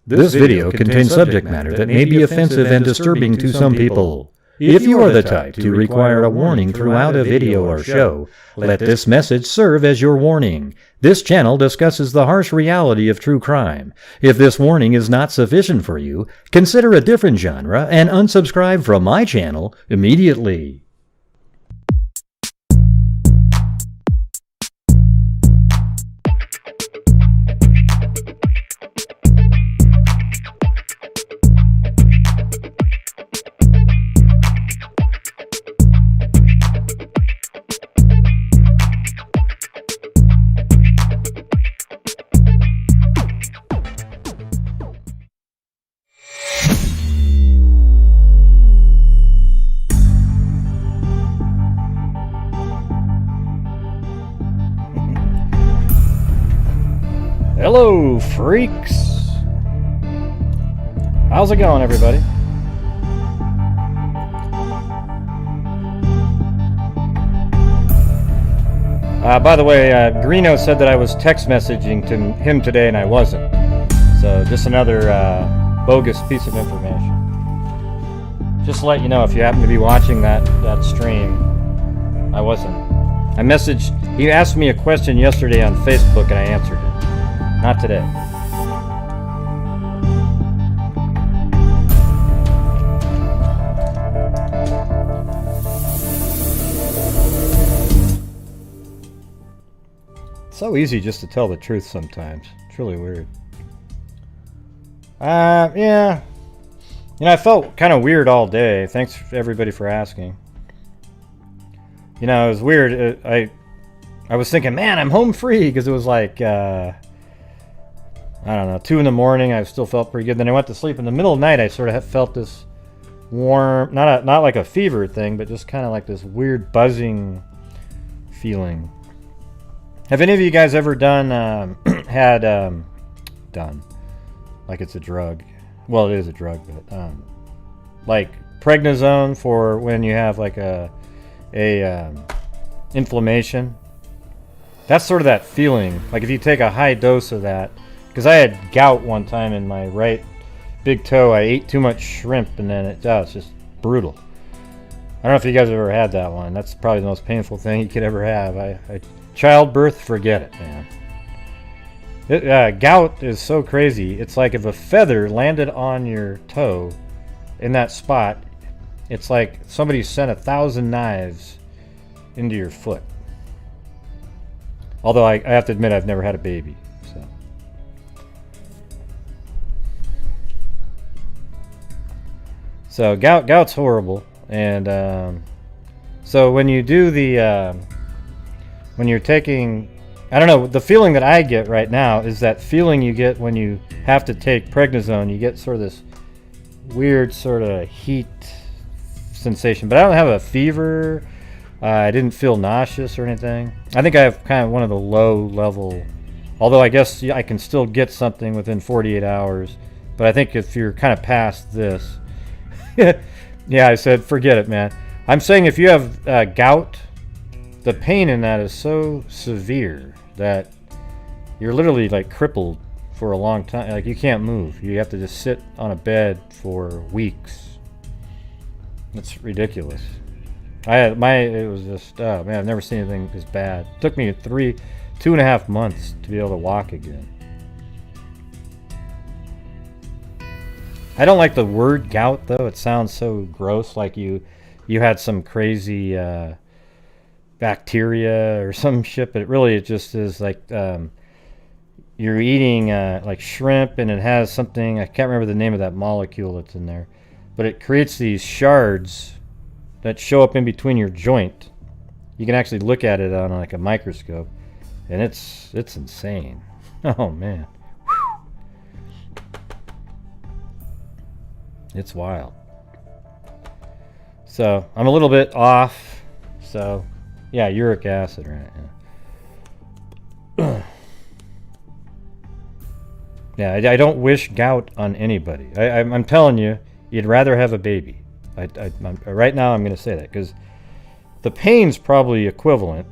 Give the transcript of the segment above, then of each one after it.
This video contains subject matter that may be offensive and disturbing to some people. If you are the type to require a warning throughout a video or show, let this message serve as your warning. This channel discusses the harsh reality of true crime. If this warning is not sufficient for you, consider a different genre and unsubscribe from my channel immediately. Hello, freaks! How's it going, everybody? By the way, Greeno said that I was text messaging to him today, and I wasn't. So, just another bogus piece of information. Just to let you know, if you happen to be watching that stream, I wasn't. I messaged, he asked me a question yesterday on Facebook, and I answered it. Not today. It's so easy just to tell the truth sometimes. It's really weird. Yeah. You know, I felt kind of weird all day. Thanks everybody for asking. You know, it was weird. I was thinking, man, I'm home free, because it was like, I don't know, 2 in the morning. I still felt pretty good. Then I went to sleep. In the middle of the night, I sort of felt this warm, not like a fever thing, but just kind of like this weird buzzing feeling. Have any of you guys ever done, like it's a drug? Well, it is a drug, but like prednisone for when you have like a inflammation. That's sort of that feeling. Like if you take a high dose of that. Because I had gout one time in my right big toe. I ate too much shrimp, and then it's just brutal. I don't know if you guys have ever had that one. That's probably the most painful thing you could ever have. Childbirth, forget it, man. Gout is so crazy. It's like if a feather landed on your toe in that spot, it's like somebody sent 1,000 knives into your foot. Although I have to admit, I've never had a baby. So gout's horrible, and so when you do when you're taking, I don't know, the feeling that I get right now is that feeling you get when you have to take prednisone. You get sort of this weird sort of heat sensation, but I don't have a fever. I didn't feel nauseous or anything. I think I have kind of one of the low level, although I guess I can still get something within 48 hours, but I think if you're kind of past this, yeah, I said, forget it, man. I'm saying if you have gout, the pain in that is so severe that you're literally like crippled for a long time. Like you can't move. You have to just sit on a bed for weeks. It's ridiculous. It was just, oh man, I've never seen anything as bad. It took me 2.5 months to be able to walk again. I don't like the word gout, though. It sounds so gross, like you had some crazy bacteria or some shit, but it just is like you're eating like shrimp, and it has something, I can't remember the name of that molecule that's in there, but it creates these shards that show up in between your joint. You can actually look at it on like a microscope, and it's insane. Oh, man. It's wild. So I'm a little bit off. So yeah, uric acid, right? Yeah. Yeah, I don't wish gout on anybody. I'm telling you, you'd rather have a baby. Right now, I'm going to say that because the pain's probably equivalent,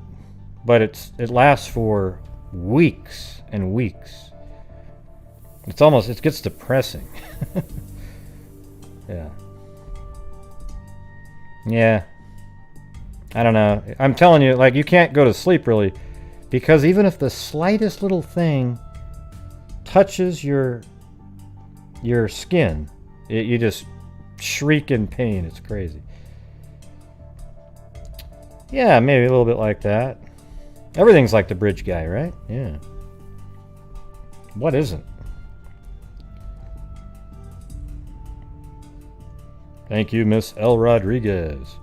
but it lasts for weeks and weeks. It gets depressing. Yeah. Yeah. I don't know. I'm telling you, like, you can't go to sleep really, because even if the slightest little thing touches your skin, you just shriek in pain. It's crazy. Yeah, maybe a little bit like that. Everything's like the bridge guy, right? Yeah. What isn't? Thank you, Miss L. Rodriguez.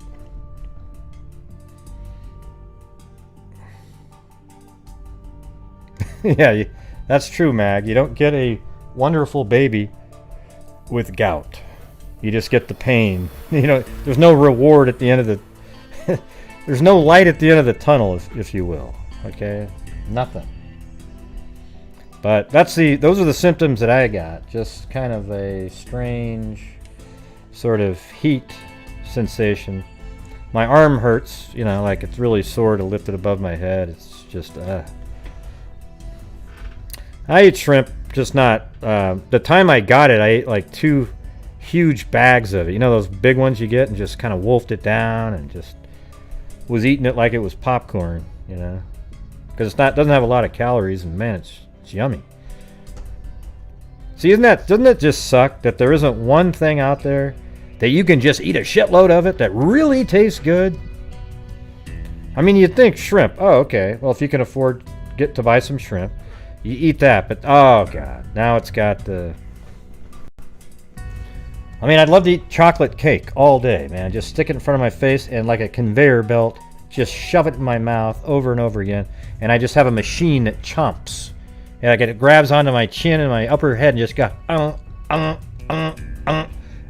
Yeah, that's true, Mag. You don't get a wonderful baby with gout. You just get the pain. You know, there's no reward at the end of the... There's no light at the end of the tunnel, if you will. Okay? Nothing. But those are the symptoms that I got. Just kind of a strange sort of heat sensation. My arm hurts, you know, like it's really sore to lift it above my head. It's just... I eat shrimp, just not... the time I got it, I ate like 2 huge bags of it. You know those big ones you get, and just kind of wolfed it down and just was eating it like it was popcorn, you know? Because doesn't have a lot of calories, and man, it's yummy. See, doesn't it just suck that there isn't one thing out there that you can just eat a shitload of it that really tastes good? I mean, you'd think shrimp. Oh, okay. Well, if you can afford to buy some shrimp, you eat that. But oh god, now it's got the... I mean, I'd love to eat chocolate cake all day, man. Just stick it in front of my face and like a conveyor belt, just shove it in my mouth over and over again. And I just have a machine that chomps. And like it grabs onto my chin and my upper head and just got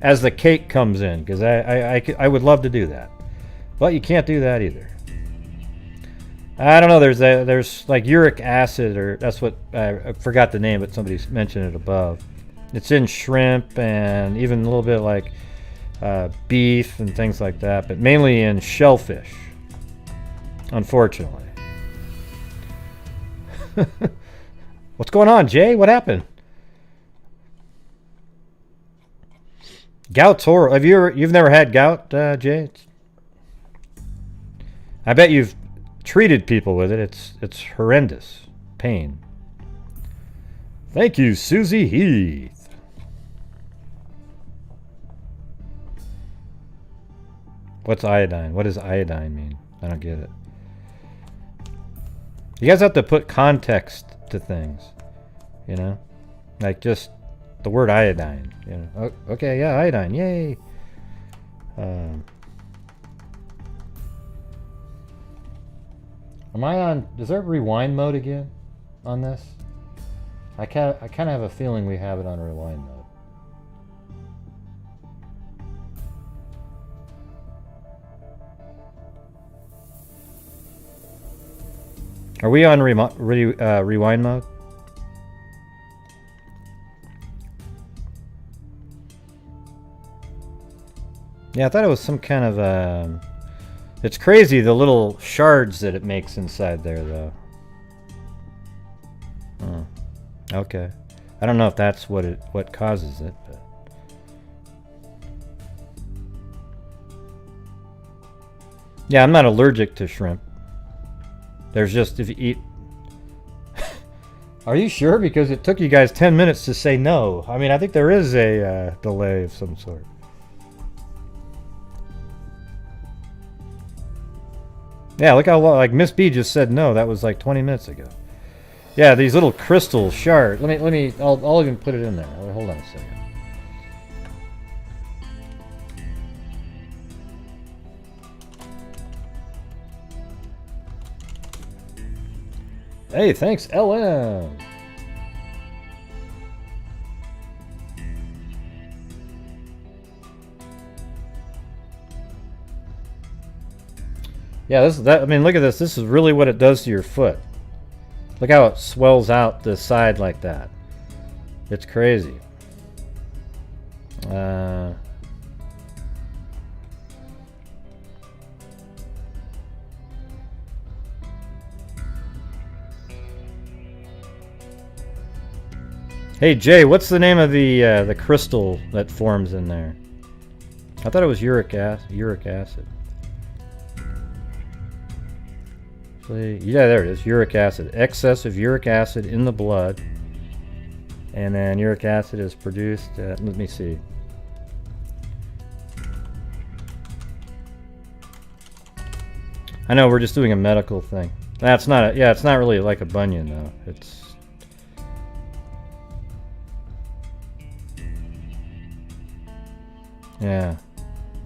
as the cake comes in. Because I would love to do that. But you can't do that either. I don't know. There's like uric acid, or that's what I forgot the name, but somebody mentioned it above. It's in shrimp and even a little bit like beef and things like that, but mainly in shellfish, unfortunately. What's going on, Jay? What happened? Gout's horrible. You've never had gout, Jay? I bet you've treated people with it. It's horrendous pain. Thank you, Susie Heath. What's iodine? What does iodine mean? I don't get it. You guys have to put context to things, you know? Like just the word iodine, you know? Okay, yeah, iodine, yay! Am I on... Is there rewind mode again on this? I kind of have a feeling we have it on rewind mode. Are we on rewind mode? Yeah, I thought it was some kind of... It's crazy, the little shards that it makes inside there, though. Oh, okay. I don't know if that's what causes it, but... Yeah, I'm not allergic to shrimp. There's just, if you eat... Are you sure? Because it took you guys 10 minutes to say no. I mean, I think there is a delay of some sort. Yeah, look how long, like Miss B just said no. That was like 20 minutes ago. Yeah, these little crystal shards. I'll even put it in there. Hold on a second. Hey, thanks, LM. Yeah, I mean, look at this. This is really what it does to your foot. Look how it swells out the side like that. It's crazy. Hey Jay, what's the name of the crystal that forms in there? I thought it was uric acid. Yeah, there it is. Uric acid. Excess of uric acid in the blood, and then uric acid is produced. Let me see. I know we're just doing a medical thing. That's not. Yeah, it's not really like a bunion though. It's. Yeah,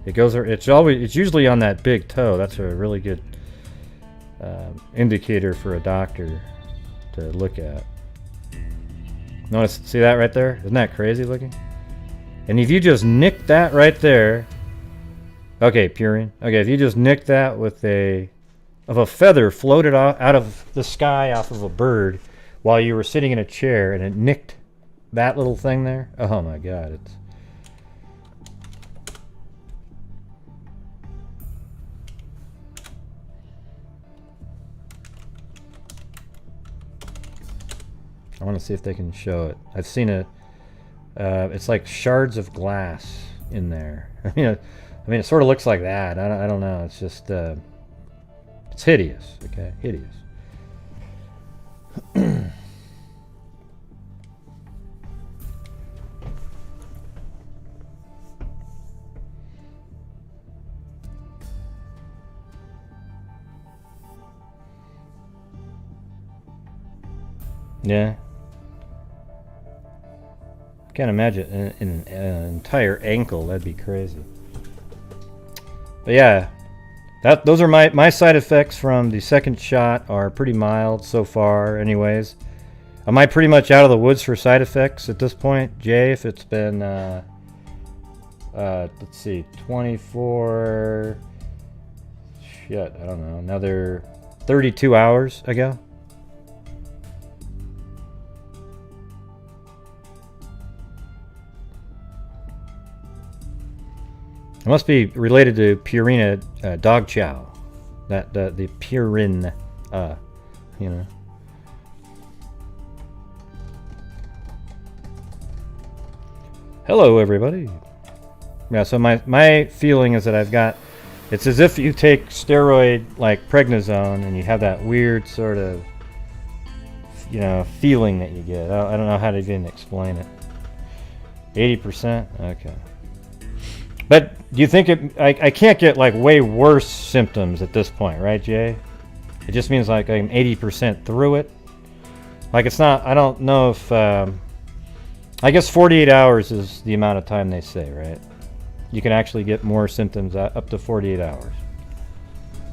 it goes. It's usually on that big toe. That's a really good indicator for a doctor to look at. Notice, see that right there? Isn't that crazy looking? And if you just nick that right there, okay, purine. Okay, if you just nick that with a feather floated out of the sky off of a bird while you were sitting in a chair, and it nicked that little thing there. Oh my God, it's. I want to see if they can show it. I've seen it. It's like shards of glass in there. I mean, it sort of looks like that. I don't know. It's just, it's hideous. Okay, hideous. Yeah. Can't imagine an entire ankle. That'd be crazy. But yeah, those are my side effects from the second shot are pretty mild so far. Anyways, am I pretty much out of the woods for side effects at this point, Jay? If it's been let's see, 24. Shit, I don't know. Another 32 hours ago. It must be related to Purina dog chow. That the Purine, you know. Hello, everybody. Yeah, so my feeling is that I've got. It's as if you take steroid like prednisone and you have that weird sort of, you know, feeling that you get. I don't know how to even explain it. 80%? Okay. But do you think I can't get like way worse symptoms at this point, right, Jay? It just means like I'm 80% through it. Like it's not, I don't know if, I guess 48 hours is the amount of time they say, right? You can actually get more symptoms up to 48 hours.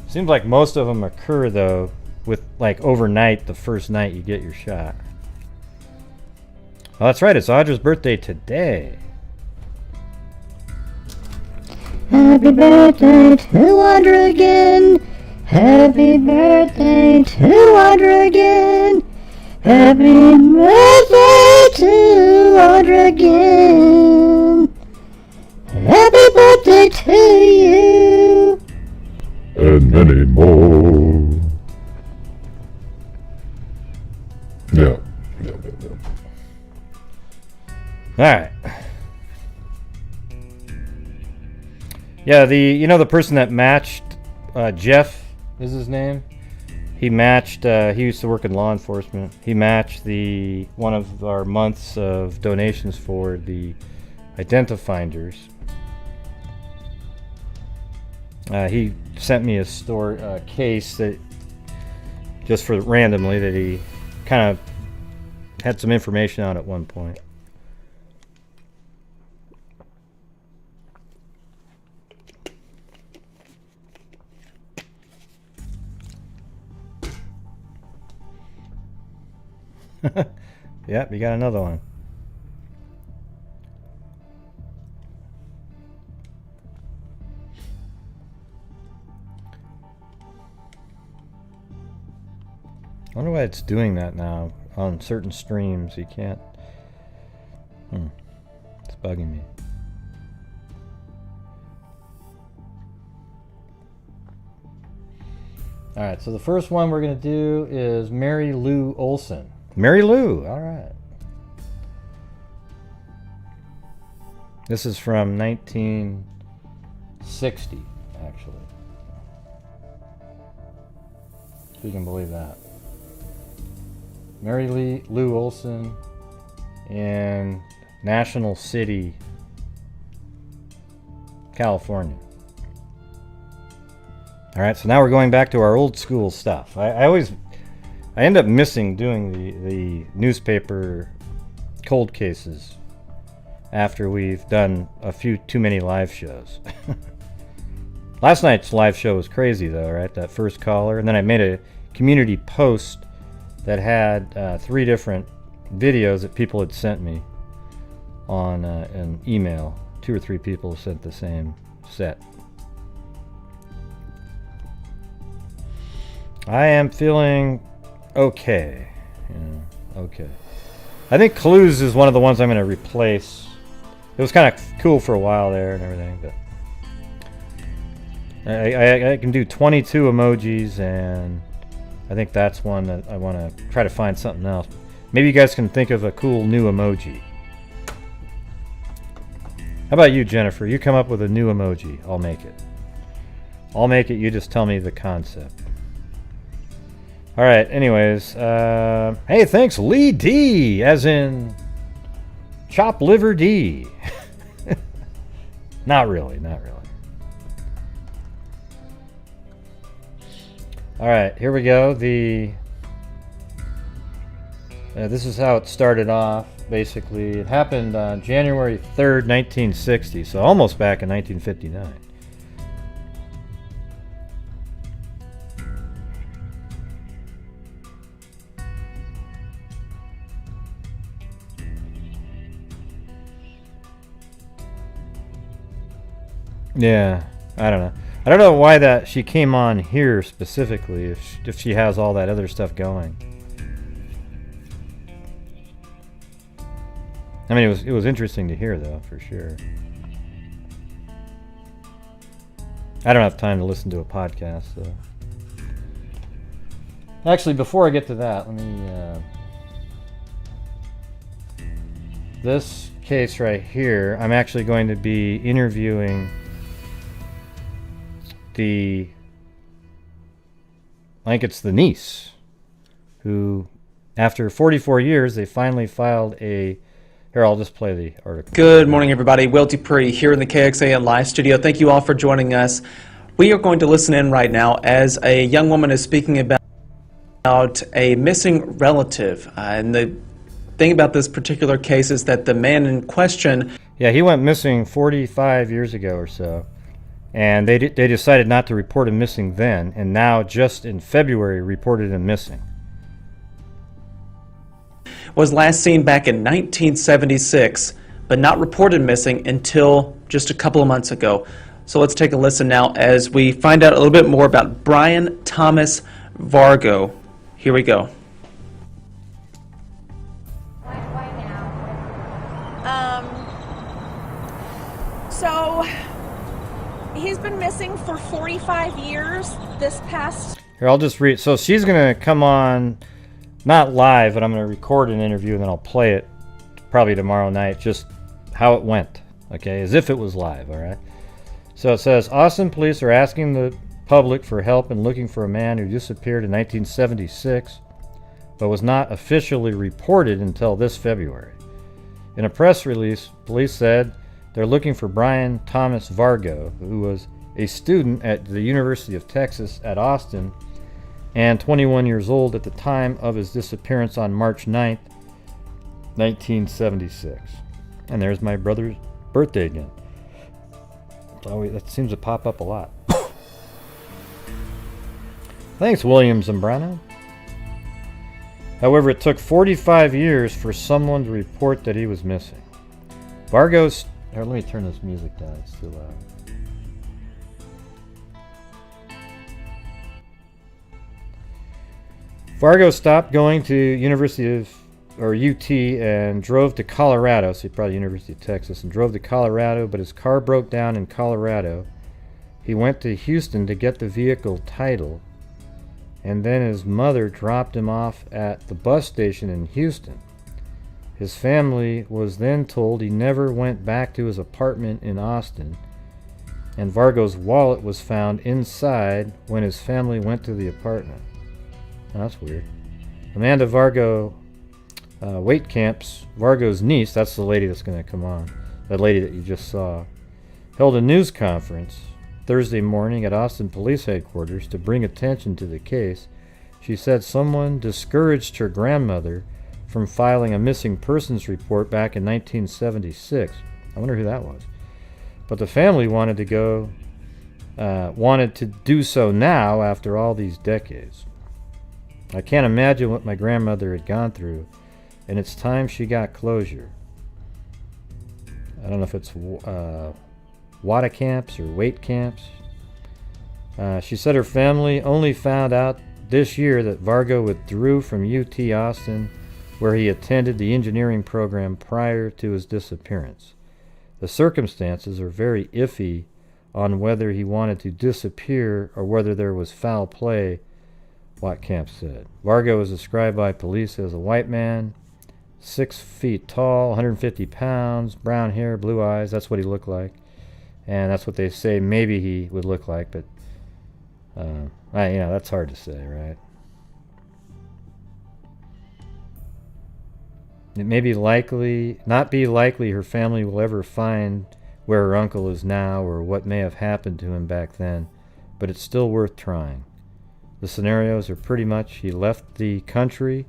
Seems like most of them occur though with like overnight, the first night you get your shot. Oh, that's right, it's Audra's birthday today. Happy birthday to Audra again. Happy birthday to Audra again. Happy birthday to Audra again. Happy birthday to you. And many more. Yeah. All right. Yeah, the person that matched, Jeff is his name. He matched. He used to work in law enforcement. He matched one of our months of donations for the Identifinders. He sent me a case that just for randomly that he kind of had some information on at one point. Yep, you got another one. I wonder why it's doing that now on certain streams. You can't. It's bugging me. Alright, so the first one we're going to do is Mary Lou Olson. Mary Lou, alright. This is from 1960, actually. If you can believe that. Mary Lou Olson in National City, California. All right, so now we're going back to our old school stuff. I end up missing doing the newspaper cold cases after we've done a few too many live shows. Last night's live show was crazy though, right? That first caller, and then I made a community post that had 3 different videos that people had sent me on an email. 2 or 3 people sent the same set. I am feeling okay. Yeah, okay. I think Clues is one of the ones I'm going to replace. It was kind of cool for a while there and everything, but I can do 22 emojis, and I think that's one that I want to try to find something else. Maybe you guys can think of a cool new emoji. How about you, Jennifer? You come up with a new emoji. I'll make it. You just tell me the concept. All right. Anyways, hey, thanks, Lee D, as in chop liver D. Not really. All right, here we go. This is how it started off. Basically, it happened on January 3rd, 1960, so almost back in 1959. Yeah, I don't know. I don't know why that she came on here specifically if she has all that other stuff going. I mean, it was interesting to hear though, for sure. I don't have time to listen to a podcast, so. Actually, before I get to that, let me this case right here, I'm actually going to be interviewing I think it's the niece, who, after 44 years, they finally filed a. Here, I'll just play the article. Good morning, everybody. Will Dupree here in the KXAN Live studio. Thank you all for joining us. We are going to listen in right now as a young woman is speaking about a missing relative. And the thing about this particular case is that the man in question. Yeah, he went missing 45 years ago or so. And they decided not to report him missing then, and now just in February reported him missing. Was last seen back in 1976, but not reported missing until just a couple of months ago. So let's take a listen now as we find out a little bit more about Brian Thomas Vargo. Here we go. So he's been missing for 45 years this past... Here, I'll just read. So she's going to come on, not live, but I'm going to record an interview and then I'll play it probably tomorrow night, just how it went, okay, as if it was live, all right? So it says, Austin police are asking the public for help in looking for a man who disappeared in 1976, but was not officially reported until this February. In a press release, police said they're looking for Brian Thomas Vargo, who was a student at the University of Texas at Austin and 21 years old at the time of his disappearance on March 9th, 1976. And there's my brother's birthday again. That seems to pop up a lot. Thanks, William Zambrano. However, it took 45 years for someone to report that he was missing. Vargo's... Here, let me turn this music down. It's too loud. Vargo stopped going to University of, or UT, and drove to Colorado, so probably University of Texas, and drove to Colorado, but his car broke down in Colorado. He went to Houston to get the vehicle title, and then his mother dropped him off at the bus station in Houston. His family was then told he never went back to his apartment in Austin, and Vargo's wallet was found inside when his family went to the apartment. Oh, that's weird. Amanda Vargo Waitkamp's Vargo's niece, that's the lady that's going to come on, that lady that you just saw, held a news conference Thursday morning at Austin Police Headquarters to bring attention to the case. She said someone discouraged her grandmother from filing a missing persons report back in 1976. I wonder who that was. But the family wanted to do so now after all these decades. I can't imagine what my grandmother had gone through, and it's time she got closure. I don't know if it's Wada camps or weight camps. She said her family only found out this year that Vargo withdrew from UT Austin, where he attended the engineering program prior to his disappearance. The circumstances are very iffy on whether he wanted to disappear or whether there was foul play, Wattkamp said. Vargo was described by police as a white man, 6 feet tall, 150 pounds, brown hair, blue eyes. That's what he looked like. And that's what they say maybe he would look like, but that's hard to say, right? It may be not be likely her family will ever find where her uncle is now or what may have happened to him back then, but it's still worth trying. The scenarios are pretty much he left the country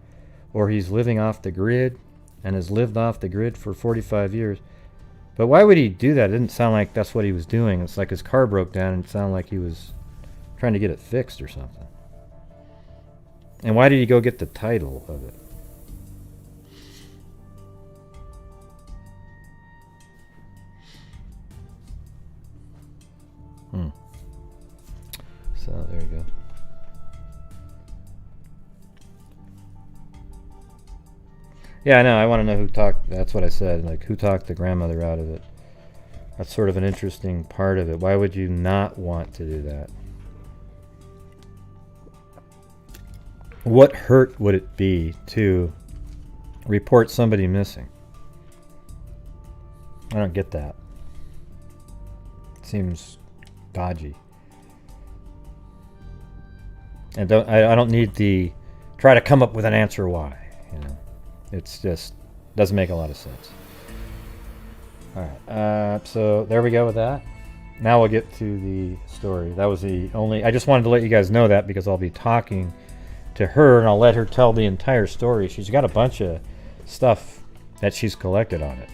or he's living off the grid and has lived off the grid for 45 years. But why would he do that? It didn't sound like that's what he was doing. It's like his car broke down and it sounded like he was trying to get it fixed or something. And why did he go get the title of it? So there you go. Yeah, I know. I want to know who talked. That's what I said. Like, who talked the grandmother out of it? That's sort of an interesting part of it. Why would you not want to do that? What hurt would it be to report somebody missing? I don't get that. It seems dodgy. And I don't need to try to come up with an answer why. It's just doesn't make a lot of sense. All right, so there we go with that. Now we'll get to the story. That was the only. I just wanted to let you guys know that because I'll be talking to her and I'll let her tell the entire story. She's got a bunch of stuff that she's collected on it.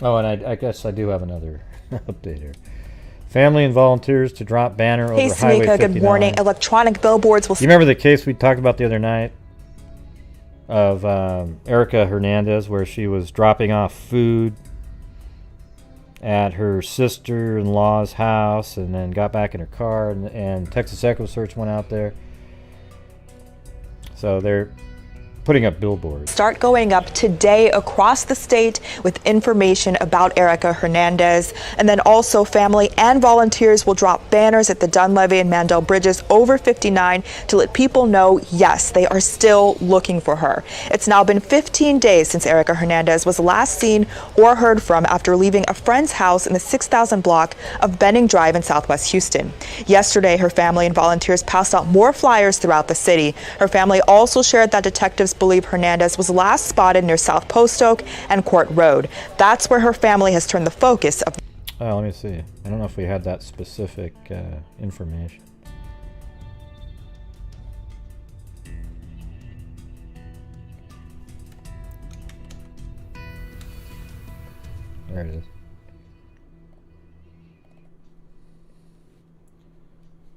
Oh, and I guess I do have another update here. Family and volunteers to drop banner over Highway 59. Good morning. Electronic billboards will... You remember the case we talked about the other night of Erica Hernandez, where she was dropping off food at her sister-in-law's house and then got back in her car, and Texas Echo Search went out there. So they're putting up billboards. Start going up today across the state with information about Erica Hernandez. And then also family and volunteers will drop banners at the Dunleavy and Mandel bridges over 59 to let people know, yes, they are still looking for her. It's now been 15 days since Erica Hernandez was last seen or heard from after leaving a friend's house in the 6000 block of Benning Drive in Southwest Houston. Yesterday, her family and volunteers passed out more flyers throughout the city. Her family also shared that detectives believe Hernandez was last spotted near South Post Oak and Court Road. That's where her family has turned the focus of... Oh, let me see. I don't know if we had that specific information. There it is.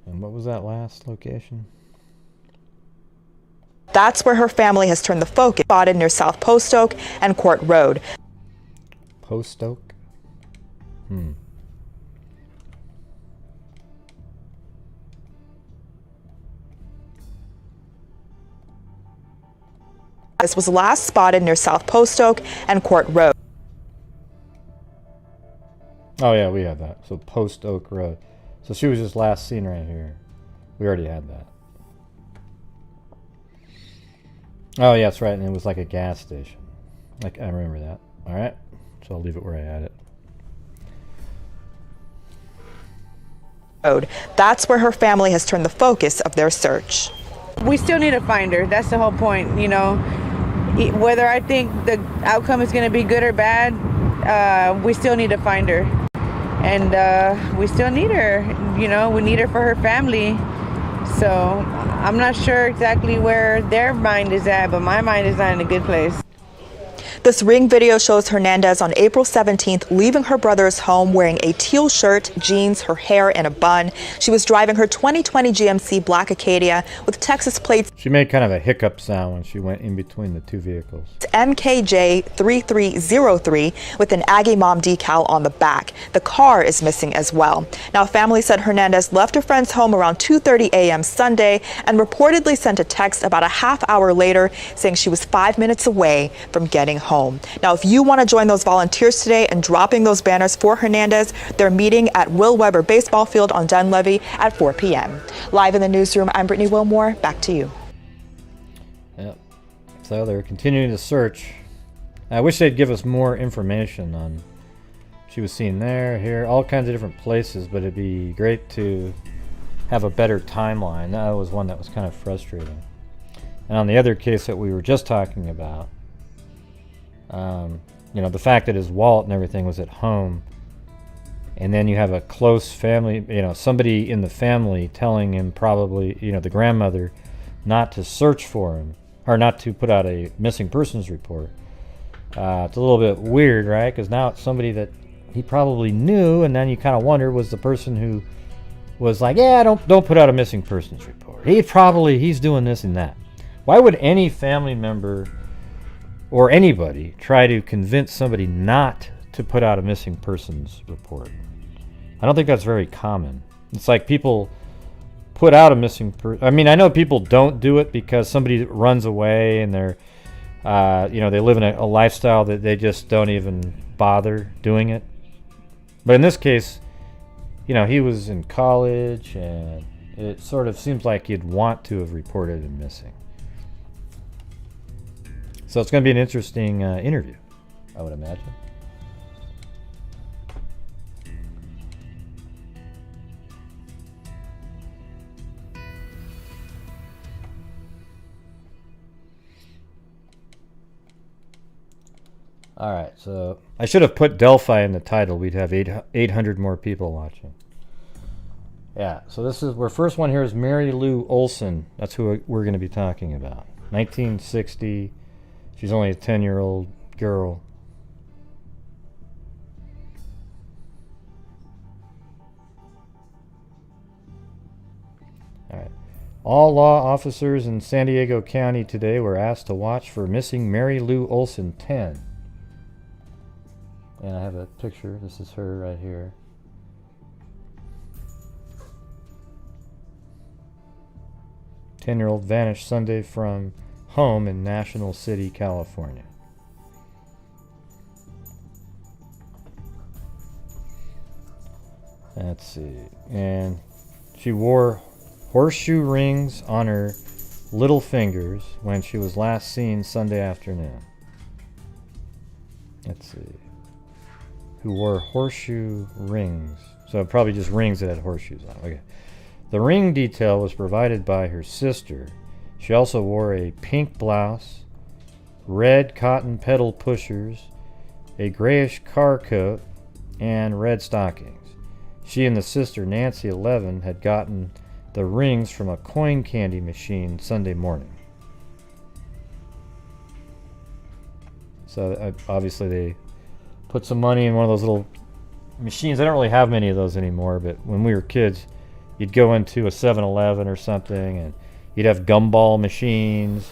And what was that last location? That's where her family has turned the focus, spotted near South Post Oak and Court Road. Post Oak? This was last spotted near South Post Oak and Court Road. Oh yeah, we had that. So Post Oak Road. So she was just last seen right here. We already had that. Oh, yeah, that's right. And it was like a gas station. Like, I remember that. All right. So I'll leave it where I had it. That's where her family has turned the focus of their search. We still need to find her. That's the whole point, you know. Whether I think the outcome is going to be good or bad, we still need to find her. And we still need her, you know. We need her for her family. So I'm not sure exactly where their mind is at, but my mind is not in a good place. This Ring video shows Hernandez on April 17th leaving her brother's home wearing a teal shirt, jeans, her hair in a bun. She was driving her 2020 GMC Black Acadia with Texas plates. She made kind of a hiccup sound when she went in between the two vehicles. MKJ 3303 with an Aggie Mom decal on the back. The car is missing as well. Now, family said Hernandez left her friend's home around 2:30 a.m. Sunday and reportedly sent a text about a half hour later saying she was 5 minutes away from getting home. Now, if you want to join those volunteers today and dropping those banners for Hernandez, they're meeting at Will Weber Baseball Field on Dunleavy at 4 p.m. Live in the newsroom, I'm Brittany Wilmore. Back to you. Yep. So they're continuing to search. I wish they'd give us more information on. She was seen there, here, all kinds of different places, but it'd be great to have a better timeline. That was one that was kind of frustrating. And on the other case that we were just talking about, you know, the fact that his wallet and everything was at home, and then you have a close family, you know, somebody in the family telling him, probably, you know, the grandmother, not to search for him, or not to put out a missing persons report. It's a little bit weird, right? Because now it's somebody that he probably knew, and then you kind of wonder, was the person who was like, yeah, don't put out a missing persons report. He's doing this and that. Why would any family member or anybody try to convince somebody not to put out a missing persons report? I don't think that's very common. It's like people put out a missing I mean, I know people don't do it because somebody runs away and they're, you know, they live in a lifestyle that they just don't even bother doing it. But in this case, you know, he was in college, and it sort of seems like you'd want to have reported him missing. So it's going to be an interesting interview, I would imagine. All right, so I should have put Delphi in the title. We'd have 800 more people watching. Yeah, so this is, our first one here is Mary Lou Olson. That's who we're going to be talking about. 1960. She's only a 10-year-old girl. All right. All law officers in San Diego County today were asked to watch for missing Mary Lou Olson, 10. And I have a picture. This is her right here. Ten-year-old vanished Sunday from home in National City, California. Let's see. And she wore horseshoe rings on her little fingers when she was last seen Sunday afternoon. Let's see. Who wore horseshoe rings. So probably just rings that had horseshoes on. Okay. The ring detail was provided by her sister. She also wore a pink blouse, red cotton pedal pushers, a grayish car coat, and red stockings. She and the sister, Nancy, 11, had gotten the rings from a coin candy machine Sunday morning. So obviously they put some money in one of those little machines. I don't really have many of those anymore, but when we were kids, you'd go into a 7-Eleven or something, and you'd have gumball machines,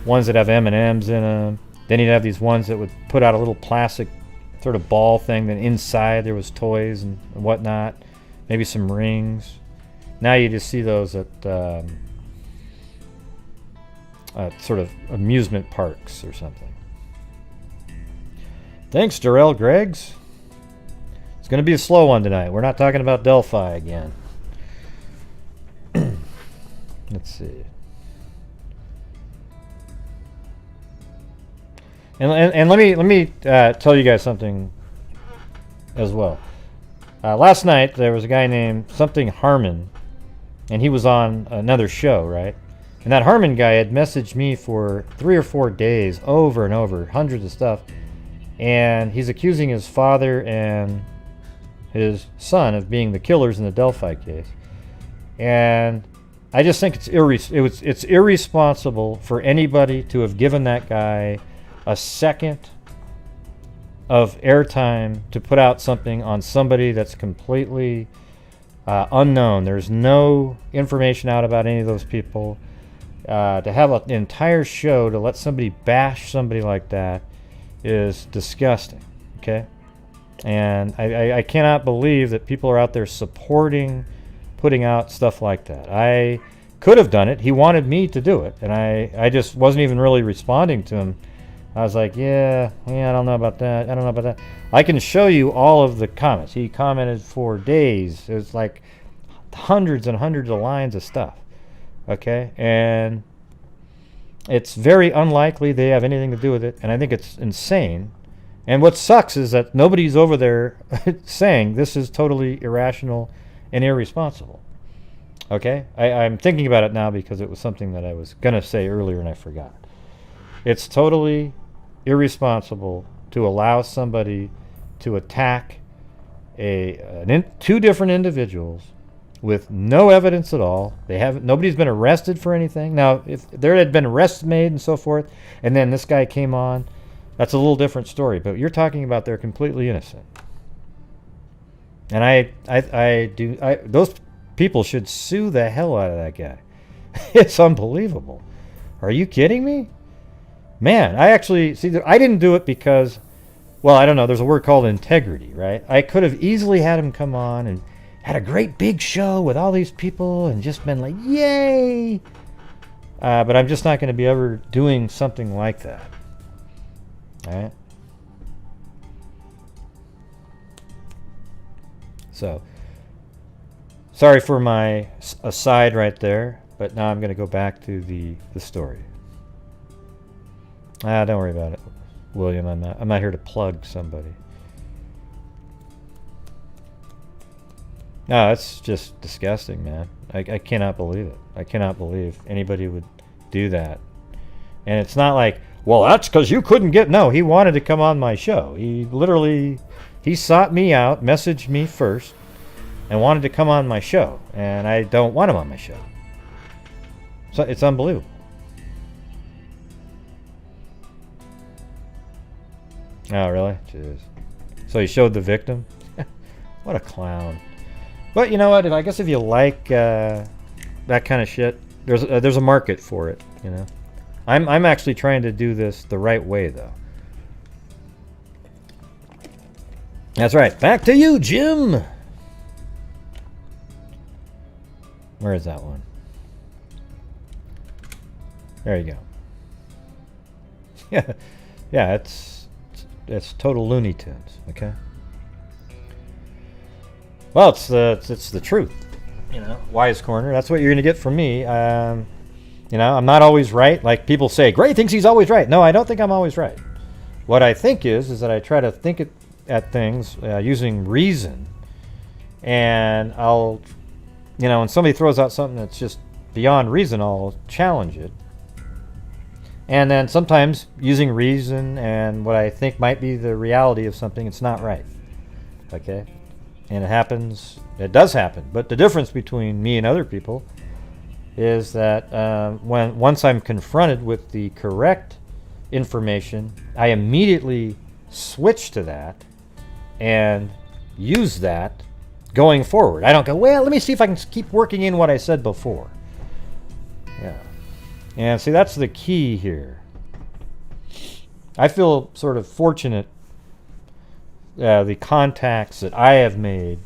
ones that have M&Ms in them. Then you'd have these ones that would put out a little plastic sort of ball thing. Then inside there was toys and whatnot, maybe some rings. Now you just see those at sort of amusement parks or something. Thanks, Darrell Greggs. It's going to be a slow one tonight. We're not talking about Delphi again. Let's see. And let me tell you guys something as well. Last night there was a guy named something Harmon, and he was on another show, right? And that Harmon guy had messaged me for 3 or 4 days over and over, hundreds of stuff, and he's accusing his father and his son of being the killers in the Delphi case. And I just think it's irresponsible for anybody to have given that guy a second of airtime to put out something on somebody that's completely unknown. There's no information out about any of those people. To have an entire show to let somebody bash somebody like that is disgusting, okay? And I cannot believe that people are out there supporting putting out stuff like that. I could have done it. He wanted me to do it, and I just wasn't even really responding to him. I was like, yeah, I don't know about that. I don't know about that. I can show you all of the comments. He commented for days. It was like hundreds and hundreds of lines of stuff, okay? And it's very unlikely they have anything to do with it, and I think it's insane. And what sucks is that nobody's over there saying this is totally irrational and irresponsible. Okay? I'm thinking about it now because it was something that I was going to say earlier and I forgot. It's totally irresponsible to allow somebody to attack two different individuals with no evidence at all. Nobody's been arrested for anything. Now, if there had been arrests made and so forth, and then this guy came on, that's a little different story. But you're talking about they're completely innocent. And those people should sue the hell out of that guy. It's unbelievable. Are you kidding me? Man, I didn't do it because, well, I don't know, there's a word called integrity, right? I could have easily had him come on and had a great big show with all these people and just been like, yay! But I'm just not going to be ever doing something like that. All right? So, sorry for my aside right there, but now I'm going to go back to the story. Don't worry about it, William. I'm not here to plug somebody. No, it's just disgusting, man. I cannot believe it. I cannot believe anybody would do that. And it's not like, well, that's because you couldn't get... No, he wanted to come on my show. He sought me out, messaged me first, and wanted to come on my show. And I don't want him on my show. So it's unbelievable. Oh, really? Jeez. So he showed the victim? What a clown. But you know what? I guess if you like that kind of shit, there's a market for it, you know. I'm actually trying to do this the right way, though. That's right. Back to you, Jim. Where is that one? There you go. Yeah, it's total Looney Tunes, okay? Well, it's the truth, you know. Wise Corner. That's what you're gonna get from me. You know, I'm not always right. Like people say, Gray thinks he's always right. No, I don't think I'm always right. What I think is that I try to think at things using reason, and I'll, you know, when somebody throws out something that's just beyond reason, I'll challenge it. And then sometimes using reason and what I think might be the reality of something, it's not right. Okay? And it does happen. But the difference between me and other people is that once I'm confronted with the correct information, I immediately switch to that and use that going forward. I don't go, well, let me see if I can keep working in what I said before. Yeah. And see, that's the key here. I feel sort of fortunate the contacts that I have made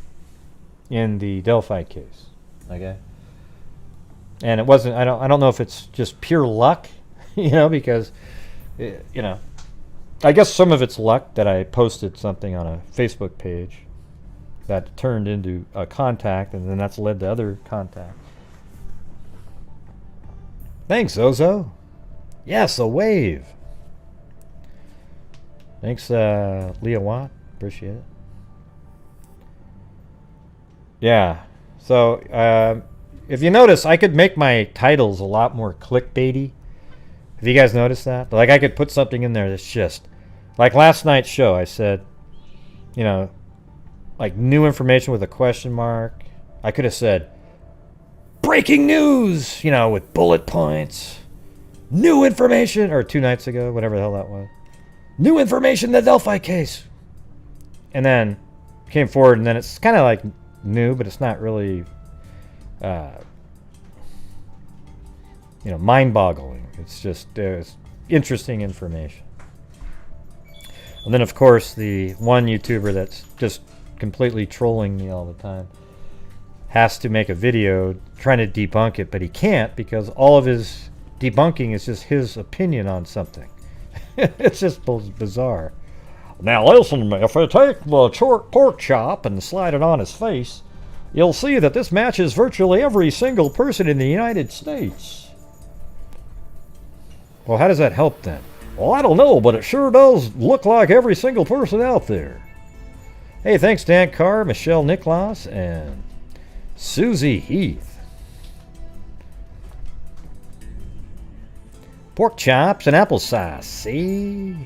in the Delphi case. Okay? And it wasn't, I don't know if it's just pure luck, you know, because, you know, I guess some of it's luck that I posted something on a Facebook page that turned into a contact, and then that's led to other contacts. Thanks, Zozo. Yes, a wave. Thanks, Leah Watt. Appreciate it. Yeah. So, if you notice, I could make my titles a lot more clickbaity. Have you guys noticed that? Like, I could put something in there that's just... Like last night's show, I said, you know, like new information with a question mark. I could have said, breaking news, you know, with bullet points. New information, or 2 nights ago, whatever the hell that was. New information in the Delphi case. And then came forward, and then it's kind of like new, but it's not really, you know, mind-boggling. It's just there's interesting information. And then, of course, the one YouTuber that's just completely trolling me all the time has to make a video trying to debunk it, but he can't because all of his debunking is just his opinion on something. It's just bizarre. Now listen, if I take the pork chop and slide it on his face, you'll see that this matches virtually every single person in the United States. Well, how does that help then? Well, I don't know, but it sure does look like every single person out there. Hey, thanks Dan Carr, Michelle Nicholas, and Susie Heath. Pork chops and applesauce, see?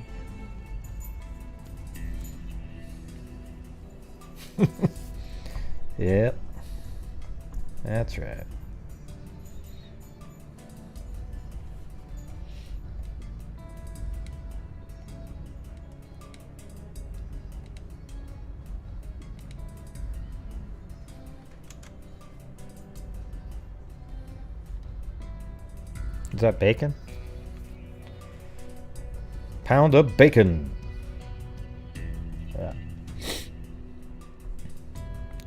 Yep. That's right. Is that bacon? Pound of bacon. Yeah.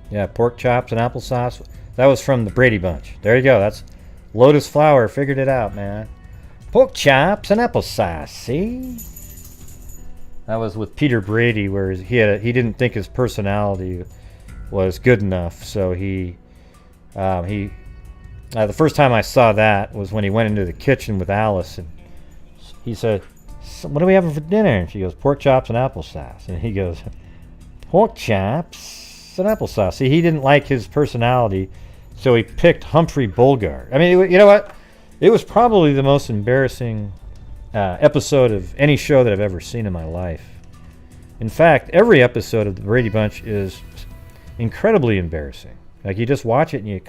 Yeah, pork chops and applesauce. That was from the Brady Bunch. There you go. That's Lotus Flower. Figured it out, man. Pork chops and applesauce. See? That was with Peter Brady, where he didn't think his personality was good enough, so the first time I saw that was when he went into the kitchen with Alice, and he said, "So what are we having for dinner?" And she goes, "Pork chops and applesauce." And he goes, "Pork chops and applesauce." See, he didn't like his personality, so he picked Humphrey Bogart. I mean, you know what? It was probably the most embarrassing episode of any show that I've ever seen in my life. In fact, every episode of the Brady Bunch is incredibly embarrassing. Like, you just watch it and you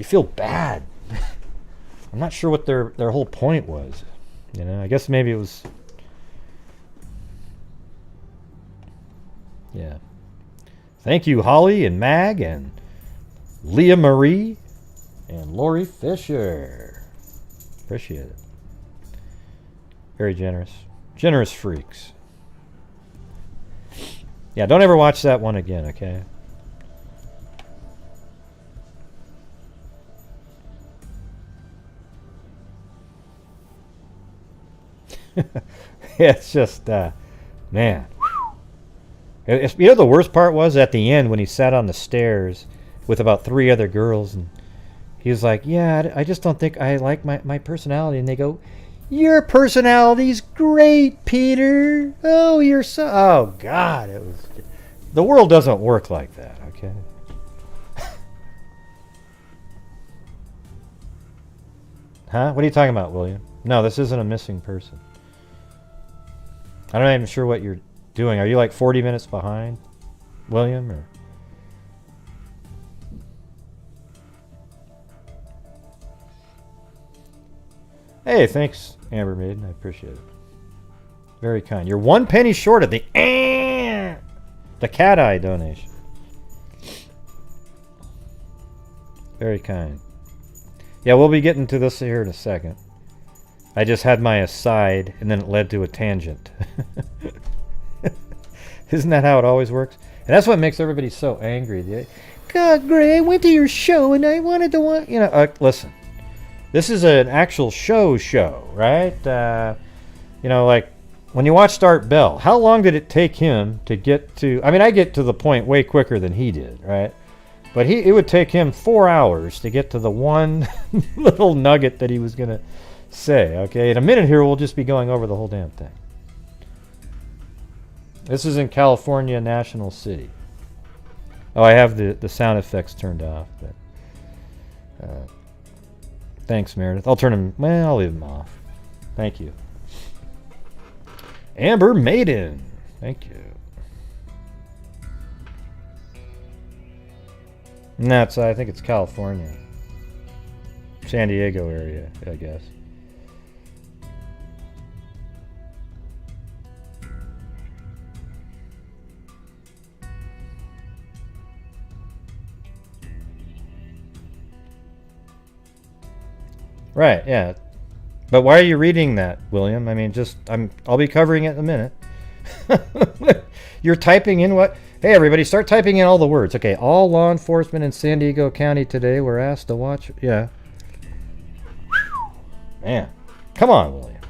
feel bad. I'm not sure what their whole point was. You know, I guess maybe it was... Yeah. Thank you, Holly and Mag and Leah Marie and Lori Fisher. Appreciate it. Very generous. Generous freaks. Yeah, don't ever watch that one again, okay? It's just, man. You know, the worst part was at the end when he sat on the stairs with about 3 other girls, and he was like, "Yeah, I just don't think I like my personality." And they go, "Your personality's great, Peter. Oh, you're so..." Oh, God. The world doesn't work like that, okay? Huh? What are you talking about, William? No, this isn't a missing person. I'm not even sure what you're doing. Are you like 40 minutes behind, William? Or? Hey, thanks, Amber Maiden. I appreciate it. Very kind. You're 1 penny short of the cat eye donation. Very kind. Yeah, we'll be getting to this here in a second. I just had my aside, and then it led to a tangent. Isn't that how it always works? And that's what makes everybody so angry. God, Gray, I went to your show, and I wanted to want... You know, listen. This is an actual show, right? You know, like, when you watched Art Bell, how long did it take him to get to... I mean, I get to the point way quicker than he did, right? But it would take him 4 hours to get to the one little nugget that he was going to say, okay? In a minute here, we'll just be going over the whole damn thing. This is in California, National City. Oh, I have the sound effects turned off, but thanks, Meredith. I'll turn them. Well, I'll leave them off. Thank you. Amber Maiden. Thank you. And that's, I think it's California. San Diego area, I guess. Right, yeah. But why are you reading that, William? I mean, I'll be covering it in a minute. You're typing in what? Hey, everybody, start typing in all the words. Okay, all law enforcement in San Diego County today were asked to watch. Yeah. Man, come on, William.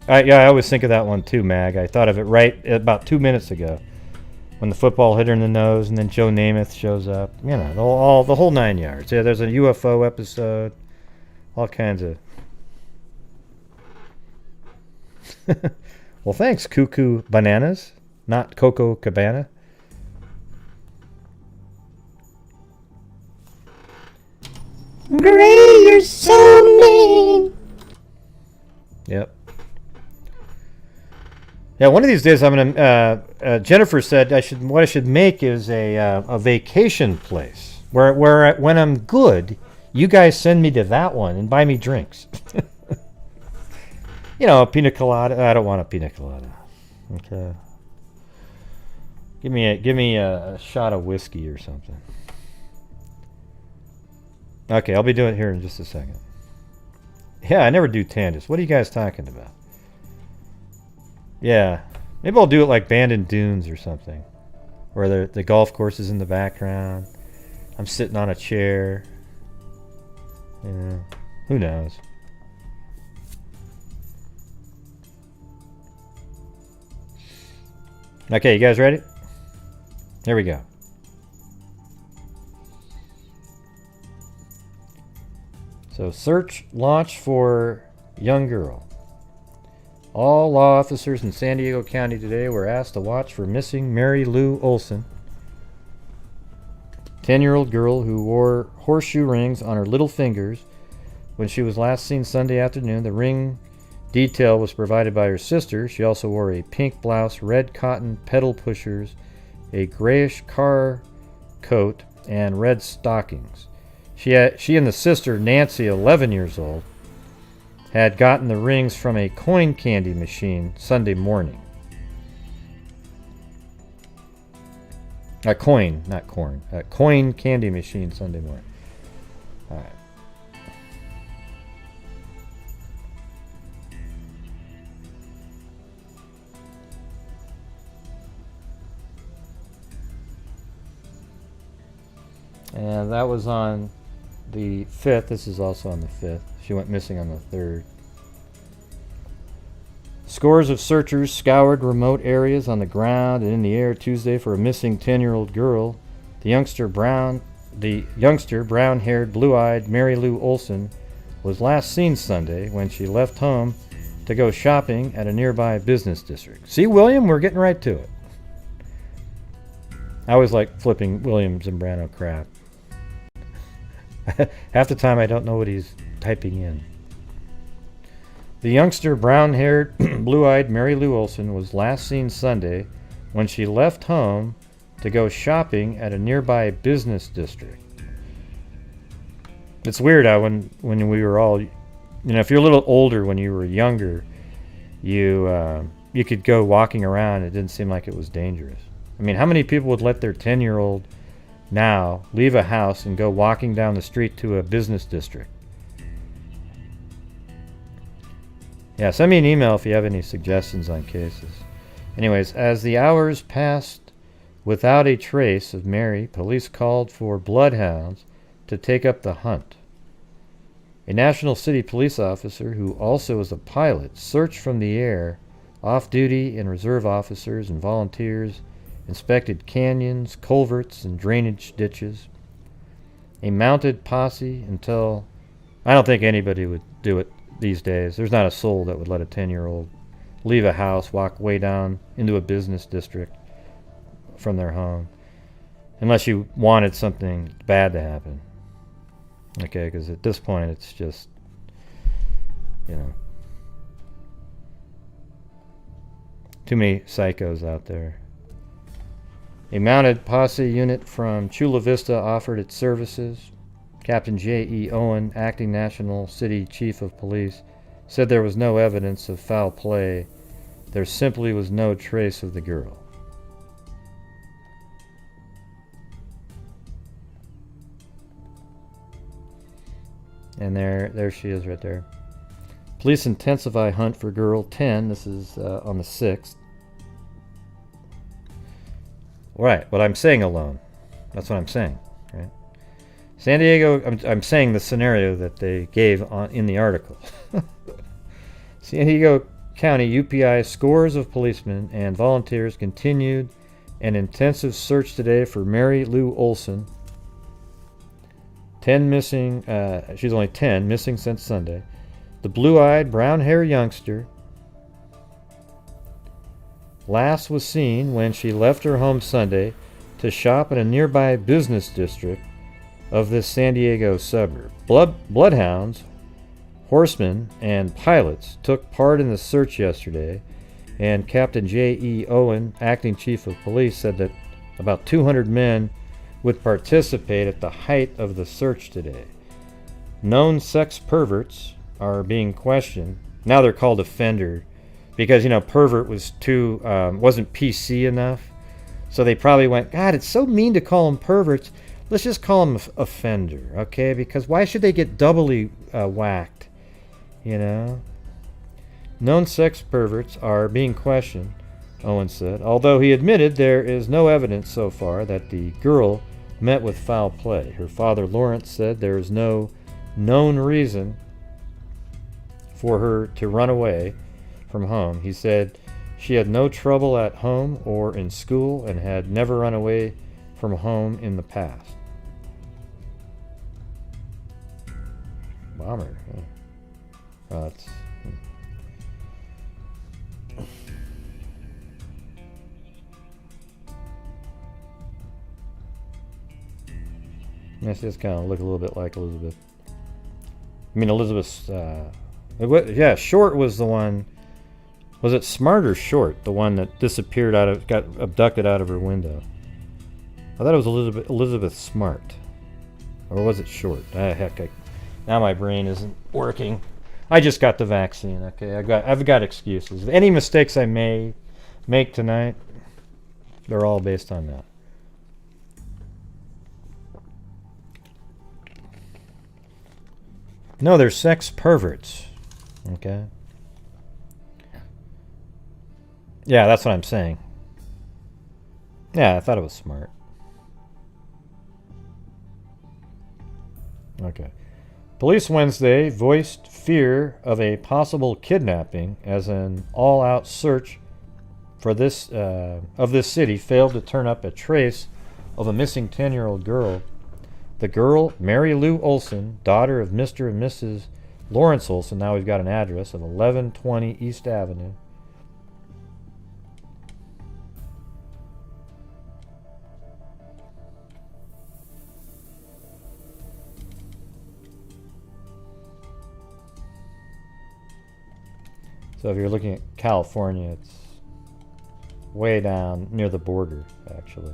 Yeah, I always think of that one too, Mag. I thought of it right about 2 minutes ago when the football hit her in the nose, and then Joe Namath shows up. You know, the whole 9 yards. Yeah, there's a UFO episode, all kinds of. Well, thanks, Cuckoo Bananas, not Coco Cabana. Gray, you're so mean. Yep. Yeah, one of these days I'm gonna. Jennifer said what I should make is a vacation place where when I'm good, you guys send me to that one and buy me drinks. You know, a pina colada. I don't want a pina colada. Okay. Give me a shot of whiskey or something. Okay, I'll be doing it here in just a second. Yeah, I never do Tandis. What are you guys talking about? Yeah, maybe I'll do it like Bandon Dunes or something, where the golf course is in the background. I'm sitting on a chair. You know, who knows? Okay, you guys ready? Here we go. So, search launch for young girl. All law officers in San Diego County today were asked to watch for missing Mary Lou Olson, 10-year-old girl who wore horseshoe rings on her little fingers when she was last seen Sunday afternoon. The ring detail was provided by her sister. She also wore a pink blouse, red cotton pedal pushers, a grayish car coat, and red stockings. She and the sister, Nancy, 11 years old, had gotten the rings from a coin candy machine Sunday morning. A coin, not corn. A coin candy machine Sunday morning. All right. And that was on the 5th. This is also on the 5th. She went missing on the 3rd. Scores of searchers scoured remote areas on the ground and in the air Tuesday for a missing 10-year-old girl. The youngster, brown-haired, blue-eyed Mary Lou Olson was last seen Sunday when she left home to go shopping at a nearby business district. See, William, we're getting right to it. I always like flipping William Zambrano crap. Half the time I don't know what he's typing in. The youngster, brown-haired, blue-eyed Mary Lou Olson was last seen Sunday when she left home to go shopping at a nearby business district. It's weird how when we were all, if you're a little older when you were younger, you could go walking around. It didn't seem like it was dangerous. I mean, how many people would let their 10-year-old now leave a house and go walking down the street to a business district? Yeah, send me an email if you have any suggestions on cases. Anyways, as the hours passed without a trace of Mary, police called for bloodhounds to take up the hunt. A National City police officer, who also is a pilot, searched from the air. Off-duty and reserve officers and volunteers inspected canyons, culverts, and drainage ditches. A mounted posse until... I don't think anybody would do it these days. There's not a soul that would let a 10-year-old leave a house, walk way down into a business district from their home, unless you wanted something bad to happen. Okay, because at this point it's just, you know, too many psychos out there. A mounted posse unit from Chula Vista offered its services. Captain J.E. Owen, acting National City Chief of Police, said there was no evidence of foul play. There simply was no trace of the girl. And there she is right there. Police intensify hunt for girl 10. This is on the 6th. Right, but I'm saying alone. That's what I'm saying, right? San Diego, I'm saying the scenario that they gave in the article. San Diego County UPI scores of policemen and volunteers continued an intensive search today for Mary Lou Olson. 10 missing, she's only 10, missing since Sunday. The blue-eyed, brown-haired youngster last was seen when she left her home Sunday to shop in a nearby business district of this San Diego suburb. Bloodhounds, horsemen, and pilots took part in the search yesterday, and Captain J.E. Owen, acting chief of police, said that about 200 men would participate at the height of the search today. Known sex perverts are being questioned. Now they're called offender because, you know, pervert was too wasn't PC enough, so they probably went, God, it's so mean to call them perverts. Let's just call them offender, okay? Because why should they get doubly whacked, you know? Known sex perverts are being questioned, Owen said, although he admitted there is no evidence so far that the girl met with foul play. Her father, Lawrence, said there is no known reason for her to run away from home. He said she had no trouble at home or in school and had never run away from home in the past. Bomber. Huh? Oh, that's... This does kind of look a little bit like Elizabeth. I mean, Elizabeth's... yeah, Short was the one... Was it Smart or Short? The one that disappeared out of... Got abducted out of her window. I thought it was Elizabeth Smart. Or was it Short? Now my brain isn't working. I just got the vaccine, okay? I've got excuses. Any mistakes I may make tonight, they're all based on that. No, they're sex perverts. Okay? Yeah, that's what I'm saying. Yeah, I thought it was Smart. Okay. Police Wednesday voiced fear of a possible kidnapping as an all-out search for this city failed to turn up a trace of a missing 10-year-old girl. The girl, Mary Lou Olson, daughter of Mr. and Mrs. Lawrence Olson, now we've got an address of 1120 East Avenue. So if you're looking at California, it's way down near the border, actually.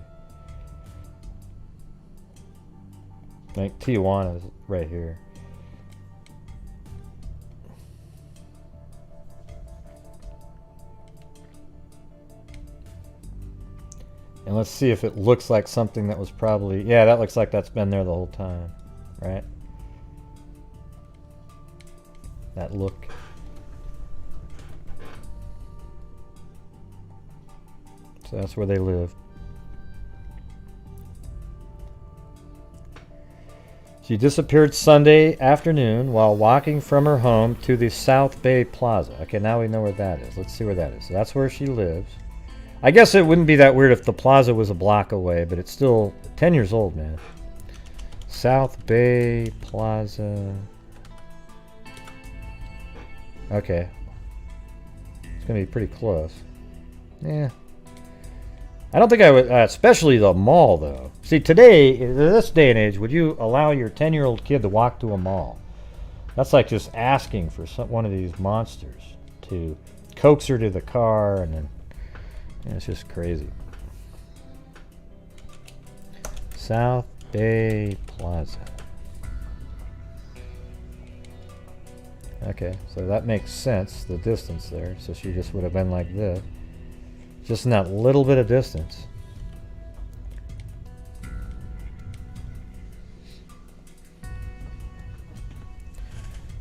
I think Tijuana is right here. And let's see if it looks like something that was probably... Yeah, that looks like that's been there the whole time, right? That look. So that's where they live. She disappeared Sunday afternoon while walking from her home to the South Bay Plaza. Okay, now we know where that is. Let's see where that is. So that's where she lives. I guess it wouldn't be that weird if the plaza was a block away, but it's still 10 years old, man. South Bay Plaza. Okay. It's going to be pretty close. Yeah. I don't think I would, especially the mall, though. See, today, in this day and age, would you allow your 10-year-old kid to walk to a mall? That's like just asking for one of these monsters to coax her to the car, and then it's just crazy. South Bay Plaza. Okay, so that makes sense, the distance there. So she just would have been like this. Just in that little bit of distance.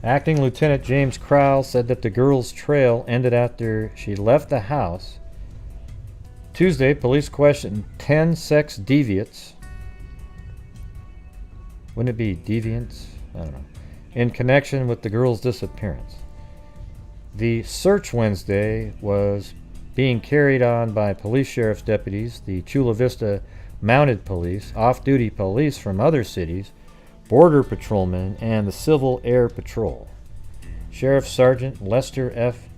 Acting Lieutenant James Crowell said that the girl's trail ended after she left the house. Tuesday, police questioned 10 sex deviants. Wouldn't it be deviants? I don't know. In connection with the girl's disappearance. The search Wednesday was being carried on by police sheriff's deputies, the Chula Vista Mounted Police, off-duty police from other cities, border patrolmen, and the Civil Air Patrol. Sheriff Sergeant Lester F.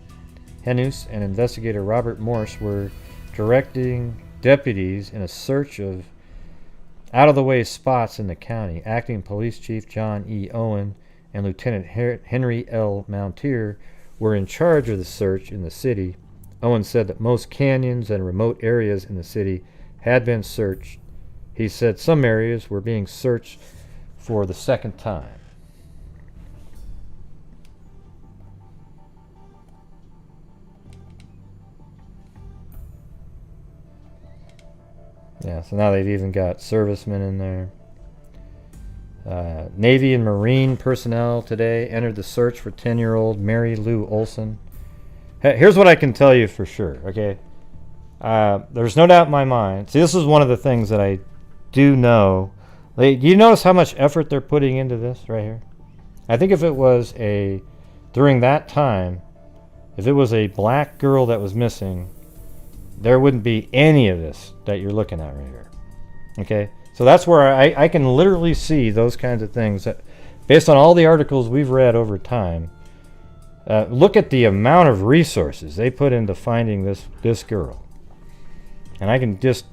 Henus and Investigator Robert Morse were directing deputies in a search of out-of-the-way spots in the county. Acting Police Chief John E. Owen and Lieutenant Henry L. Mountier were in charge of the search in the city. Owen said that most canyons and remote areas in the city had been searched. He said some areas were being searched for the second time. Yeah, so now they've even got servicemen in there. Navy and Marine personnel today entered the search for 10-year-old Mary Lou Olson. Here's what I can tell you for sure, okay? There's no doubt in my mind. See, this is one of the things that I do know. Do you notice how much effort they're putting into this right here? I think if it was during that time, if it was a black girl that was missing, there wouldn't be any of this that you're looking at right here. Okay? So that's where I can literally see those kinds of things that, based on all the articles we've read over time. Look at the amount of resources they put into finding this girl. And I can just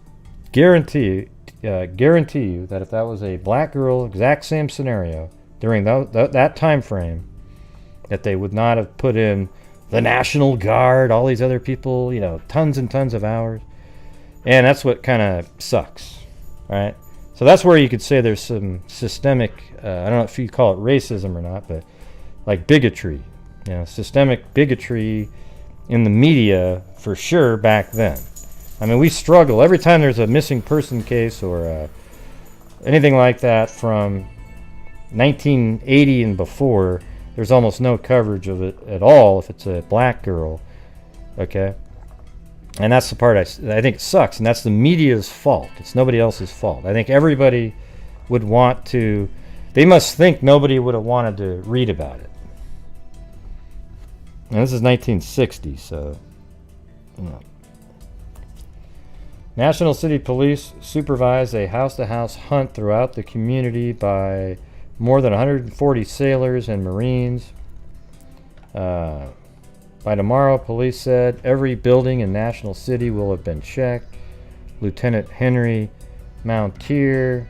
guarantee you that if that was a black girl, exact same scenario, during that time frame, that they would not have put in the National Guard, all these other people, tons and tons of hours. And that's what kind of sucks, right? So that's where you could say there's some systemic, I don't know if you call it racism or not, but like bigotry, systemic bigotry in the media for sure back then. I mean, we struggle every time there's a missing person case or anything like that from 1980 and before. There's almost no coverage of it at all if it's a black girl, okay? And that's the part I think it sucks, and that's the media's fault. It's nobody else's fault. I think everybody would want to, they must think nobody would have wanted to read about it. And this is 1960, so, National City Police supervised a house-to-house hunt throughout the community by more than 140 sailors and Marines. By tomorrow, police said, every building in National City will have been checked. Lieutenant Henry Mountier,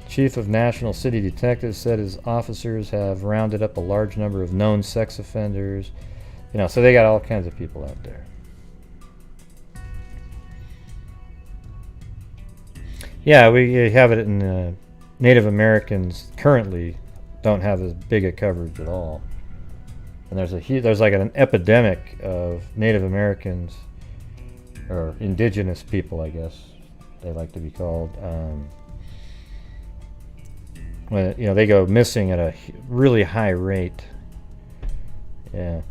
Chief of National City Detectives, said his officers have rounded up a large number of known sex offenders. So they got all kinds of people out there. Yeah, we have it in Native Americans currently don't have as big a coverage at all. And there's like an epidemic of Native Americans, or indigenous people, I guess they like to be called. When they go missing at a really high rate. Yeah.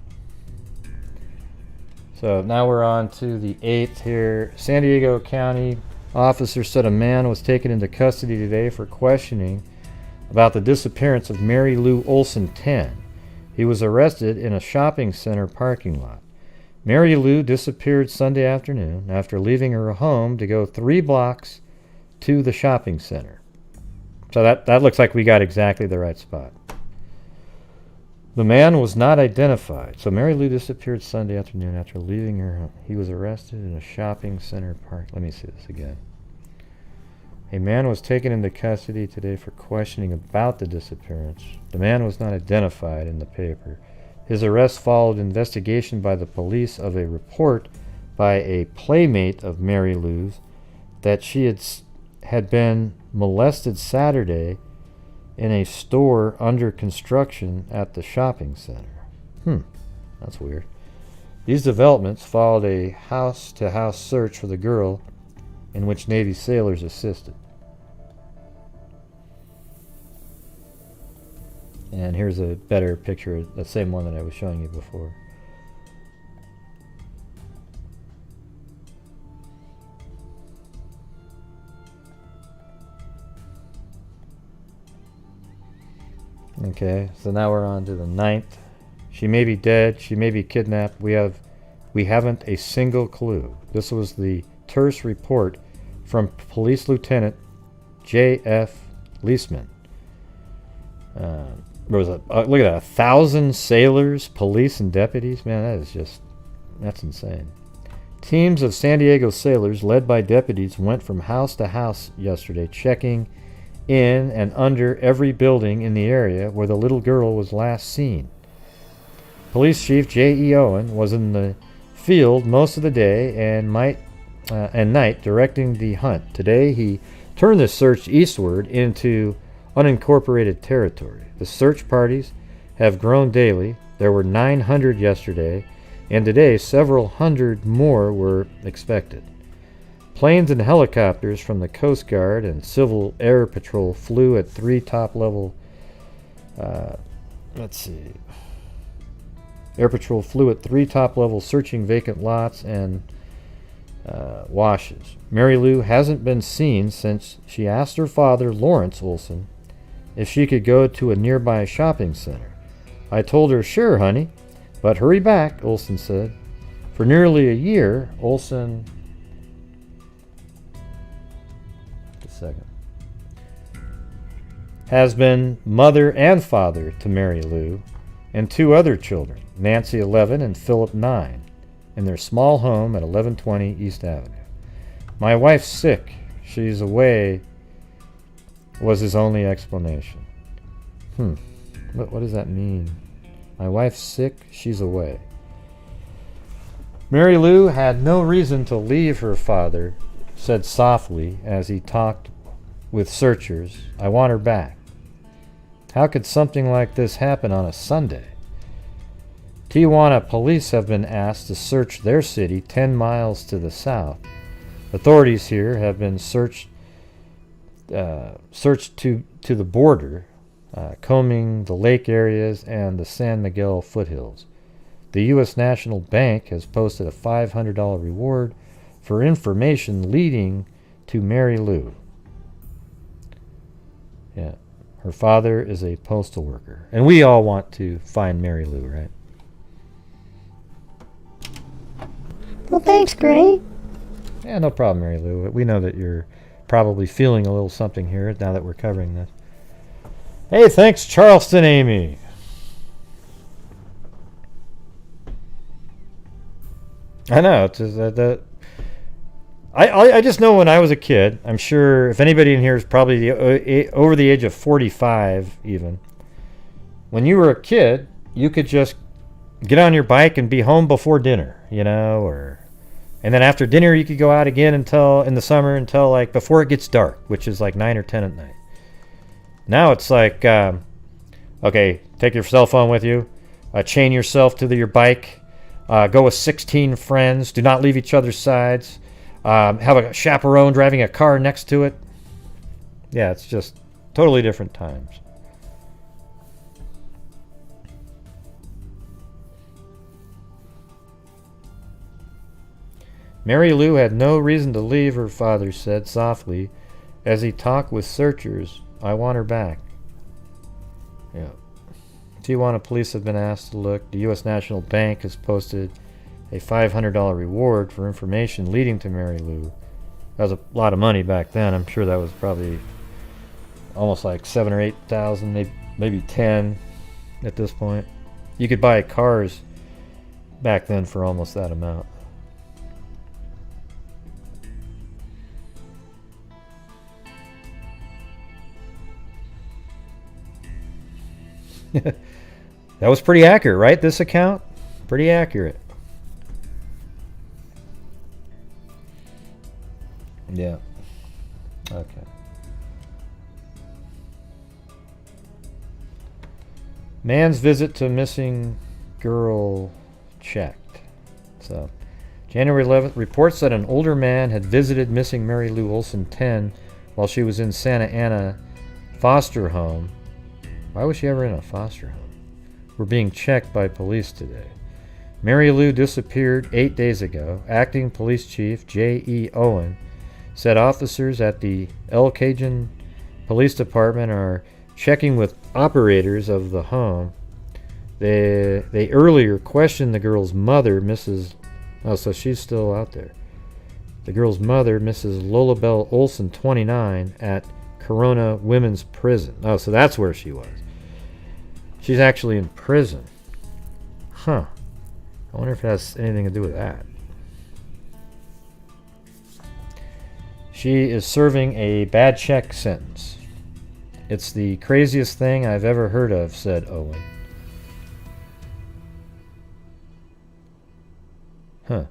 So now we're on to the 8th here. San Diego County officer said a man was taken into custody today for questioning about the disappearance of Mary Lou Olson, 10. He was arrested in a shopping center parking lot. Mary Lou disappeared Sunday afternoon after leaving her home to go 3 blocks to the shopping center. So that looks like we got exactly the right spot. The man was not identified. So Mary Lou disappeared Sunday afternoon after leaving her home. He was arrested in a shopping center park. Let me see this again. A man was taken into custody today for questioning about the disappearance. The man was not identified in the paper. His arrest followed investigation by the police of a report by a playmate of Mary Lou's that she had been molested Saturday in a store under construction at the shopping center. That's weird. These developments followed a house-to-house search for the girl in which Navy sailors assisted. And here's a better picture, the same one that I was showing you before. Okay, so now we're on to the 9th. She may be dead, she may be kidnapped. We haven't a single clue. This was the terse report from Police Lieutenant J.F. Leisman. Look at that, 1,000 sailors, police, and deputies. Man, that's insane. Teams of San Diego sailors, led by deputies, went from house to house yesterday, checking in and under every building in the area where the little girl was last seen. Police Chief J.E. Owen was in the field most of the day and night directing the hunt. Today he turned the search eastward into unincorporated territory. The search parties have grown daily. There were 900 yesterday, and today several hundred more were expected. Planes and helicopters from the Coast Guard and Civil Air Patrol flew at 3 top-level... Air Patrol flew at 3 top-level searching vacant lots and washes. Mary Lou hasn't been seen since she asked her father, Lawrence Olson, if she could go to a nearby shopping center. I told her, sure, honey, but hurry back, Olson said. For nearly a year, Olson... has been mother and father to Mary Lou and 2 other children, Nancy 11 and Philip 9, in their small home at 1120 East Avenue. My wife's sick. She's away, was his only explanation. What does that mean? My wife's sick, she's away. Mary Lou had no reason to leave her father, said softly as he talked with searchers. I want her back. How could something like this happen on a Sunday? Tijuana police have been asked to search their city 10 miles to the south. Authorities here have been searched to the border, combing the lake areas and the San Miguel foothills. The U.S. National Bank has posted a $500 reward for information leading to Mary Lou. Yeah, her father is a postal worker. And we all want to find Mary Lou, right? Well, thanks, Gray. Yeah, no problem, Mary Lou. We know that you're probably feeling a little something here now that we're covering this. Hey, thanks, Charleston Amy. I know. It's just I just know when I was a kid, I'm sure if anybody in here is probably over the age of 45 even, when you were a kid, you could just get on your bike and be home before dinner, and then after dinner you could go out again until in the summer until like before it gets dark, which is like 9 or 10 at night. Now it's like, okay, take your cell phone with you, chain yourself to your bike, go with 16 friends, do not leave each other's sides, have a chaperone driving a car next to it. Yeah, it's just totally different times. Mary Lou had no reason to leave, her father said softly as he talked with searchers. I want her back. Yeah. Tijuana police have been asked to look. The U.S. National Bank has posted a $500 reward for information leading to Mary Lou. That was a lot of money back then. I'm sure that was probably almost like 7,000 or 8,000, maybe 10 at this point. You could buy cars back then for almost that amount. That was pretty accurate, right? This account? Pretty accurate. Yeah. Okay. Man's visit to missing girl checked. So, January 11th, reports that an older man had visited missing Mary Lou Olson 10 while she was in Santa Ana foster home. Why was she ever in a foster home? Were being checked by police today. Mary Lou disappeared 8 days ago. Acting Police Chief J.E. Owen said officers at the El Cajun Police Department are checking with operators of the home. They earlier questioned the girl's mother, Mrs. Oh, so she's still out there. The girl's mother, Mrs. Lolabelle Olson, 29, at Corona Women's Prison. Oh, so that's where she was. She's actually in prison. Huh. I wonder if it has anything to do with that. She is serving a bad check sentence. It's the craziest thing I've ever heard of, said Owen. Huh.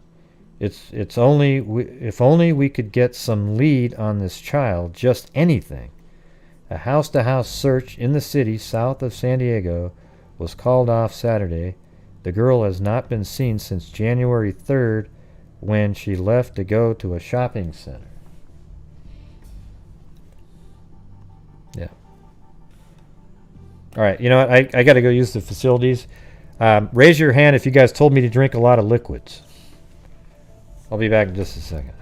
It's only if only we could get some lead on this child, just anything. A house-to-house search in the city south of San Diego was called off Saturday. The girl has not been seen since January 3rd when she left to go to a shopping center. Yeah. All right, you know what? I got to go use the facilities. Raise your hand if you guys told me to drink a lot of liquids. I'll be back in just a second.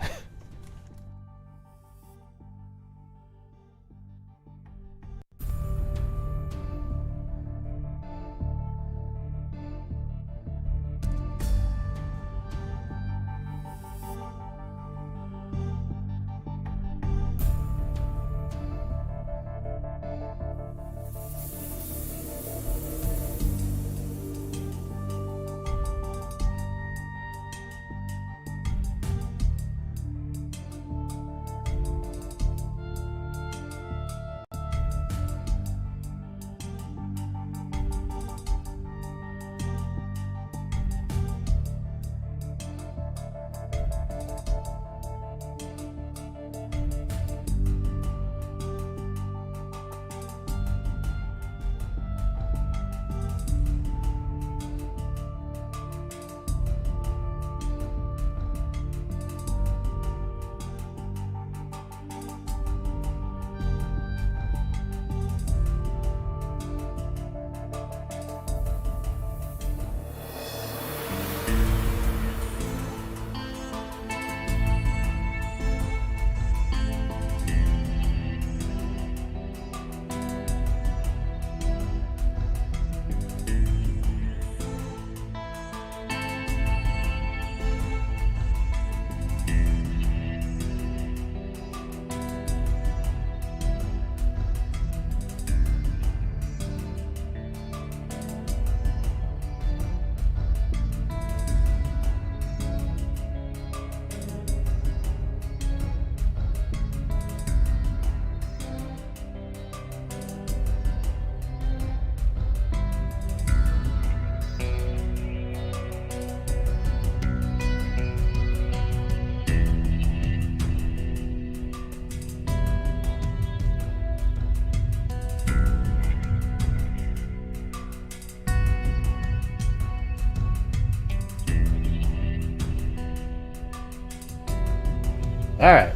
All right.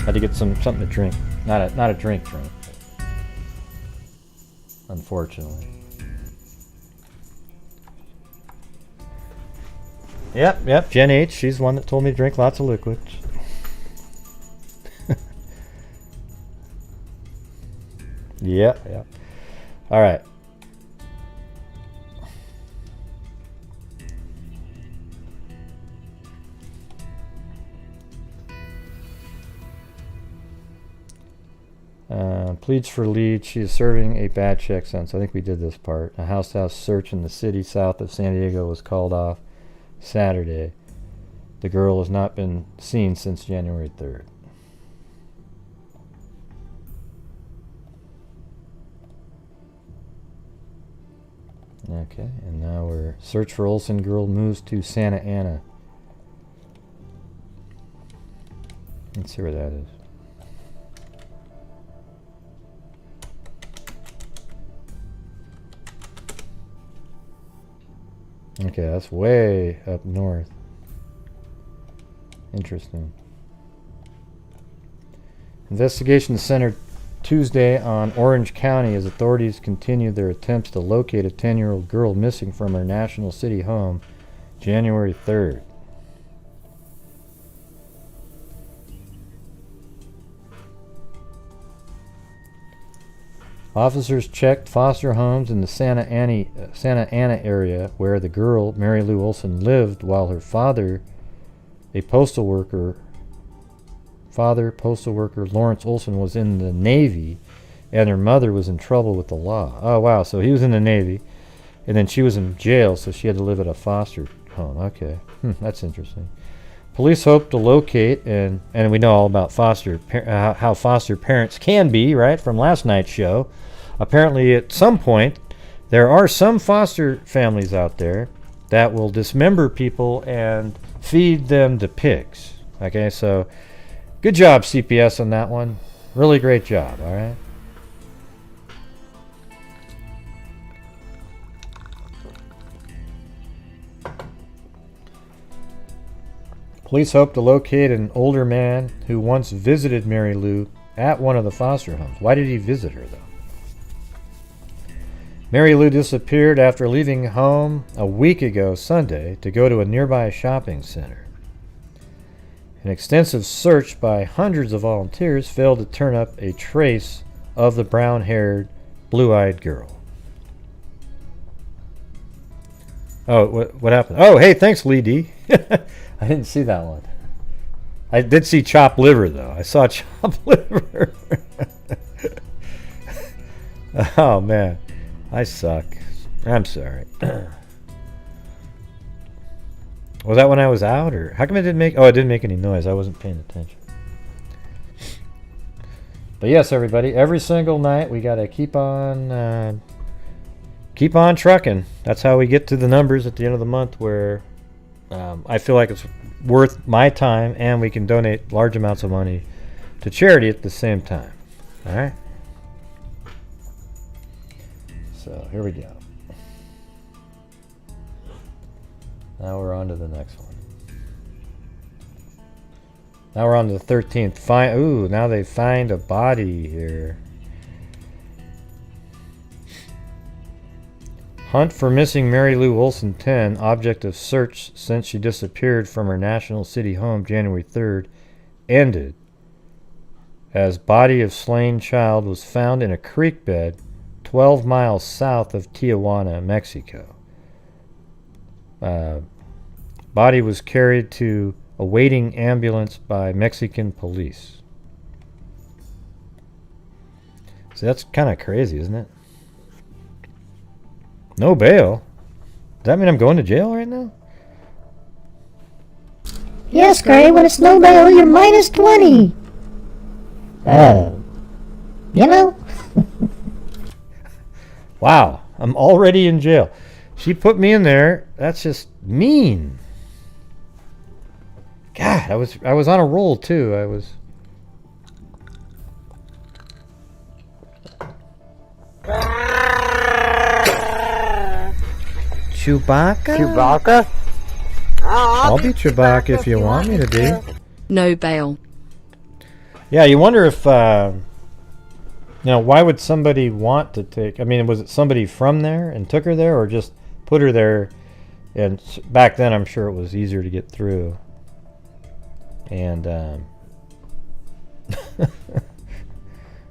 Had to get something to drink. Not a drink. Unfortunately. Yep. Jen H. She's the one that told me to drink lots of liquids. Yeah. All right. Pleads for lead. She is serving a bad check sentence. I think we did this part. A house-to-house search in the city south of San Diego was called off Saturday. The girl has not been seen since January 3rd. Okay, and now we're search for Olson girl moves to Santa Ana. Let's see where that is. Okay, that's way up north. Interesting. Investigation centered Tuesday on Orange County as authorities continued their attempts to locate a 10-year-old girl missing from her National City home January 3rd. Officers checked foster homes in the Santa Ana area where the girl, Mary Lou Olson, lived while her father, postal worker Lawrence Olson, was in the Navy, and her mother was in trouble with the law. Oh, wow. So he was in the Navy, and then she was in jail, so she had to live at a foster home. Okay. That's interesting. Police hope to locate, and we know all about how foster parents can be, right, from last night's show. Apparently, at some point, there are some foster families out there that will dismember people and feed them to pigs. Okay, so good job, CPS, on that one. Really great job, all right? Police hope to locate an older man who once visited Mary Lou at one of the foster homes. Why did he visit her, though? Mary Lou disappeared after leaving home a week ago Sunday to go to a nearby shopping center. An extensive search by hundreds of volunteers failed to turn up a trace of the brown-haired, blue-eyed girl. Oh, what happened? Oh, hey, thanks, Lee D. I didn't see that one. I did see chopped liver, though. I saw chopped liver. Oh, man. I suck. I'm sorry. Was that when I was out, or how come it didn't make? Oh, it didn't make any noise. I wasn't paying attention. But yes, everybody, every single night we gotta keep on trucking. That's how we get to the numbers at the end of the month, where I feel like it's worth my time, and we can donate large amounts of money to charity at the same time. All right. So here we go. Now we're on to the next one. Now we're on to the 13th. Ooh, now they find a body here. Hunt for missing Mary Lou Olson 10, object of search since she disappeared from her National City home January 3rd, ended as body of slain child was found in a creek bed 12 miles south of Tijuana, Mexico. Body was carried to a waiting ambulance by Mexican police. So that's kind of crazy, isn't it? No bail? Does that mean I'm going to jail right now? Yes, Gray, when it's no bail, you're minus 20. You know? Wow, I'm already in jail. She put me in there. That's just mean. God, I was on a roll too. I was. Chewbacca? Chewbacca? I'll be Chewbacca if you want me to be. No bail. Yeah, you wonder if, why would somebody want to take... I mean, was it somebody from there and took her there, or just put her there? And back then, I'm sure it was easier to get through. And,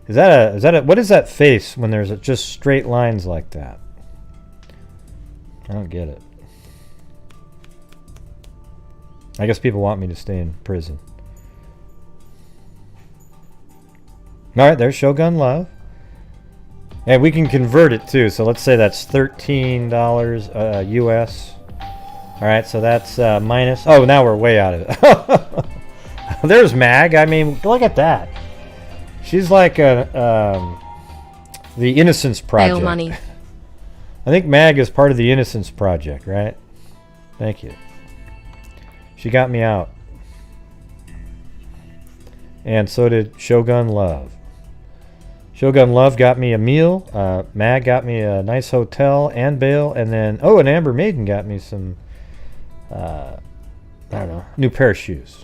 is that a... What is that face when there's just straight lines like that? I don't get it. I guess people want me to stay in prison. All right, there's Shogun Love. And we can convert it too. So let's say that's $13 US. All right, so that's minus. Oh, now we're way out of it. There's Mag. I mean, look at that. She's like the Innocence Project. Bail money. I think Mag is part of the Innocence Project, right? Thank you. She got me out. And so did Shogun Love. Shogun Love got me a meal. Mag got me a nice hotel and bail. And then, oh, and Amber Maiden got me some, I don't know, new pair of shoes.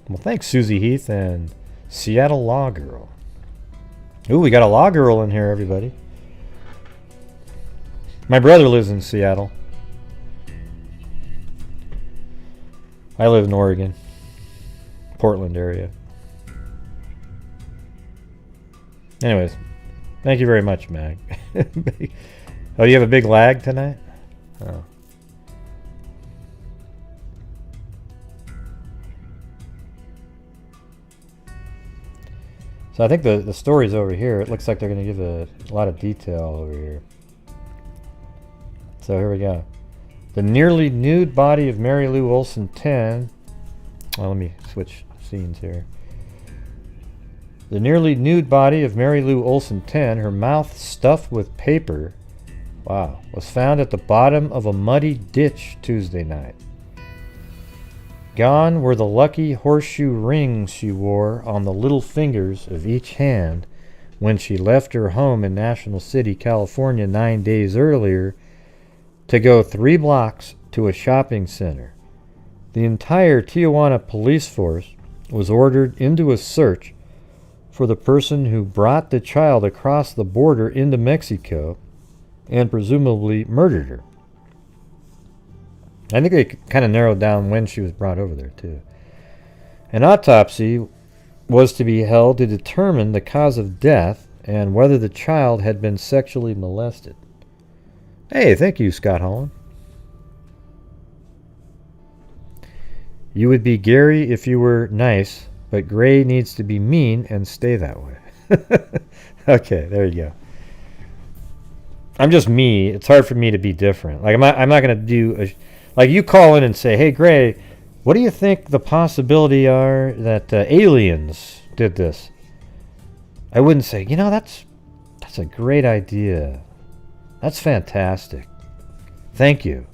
Well, thanks, Susie Heath and Seattle Law Girl. Ooh, we got a Law Girl in here, everybody. My brother lives in Seattle. I live in Oregon. Portland area. Anyways, thank you very much, Mag. Oh, you have a big lag tonight? Oh. So I think the story's over here. It looks like they're going to give a lot of detail over here. So here we go. The nearly nude body of Mary Lou Olson 10. Well, let me switch scenes here. The nearly nude body of Mary Lou Olson 10, her mouth stuffed with paper, wow, was found at the bottom of a muddy ditch Tuesday night. Gone were the lucky horseshoe rings she wore on the little fingers of each hand when she left her home in National City, California 9 days earlier to go 3 blocks to a shopping center. The entire Tijuana police force was ordered into a search for the person who brought the child across the border into Mexico and presumably murdered her. I think they kind of narrowed down when she was brought over there, too. An autopsy was to be held to determine the cause of death and whether the child had been sexually molested. Hey, thank you, Scott Holland. You would be Gary if you were nice, but Gray needs to be mean and stay that way. Okay, there you go. I'm just me. It's hard for me to be different. Like I'm not going to do like you call in and say, "Hey, Gray, what do you think the possibility are that aliens did this?" I wouldn't say, "You know, that's a great idea. That's fantastic. Thank you."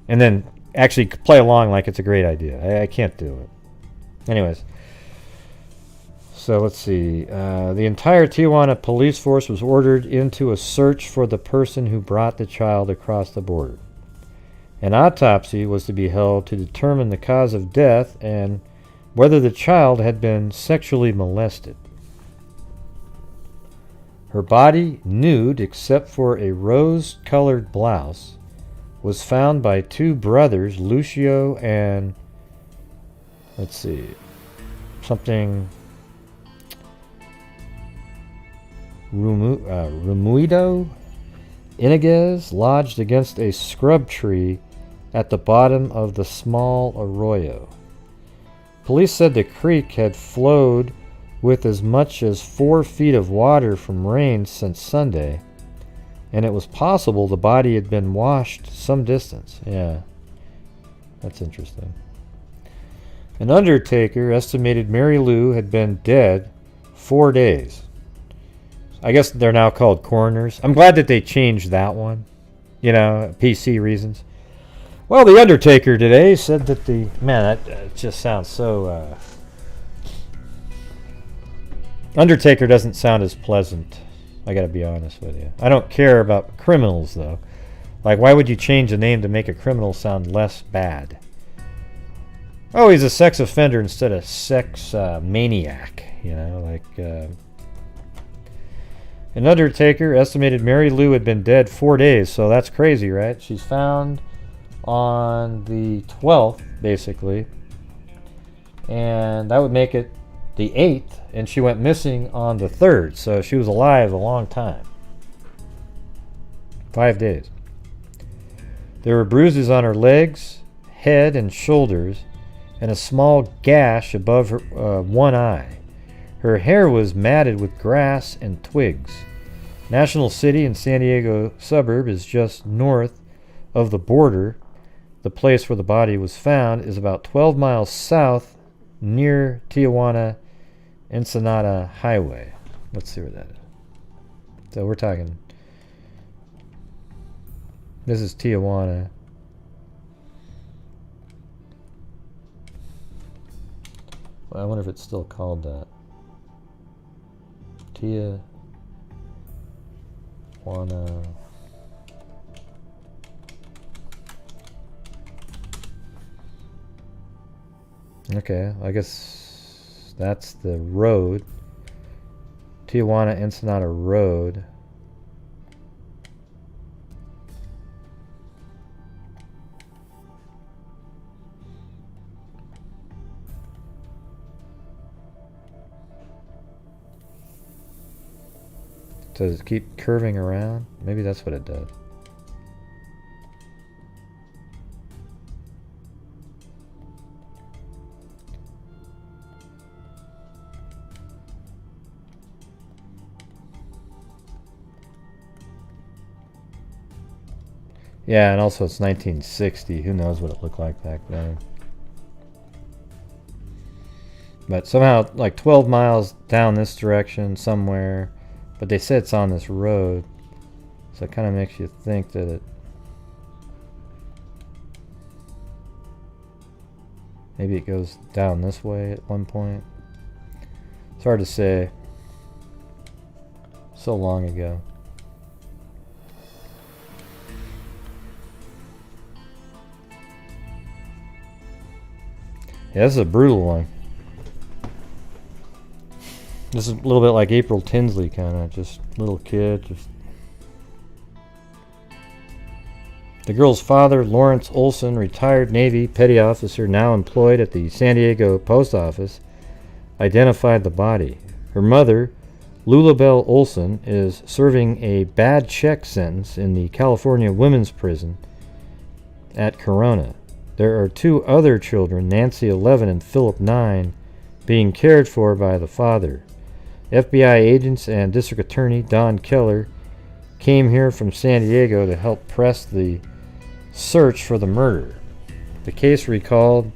And then actually play along like it's a great idea. I can't do it. Anyways. So let's see. The entire Tijuana police force was ordered into a search for the person who brought the child across the border. An autopsy was to be held to determine the cause of death and whether the child had been sexually molested. Her body, nude except for a rose-colored blouse, was found by 2 brothers, Lucio and, let's see, something, Rumuido Iniguez, lodged against a scrub tree at the bottom of the small arroyo. Police said the creek had flowed with as much as 4 feet of water from rain since Sunday, and it was possible the body had been washed some distance. Yeah, that's interesting. An undertaker estimated Mary Lou had been dead 4 days. I guess they're now called coroners. I'm glad that they changed that one. You know, PC reasons. Well, the undertaker today said that the... Man, that just sounds so... Undertaker doesn't sound as pleasant. I gotta be honest with you. I don't care about criminals, though. Like, why would you change the name to make a criminal sound less bad? Oh, he's a sex offender instead of sex maniac. You know, like... An undertaker estimated Mary Lou had been dead 4 days, so that's crazy, right? She's found on the 12th, basically. And that would make it the 8th, and she went missing on the 3rd, so she was alive a long time. 5 days. There were bruises on her legs, head, and shoulders, and a small gash above her one eye. Her hair was matted with grass and twigs. National City in San Diego suburb is just north of the border. The place where the body was found is about 12 miles south near Tijuana Ensenada Highway. Let's see where that is. So we're talking, this is Tijuana. Well, I wonder if it's still called that. Tijuana. Okay, I guess that's the road. Tijuana Ensenada Road. Does it keep curving around? Maybe that's what it does. Yeah, and also it's 1960. Who knows what it looked like back then. But somehow, like 12 miles down this direction somewhere, but they said it's on this road. So it kind of makes you think that it... maybe it goes down this way at one point. It's hard to say. So long ago. Yeah, this is a brutal one. This is a little bit like April Tinsley, kind of. Just little kid. Just. The girl's father, Lawrence Olson, retired Navy petty officer now employed at the San Diego Post Office, identified the body. Her mother, Lulabelle Olson, is serving a bad check sentence in the California Women's Prison at Coronado. There are two other children, Nancy 11 and Philip 9, being cared for by the father. FBI agents and District Attorney Don Keller came here from San Diego to help press the search for the murder. The case recalled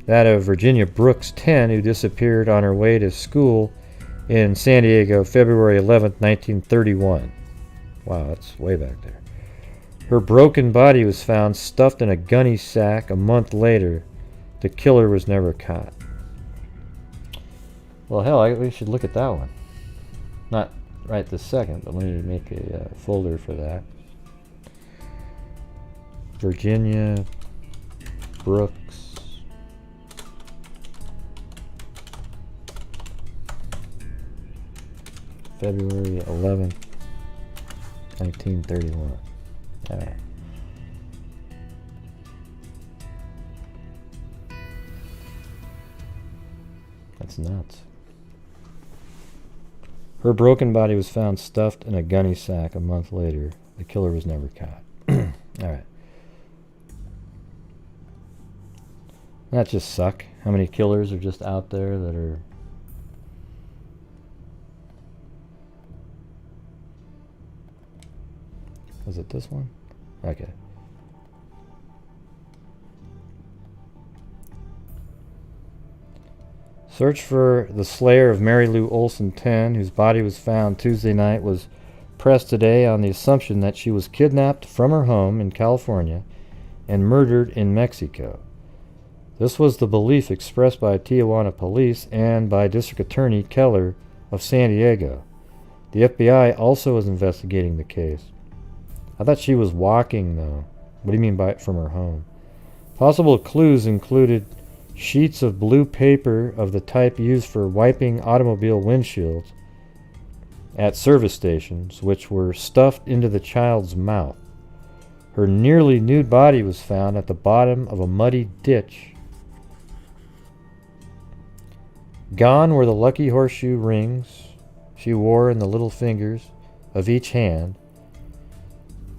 that of Virginia Brooks 10, who disappeared on her way to school in San Diego February 11, 1931. Wow, that's way back there. Her broken body was found stuffed in a gunny sack a month later. The killer was never caught. Well, hell, we should look at that one. Not right this second, but let me make a folder for that. Virginia Brooks. February 11th, 1931. All right. That's nuts. Her broken body was found stuffed in a gunny sack a month later. The killer was never caught. All right. That just suck. How many killers are just out there that are... Was it this one? Okay. Search for the slayer of Mary Lou Olson 10, whose body was found Tuesday night, was pressed today on the assumption that she was kidnapped from her home in California and murdered in Mexico. This was the belief expressed by Tijuana police and by District Attorney Keller of San Diego. The FBI also is investigating the case. I thought she was walking, though. What do you mean by from her home? Possible clues included sheets of blue paper of the type used for wiping automobile windshields at service stations, which were stuffed into the child's mouth. Her nearly nude body was found at the bottom of a muddy ditch. Gone were the lucky horseshoe rings she wore in the little fingers of each hand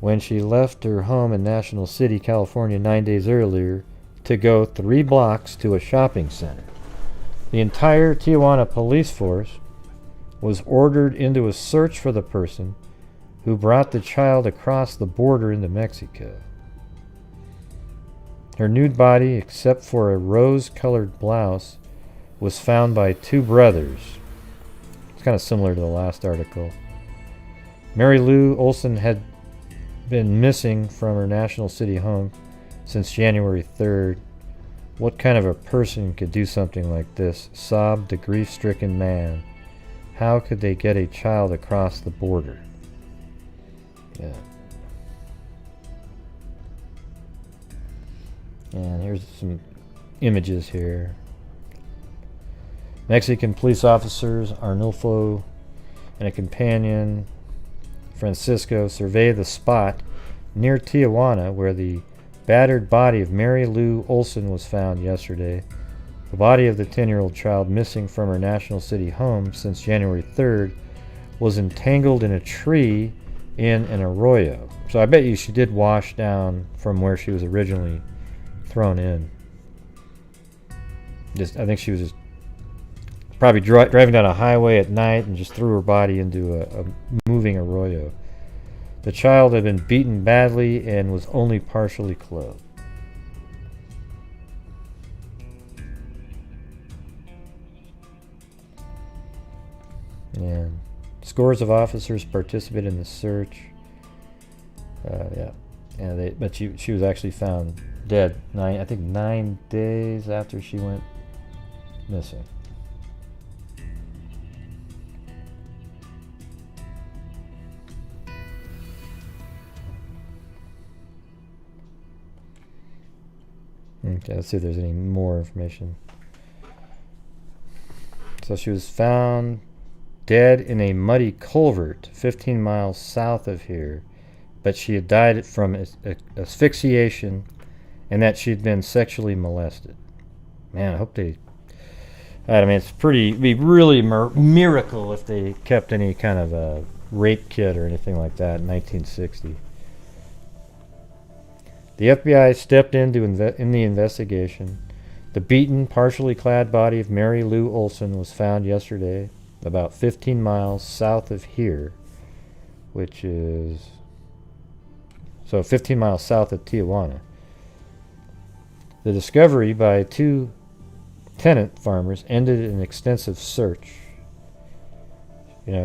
when she left her home in National City, California 9 days earlier to go 3 blocks to a shopping center. The entire Tijuana police force was ordered into a search for the person who brought the child across the border into Mexico. Her nude body, except for a rose-colored blouse, was found by 2 brothers. It's kind of similar to the last article. Mary Lou Olson had been missing from her National City home since January 3rd. What kind of a person could do something like this? Sobbed the grief-stricken man. How could they get a child across the border? Yeah. And here's some images here. Mexican police officers Arnulfo and a companion, Francisco, surveyed the spot near Tijuana where the battered body of Mary Lou Olson was found yesterday. The body of the 10-year-old child, missing from her National City home since January 3rd, was entangled in a tree in an arroyo. So I bet you she did wash down from where she was originally thrown in. I think she was just probably driving down a highway at night and just threw her body into a moving arroyo. The child had been beaten badly and was only partially clothed. And scores of officers participated in the search. But she was actually found dead 9 days after she went missing. Okay, let's see if there's any more information. So she was found dead in a muddy culvert 15 miles south of here, but she had died from asphyxiation and that she'd been sexually molested. Man, I hope they... I mean, it'd be really miracle if they kept any kind of a rape kit or anything like that in 1960. The FBI stepped in the investigation. The beaten, partially clad body of Mary Lou Olson was found yesterday, about 15 miles south of here, which is... so 15 miles south of Tijuana. The discovery by 2 tenant farmers ended an extensive search.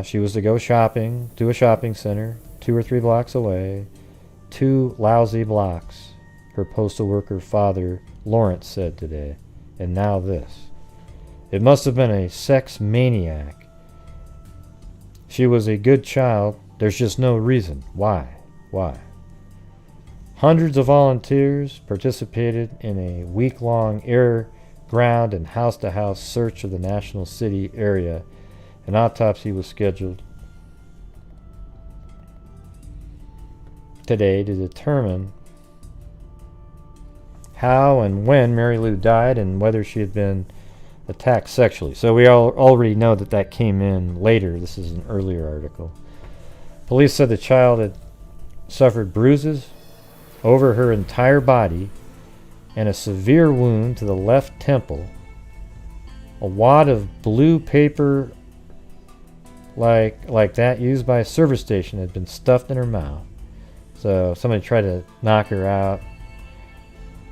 She was to go shopping to a shopping center 2 or 3 blocks away. 2 lousy blocks, her postal worker father, Lawrence, said today. And now this. It must have been a sex maniac. She was a good child. There's just no reason. Why? Hundreds of volunteers participated in a week-long air, ground, and house-to-house search of the National City area. An autopsy was scheduled today to determine how and when Mary Lou died and whether she had been attacked sexually. So we already know that came in later. This is an earlier article. Police said the child had suffered bruises over her entire body and a severe wound to the left temple. A wad of blue paper like that used by a service station had been stuffed in her mouth. So somebody tried to knock her out,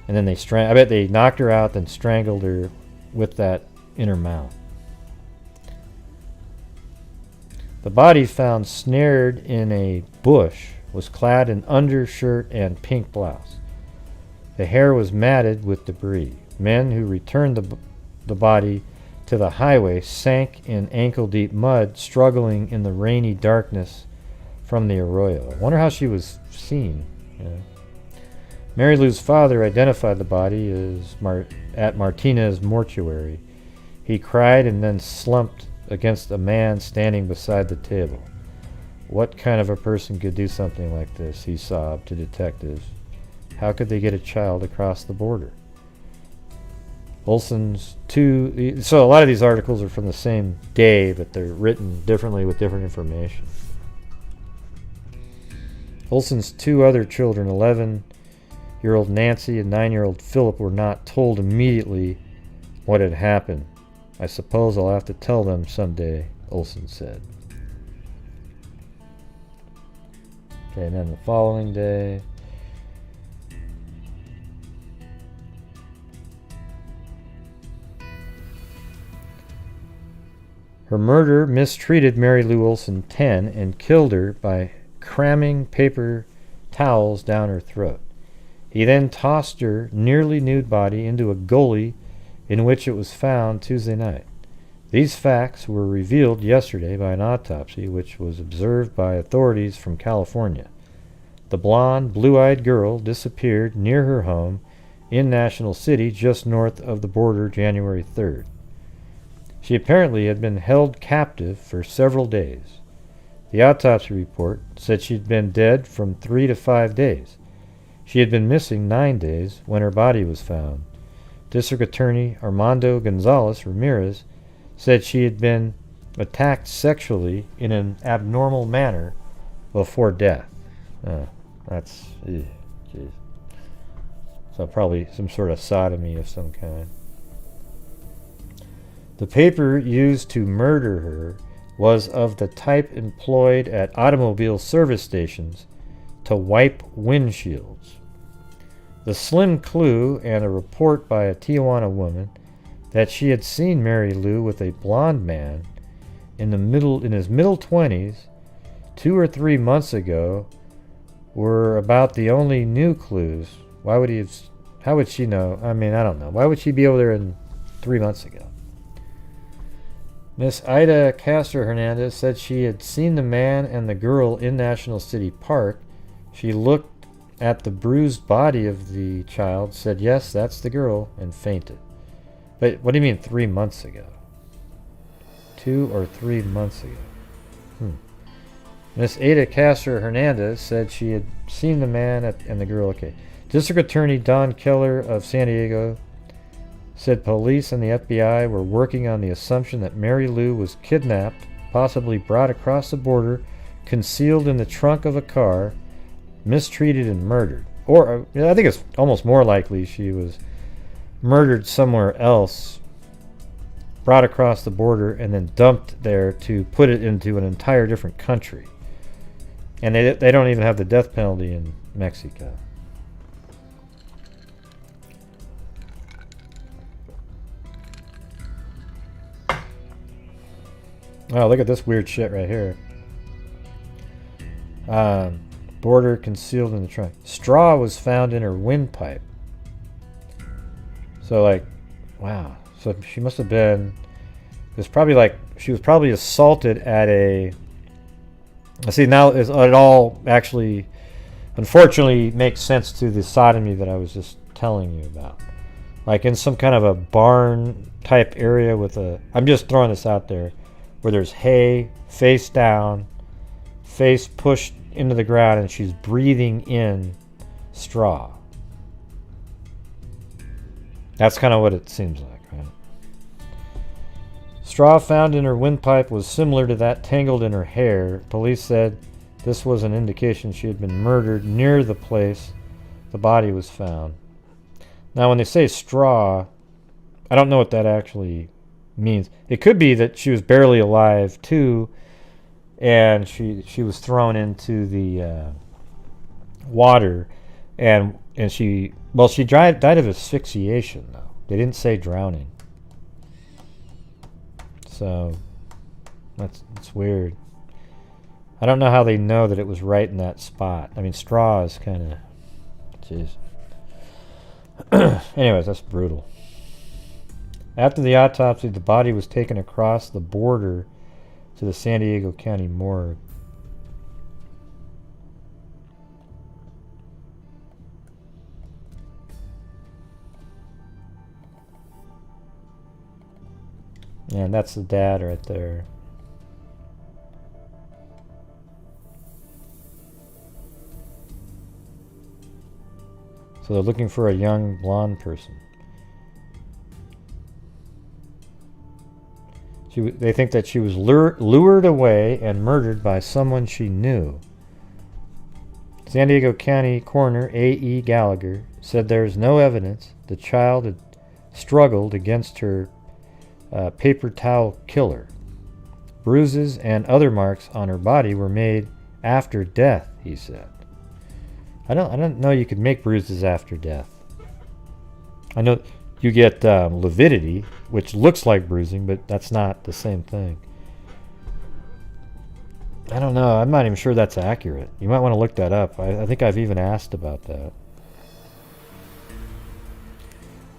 and then I bet they knocked her out, then strangled her with that in her mouth. The body found snared in a bush was clad in undershirt and pink blouse. The hair was matted with debris. Men who returned the body to the highway sank in ankle-deep mud, struggling in the rainy darkness from the arroyo. I wonder how she was seen. Mary Lou's father identified the body as at Martinez Mortuary. He cried and then slumped against a man standing beside the table. What kind of a person could do something like this? He sobbed to detectives. How could they get a child across the border? Olson's so a lot of these articles are from the same day, but they're written differently with different information. Olson's 2 other children, 11 8-year-old Nancy and 9-year-old Philip were not told immediately what had happened. I suppose I'll have to tell them someday, Olson said. Okay, and then the following day. Her murderer mistreated Mary Lou Olson, 10, and killed her by cramming paper towels down her throat. He then tossed her nearly nude body into a gully in which it was found Tuesday night. These facts were revealed yesterday by an autopsy which was observed by authorities from California. The blonde, blue-eyed girl disappeared near her home in National City just north of the border January 3rd. She apparently had been held captive for several days. The autopsy report said she'd been dead from 3 to 5 days. She had been missing 9 days when her body was found. District Attorney Armando Gonzalez Ramirez said she had been attacked sexually in an abnormal manner before death. Jeez. So probably some sort of sodomy of some kind. The paper used to murder her was of the type employed at automobile service stations to wipe windshields. The slim clue and a report by a Tijuana woman that she had seen Mary Lou with a blonde man in his middle 20s 2 or 3 months ago were about the only new clues. How would she know? I mean, I don't know. Why would she be over there 3 months ago? Miss Ida Castro Hernandez said she had seen the man and the girl in National City Park. She looked at the bruised body of the child, said, "Yes, that's the girl," and fainted. But what do you mean 3 months ago? 2 or 3 months ago. Miss Ada Castro Hernandez said she had seen the man and the girl. Okay. District Attorney Don Keller of San Diego said police and the FBI were working on the assumption that Mary Lou was kidnapped, possibly brought across the border, concealed in the trunk of a car, mistreated and murdered. Or I think it's almost more likely she was murdered somewhere else, brought across the border, and then dumped there to put it into an entire different country. And they don't even have the death penalty in Mexico. Oh, look at this weird shit right here. Border concealed in the trunk. Straw was found in her windpipe. So, like, wow. So she must have been... she was probably assaulted at a... See, now it all actually, unfortunately, makes sense to the sodomy that I was just telling you about. Like in some kind of a barn type area with a... I'm just throwing this out there. Where there's hay, face down, face pushed into the ground, and she's breathing in straw. That's kind of what it seems like, right? Straw found in her windpipe was similar to that tangled in her hair. Police said this was an indication she had been murdered near the place the body was found. Now, when they say straw, I don't know what that actually means. It could be that she was barely alive too, and she was thrown into the water, and she died of asphyxiation though. They didn't say drowning, so that's weird. I don't know how they know that it was right in that spot. I mean, straw is kind of, jeez. Anyways, that's brutal. After the autopsy, the body was taken across the border to the San Diego County morgue. And that's the dad right there. So they're looking for a young blonde person. They think that she was lured away and murdered by someone she knew. San Diego County Coroner A.E. Gallagher said there is no evidence the child had struggled against her paper towel killer. Bruises and other marks on her body were made after death, he said. I don't know you could make bruises after death. I know you get lividity, which looks like bruising, but that's not the same thing. I don't know. I'm not even sure that's accurate. You might want to look that up. I think I've even asked about that.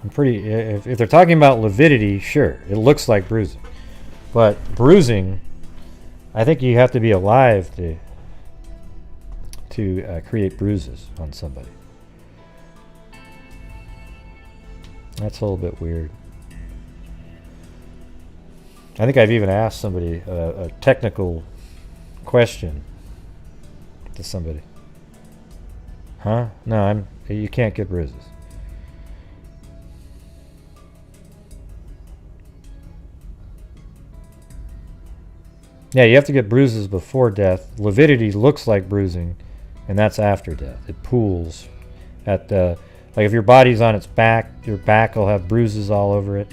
I'm pretty... If they're talking about lividity, sure, it looks like bruising. But bruising, I think you have to be alive to create bruises on somebody. That's a little bit weird. I think I've even asked somebody a technical question to somebody. Huh? No, you can't get bruises. Yeah, you have to get bruises before death. Lividity looks like bruising, and that's after death. It pools at like if your body's on its back, your back will have bruises all over it.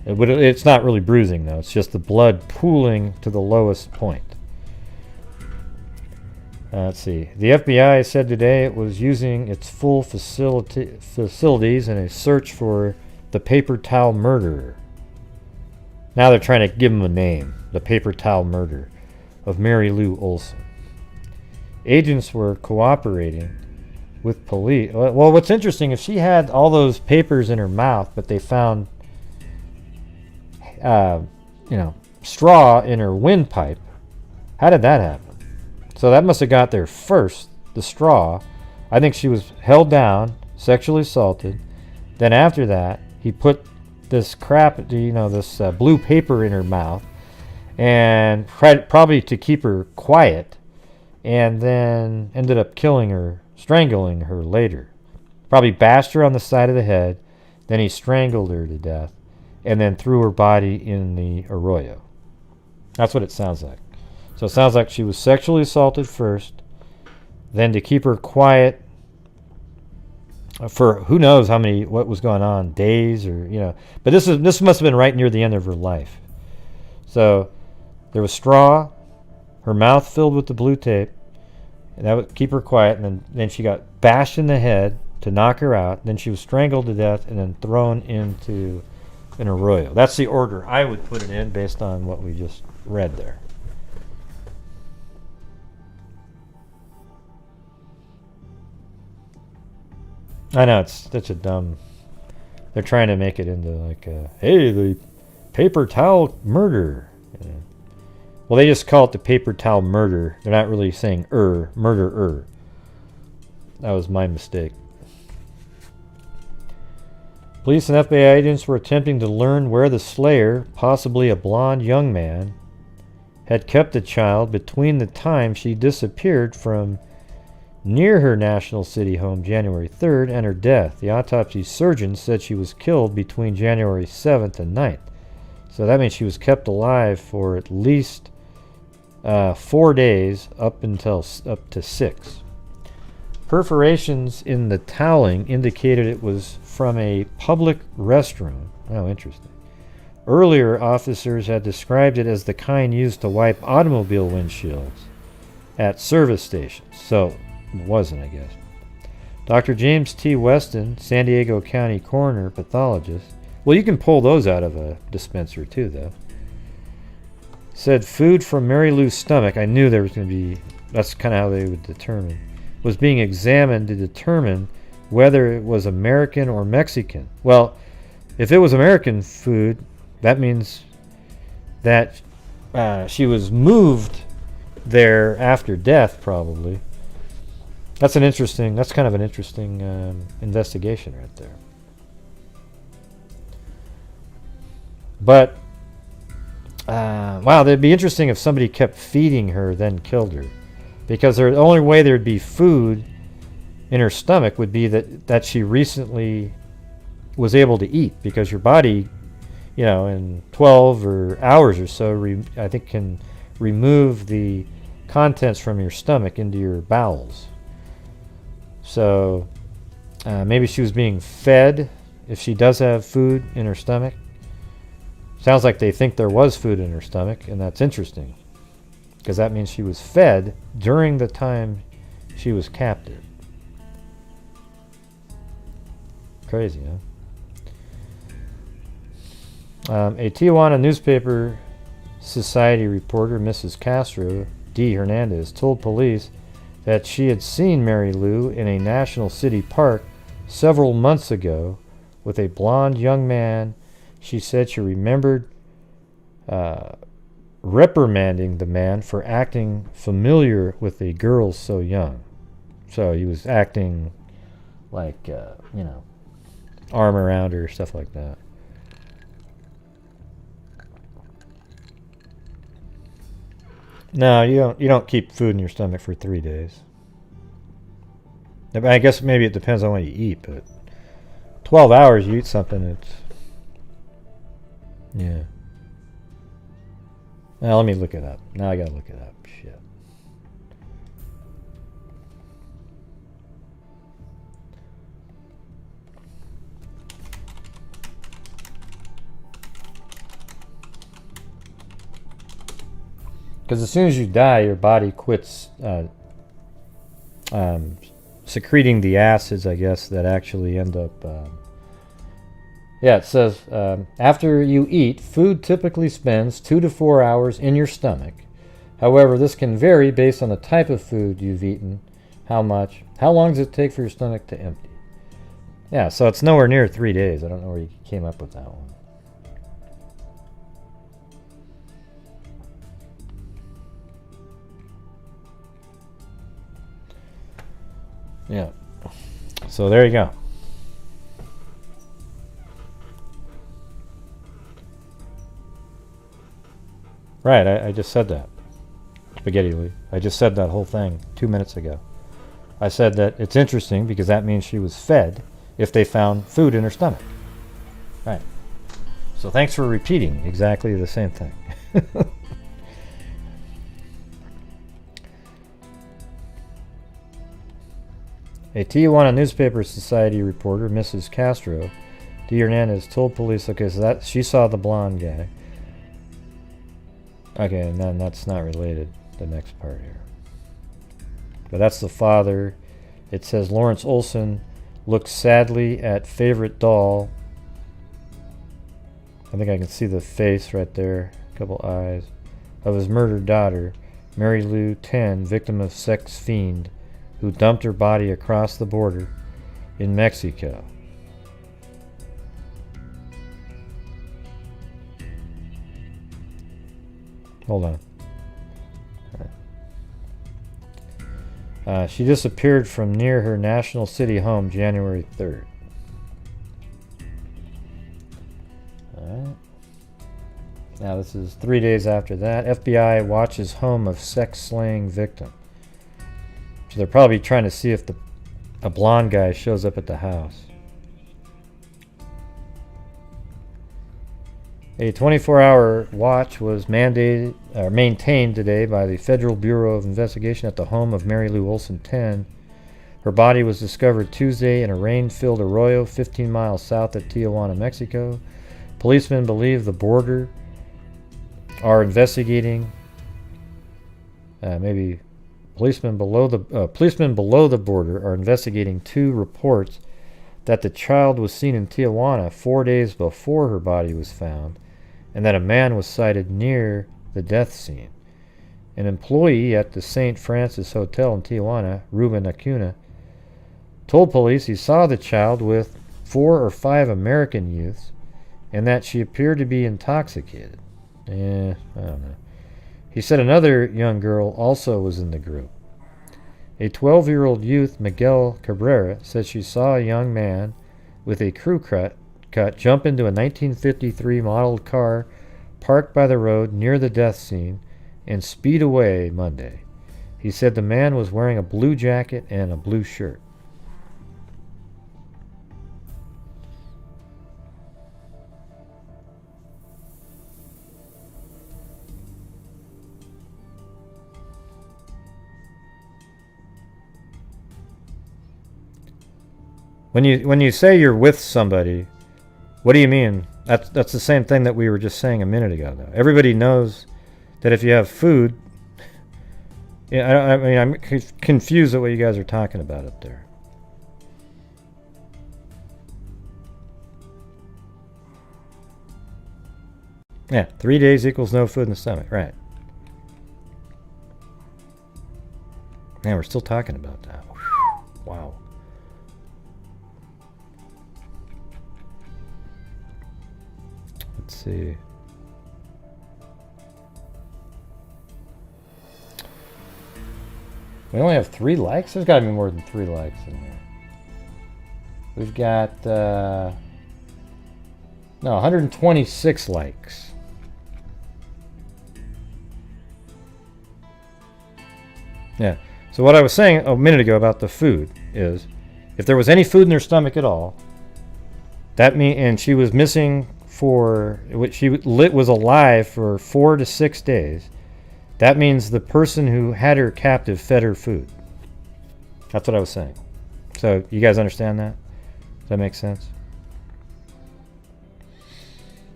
It's not really bruising though. It's just the blood pooling to the lowest point. Let's see. The FBI said today it was using its full facilities in a search for the paper towel murderer. Now they're trying to give him a name. The paper towel murder of Mary Lou Olson. Agents were cooperating with police. Well, what's interesting, if she had all those papers in her mouth, but they found, straw in her windpipe, how did that happen? So that must have got there first, the straw. I think she was held down, sexually assaulted. Then after that, he put this crap, this blue paper in her mouth, and probably to keep her quiet, and then ended up killing her, strangling her later. Probably bashed her on the side of the head, then he strangled her to death, and then threw her body in the arroyo. That's what it sounds like. So it sounds like she was sexually assaulted first, then to keep her quiet for who knows what was going on, days or, but this must have been right near the end of her life. So there was straw, her mouth filled with the blue tape, and that would keep her quiet, and then she got bashed in the head to knock her out, then she was strangled to death and then thrown into an arroyo. That's the order I would put it in based on what we just read there. I know, it's such a dumb... They're trying to make it into like, hey, the paper towel murder. Well, they just call it the paper towel murder. They're not really saying murderer. That was my mistake. Police and FBI agents were attempting to learn where the slayer, possibly a blonde young man, had kept the child between the time she disappeared from near her National City home January 3rd and her death. The autopsy surgeon said she was killed between January 7th and 9th. So that means she was kept alive for at least 4 days up to 6. Perforations in the toweling indicated it was from a public restroom. Oh, interesting. Earlier, officers had described it as the kind used to wipe automobile windshields at service stations. So it wasn't, I guess. Dr. James T. Weston, San Diego County Coroner Pathologist. Well, you can pull those out of a dispenser too, though. Said food from Mary Lou's stomach, I knew there was going to be, that's kind of how they would determine, was being examined to determine whether it was American or Mexican. Well, if it was American food, that means that she was moved there after death, probably. That's kind of an interesting investigation right there. But, wow, it'd be interesting if somebody kept feeding her, then killed her. Because the only way there'd be food in her stomach would be that she recently was able to eat. Because your body, in 12 hours or so, I think can remove the contents from your stomach into your bowels. So maybe she was being fed if she does have food in her stomach. Sounds like they think there was food in her stomach, and that's interesting because that means she was fed during the time she was captive. Crazy, huh? A Tijuana newspaper society reporter, Mrs. Castro D. Hernandez, told police that she had seen Mary Lou in a National City park several months ago with a blond young man. She said she remembered reprimanding the man for acting familiar with a girl so young. So he was acting like, arm around her, stuff like that. No, you don't keep food in your stomach for 3 days. I guess maybe it depends on what you eat, but 12 hours you eat something, it's... Yeah. Now let me look it up. Now I gotta look it up. Shit. Because as soon as you die, your body quits secreting the acids, I guess, that actually end up... yeah, it says, after you eat, food typically spends 2 to 4 hours in your stomach. However, this can vary based on the type of food you've eaten, how much. How long does it take for your stomach to empty? Yeah, so it's nowhere near 3 days. I don't know where you came up with that one. Yeah. So there you go. Right, I just said that. Spaghetti Lee. I just said that whole thing 2 minutes ago. I said that it's interesting because that means she was fed if they found food in her stomach. Right. So thanks for repeating exactly the same thing. A Tijuana Newspaper Society reporter, Mrs. Castro D. Hernandez, told police, okay, so that she saw the blonde guy. Okay, and then that's not related, the next part here. But that's the father. It says Lawrence Olson looked sadly at favorite doll. I think I can see the face right there, a couple eyes, of his murdered daughter, Mary Lou, 10, victim of sex fiend, who dumped her body across the border in Mexico. Hold on. She disappeared from near her National City home January 3rd. Alright. Now this is 3 days after that. FBI watches home of sex-slaying victim. So they're probably trying to see if a blonde guy shows up at the house. A 24-hour watch was maintained today by the Federal Bureau of Investigation at the home of Mary Lou Olson, 10. Her body was discovered Tuesday in a rain-filled arroyo 15 miles south of Tijuana, Mexico. Policemen believe the border are investigating. Policemen below the border are investigating 2 reports that the child was seen in Tijuana 4 days before her body was found, and that a man was sighted near the death scene. An employee at the St. Francis Hotel in Tijuana, Ruben Acuna, told police he saw the child with 4 or 5 American youths and that she appeared to be intoxicated. I don't know. He said another young girl also was in the group. A 12-year-old youth, Miguel Cabrera, said she saw a young man with a crew cut jump into a 1953 modeled car parked by the road near the death scene and speed away Monday. He said the man was wearing a blue jacket and a blue shirt. When you say you're with somebody, what do you mean? That's the same thing that we were just saying a minute ago, though. Everybody knows that if you have food, I mean, I'm confused at what you guys are talking about up there. Yeah, 3 days equals no food in the stomach, right? Man, we're still talking about that. Wow. Let's see. We only have 3 likes? There's got to be more than 3 likes in here. We've got, no, 126 likes. Yeah. So what I was saying a minute ago about the food is, if there was any food in their stomach at all, and she was missing she was alive for 4 to 6 days, that means the person who had her captive fed her food. That's what I was saying. So you guys understand that? Does that make sense?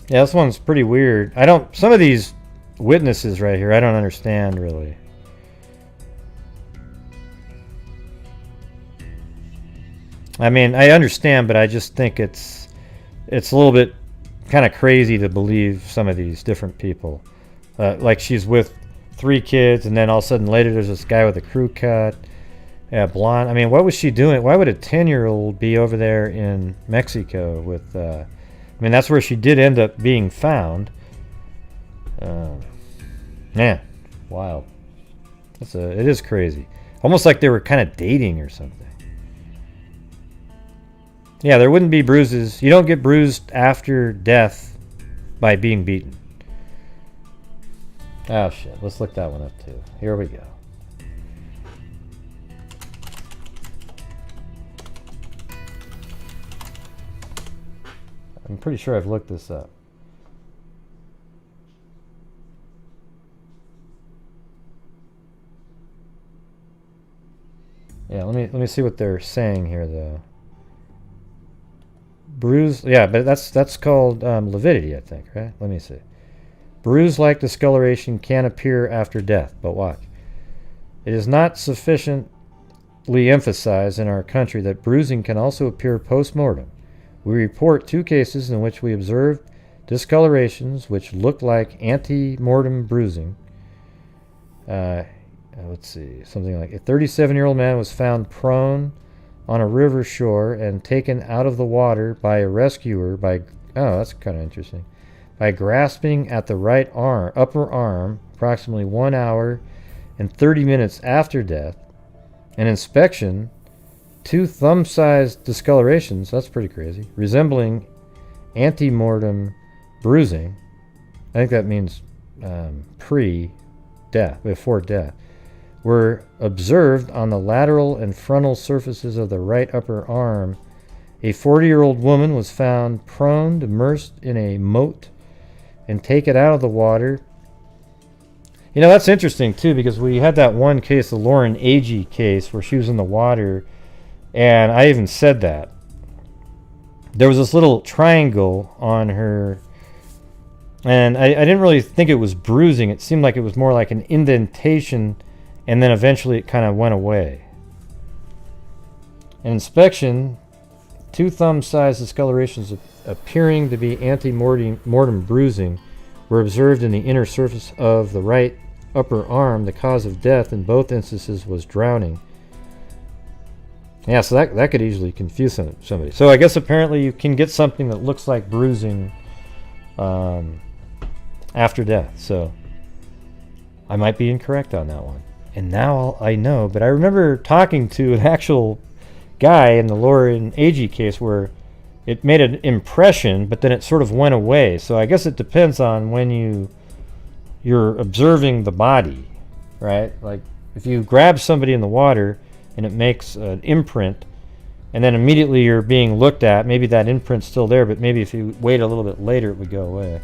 Yeah, this one's pretty weird. Some of these witnesses right here, I don't understand really. I mean, I understand, but I just think it's a little bit kind of crazy to believe some of these different people. Like she's with 3 kids, and then all of a sudden later there's this guy with a crew cut, blonde. I mean, what was she doing? Why would a 10-year-old be over there in Mexico with... I mean, that's where she did end up being found. Yeah, wild. It is crazy. Almost like they were kind of dating or something. Yeah, there wouldn't be bruises. You don't get bruised after death by being beaten. Oh, shit. Let's look that one up, too. Here we go. I'm pretty sure I've looked this up. Yeah, let me see what they're saying here, though. Bruise, yeah, but that's called lividity, I think, right? Let me see. Bruise-like discoloration can appear after death, but watch. It is not sufficiently emphasized in our country that bruising can also appear post-mortem. We report 2 cases in which we observed discolorations which looked like ante-mortem bruising. Let's see, something like a 37-year-old man was found prone on a river shore and taken out of the water by a rescuer that's kind of interesting, by grasping at the right upper arm approximately 1 hour and 30 minutes after death. An inspection, 2 thumb-sized discolorations, that's pretty crazy, resembling ante-mortem bruising. I think that means pre-death, before death, were observed on the lateral and frontal surfaces of the right upper arm. A 40-year-old woman was found prone, immersed in a moat, and taken out of the water. You know, that's interesting, too, because we had that one case, the Lauren Agee case, where she was in the water, and I even said that. There was this little triangle on her, and I didn't really think it was bruising. It seemed like it was more like an indentation, and then eventually it kind of went away. An inspection, 2 thumb-sized discolorations appearing to be ante-mortem bruising were observed in the inner surface of the right upper arm. The cause of death in both instances was drowning. Yeah, so that could easily confuse somebody. So I guess apparently you can get something that looks like bruising after death. So I might be incorrect on that one. And now I know, but I remember talking to an actual guy in the Lauren Agee case where it made an impression, but then it sort of went away. So I guess it depends on when you're observing the body, right? Like if you grab somebody in the water and it makes an imprint, and then immediately you're being looked at, maybe that imprint's still there, but maybe if you wait a little bit later, it would go away.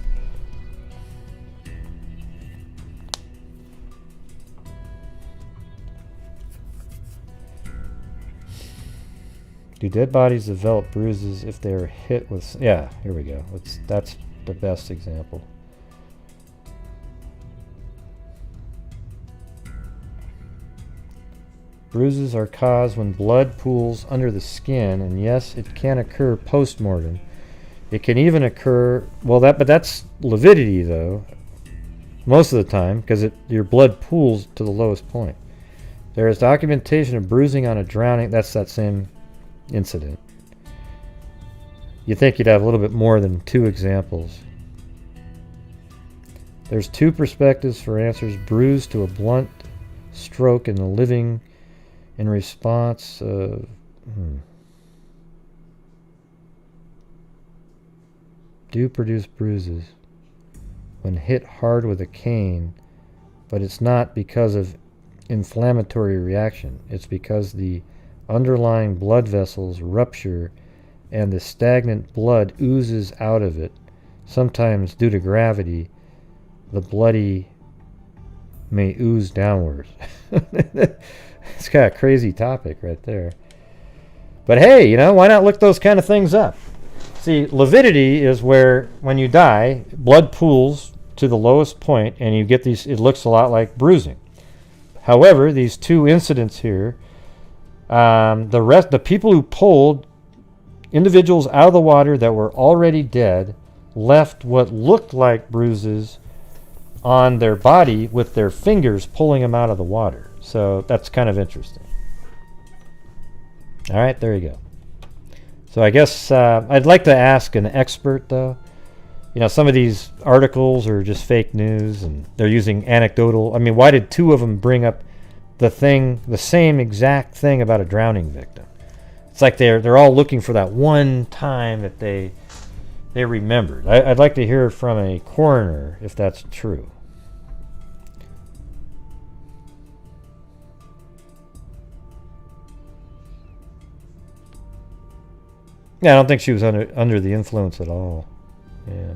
Do dead bodies develop bruises if they are hit with... Yeah, here we go. That's the best example. Bruises are caused when blood pools under the skin, and yes, it can occur post-mortem. It can even occur... Well, but that's lividity, though, most of the time, because your blood pools to the lowest point. There is documentation of bruising on a drowning... That's that same incident. You'd think you'd have a little bit more than 2 examples. There's 2 perspectives for answers. Bruise to a blunt stroke in the living in response. Do produce bruises when hit hard with a cane, but it's not because of inflammatory reaction. It's because the underlying blood vessels rupture and the stagnant blood oozes out of it. Sometimes due to gravity, the bloody may ooze downwards. It's got a crazy topic right there. But hey, why not look those kind of things up? See, lividity is where when you die, blood pools to the lowest point and you get these, it looks a lot like bruising. However, these 2 incidents here, the people who pulled individuals out of the water that were already dead left what looked like bruises on their body with their fingers pulling them out of the water. So that's kind of interesting. All right, there you go. So I guess I'd like to ask an expert, though. Some of these articles are just fake news and they're using anecdotal. I mean, why did 2 of them bring up the same exact thing about a drowning victim? It's like they're all looking for that one time that they remembered. I'd like to hear from a coroner if that's true. Yeah, I don't think she was under the influence at all. Yeah.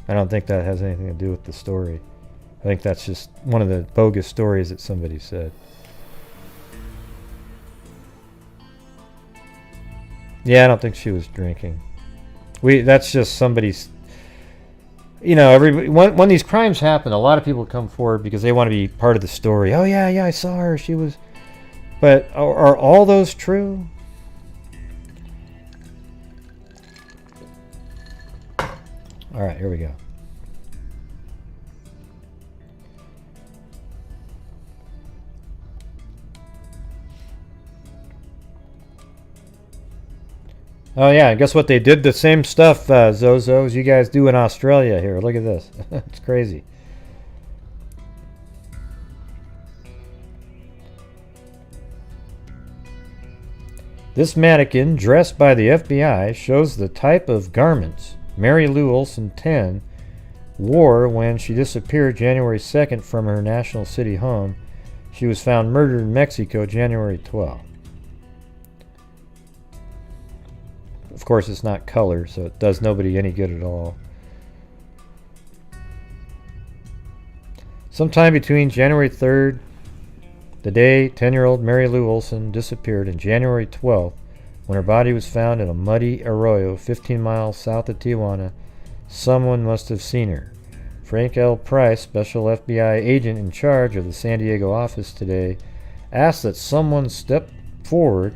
I don't think that has anything to do with the story. I think that's just one of the bogus stories that somebody said. Yeah, I don't think she was drinking. That's just somebody's... when these crimes happen, a lot of people come forward because they want to be part of the story. Oh, yeah, I saw her. She was... But are all those true? All right, here we go. Oh yeah, guess what? They did the same stuff, Zozo, as you guys do in Australia here. Look at this. It's crazy. This mannequin, dressed by the FBI, shows the type of garments Mary Lou Olson, 10, wore when she disappeared January 2nd from her National City home. She was found murdered in Mexico January 12th. Of course, it's not color, so it does nobody any good at all. Sometime between January 3rd, the day 10-year-old Mary Lou Olson disappeared, and January 12th, when her body was found in a muddy arroyo 15 miles south of Tijuana, someone must have seen her. Frank L. Price, special FBI agent in charge of the San Diego office today, asked that someone step forward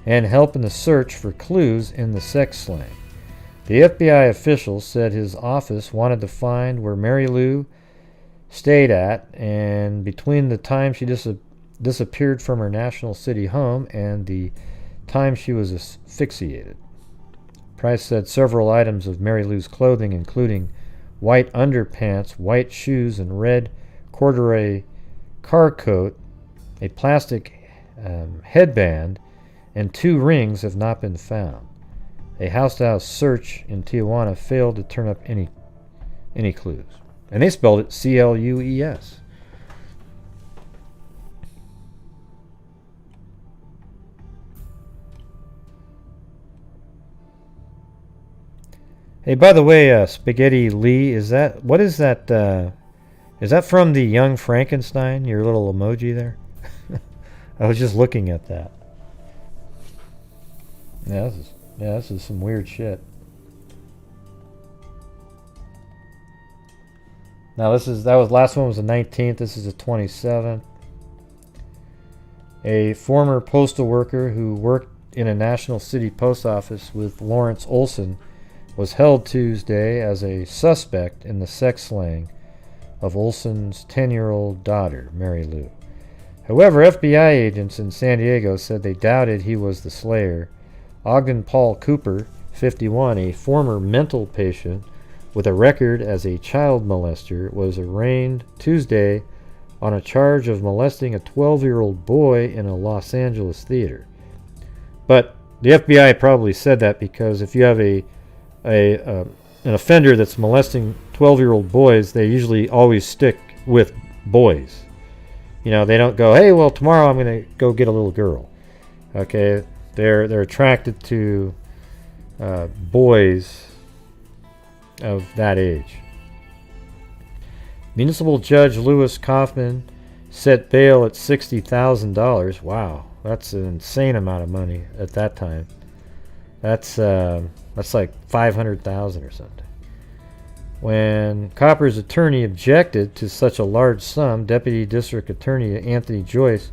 and help in the search for clues in the sex slang. The FBI official said his office wanted to find where Mary Lou stayed at, and between the time she disappeared from her National City home and the time she was asphyxiated. Price said several items of Mary Lou's clothing, including white underpants, white shoes, and red corduroy car coat, a plastic headband, and 2 rings have not been found. A house-to-house search in Tijuana failed to turn up any clues. And they spelled it C-L-U-E-S. Hey, by the way, Spaghetti Lee, what is that? Is that from the Young Frankenstein, your little emoji there? I was just looking at that. Yeah, this is some weird shit. Now last one was the 19th. This is the 27th. A former postal worker who worked in a National City post office with Lawrence Olson was held Tuesday as a suspect in the sex slaying of Olson's 10-year-old daughter, Mary Lou. However, FBI agents in San Diego said they doubted he was the slayer. Ogden Paul Cooper, 51, a former mental patient with a record as a child molester, was arraigned Tuesday on a charge of molesting a 12-year-old boy in a Los Angeles theater. But the FBI probably said that because if you have an offender that's molesting 12-year-old boys, they usually always stick with boys. You know, they don't go, hey, well, tomorrow I'm going to go get a little girl. Okay, they're attracted to boys of that age. Municipal Judge Louis Kaufman set bail at $60,000. Wow, that's an insane amount of money at that time. That's like $500,000 or something. When Copper's attorney objected to such a large sum, Deputy District Attorney Anthony Joyce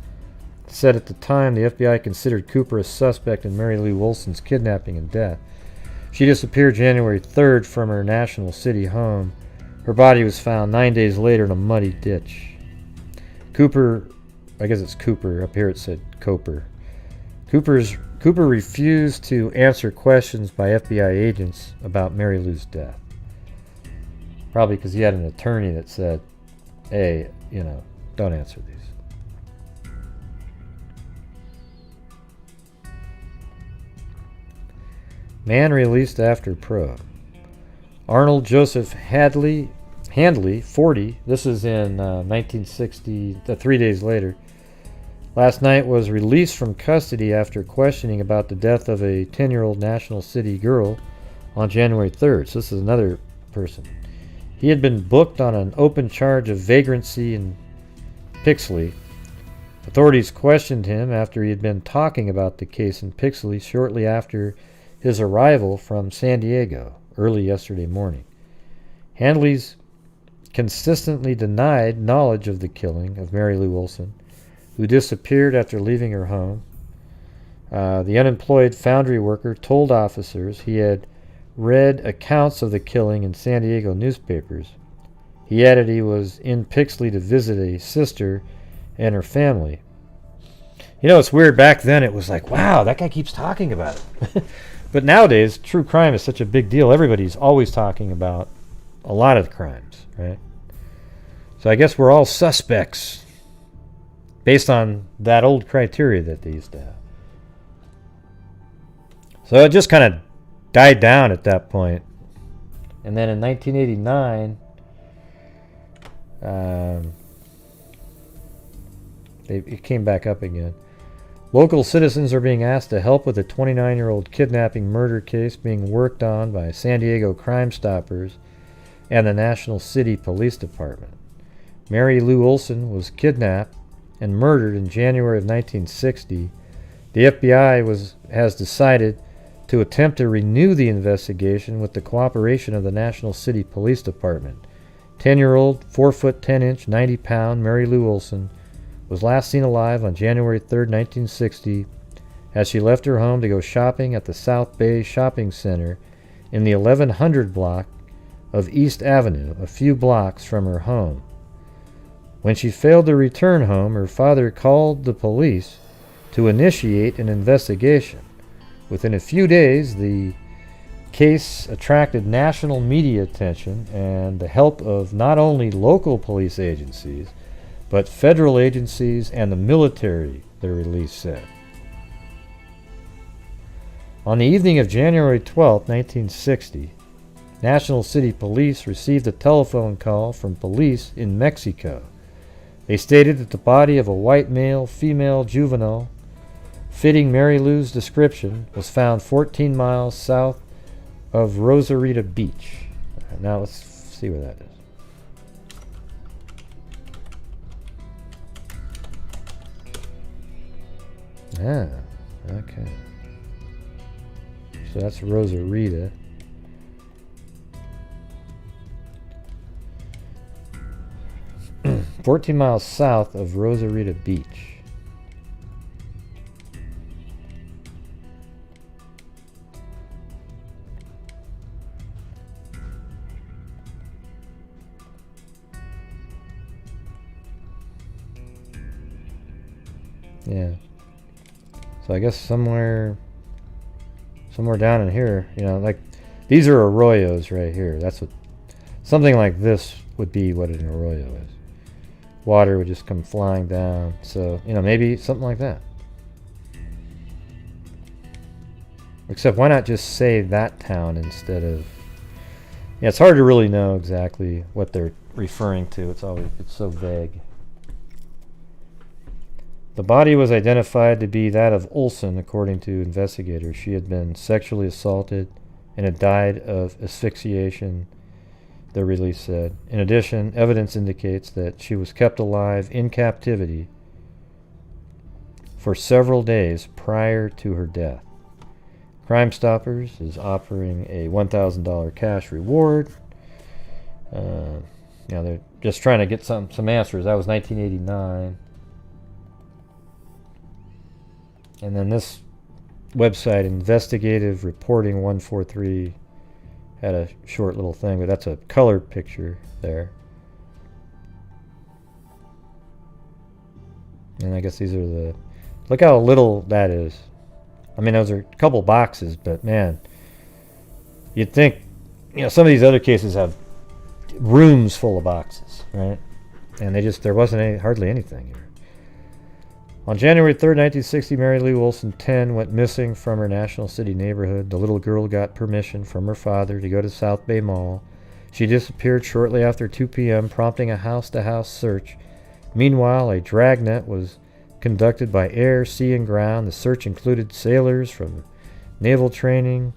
said at the time the FBI considered Cooper a suspect in Mary Lou Olson's kidnapping and death. She disappeared January 3rd from her National City home. Her body was found 9 days later in a muddy ditch. Cooper, I guess it's Cooper, up here it said Coper. Cooper refused to answer questions by FBI agents about Mary Lou's death. Probably because he had an attorney that said, hey, you know, don't answer these. Man released after probe. Arnold Joseph Handley, 40, this is in 1960, 3 days later, last night was released from custody after questioning about the death of a 10-year-old National City girl on January 3rd. So this is another person. He had been booked on an open charge of vagrancy in Pixley. Authorities questioned him after he had been talking about the case in Pixley shortly after his arrival from San Diego early yesterday morning. Handley's consistently denied knowledge of the killing of Mary Lou Olson, who disappeared after leaving her home. The unemployed foundry worker told officers he had read accounts of the killing in San Diego newspapers. He added he was in Pixley to visit a sister and her family. You know, it's weird. Back then it was like, wow, that guy keeps talking about it. But nowadays, true crime is such a big deal. Everybody's always talking about a lot of crimes, right? So I guess we're all suspects based on that old criteria that they used to have. So it just kind of died down at that point. And then in 1989, it came back up again. Local citizens are being asked to help with a 29-year-old kidnapping murder case being worked on by San Diego Crime Stoppers and the National City Police Department. Mary Lou Olson was kidnapped and murdered in January of 1960. The FBI has decided to attempt to renew the investigation with the cooperation of the National City Police Department. 10-year-old, 4 foot 10 inch, 90-pound Mary Lou Olson was last seen alive on January 3, 1960, as she left her home to go shopping at the South Bay Shopping Center in the 1100 block of East Avenue, a few blocks from her home. When she failed to return home, her father called the police to initiate an investigation. Within a few days, the case attracted national media attention and the help of not only local police agencies, but federal agencies and the military, the release said. On the evening of January 12, 1960, National City Police received a telephone call from police in Mexico. They stated that the body of a white male-female juvenile fitting Mary Lou's description was found 14 miles south of Rosarita Beach. Now let's see where that is. Ah, okay. So that's Rosarita. 14 miles south of Rosarita Beach. Yeah. So I guess somewhere down in here, you know, like these are arroyos right here. That's what something like this would be what an arroyo is. Water would just come flying down. So, you know, maybe something like that. Except why not just say that town instead of... Yeah, it's hard to really know exactly what they're referring to. It's so vague. The body was identified to be that of Olson, according to investigators. She had been sexually assaulted and had died of asphyxiation, the release said. In addition, evidence indicates that she was kept alive in captivity for several days prior to her death. Crime Stoppers is offering a $1,000 cash reward. You know, they're just trying to get some answers. That was 1989. And then this website, Investigative Reporting 143, had a short little thing, but that's a color picture there. And I guess these are the... Look how little that is. I mean, those are a couple boxes, but man, you'd think, you know, some of these other cases have rooms full of boxes, right? And there wasn't hardly anything here. On January 3rd, 1960, Mary Lou Olson, 10, went missing from her National City neighborhood. The little girl got permission from her father to go to South Bay Mall. She disappeared shortly after 2 p.m., prompting a house-to-house search. Meanwhile, a dragnet was conducted by air, sea, and ground. The search included sailors from Naval Training,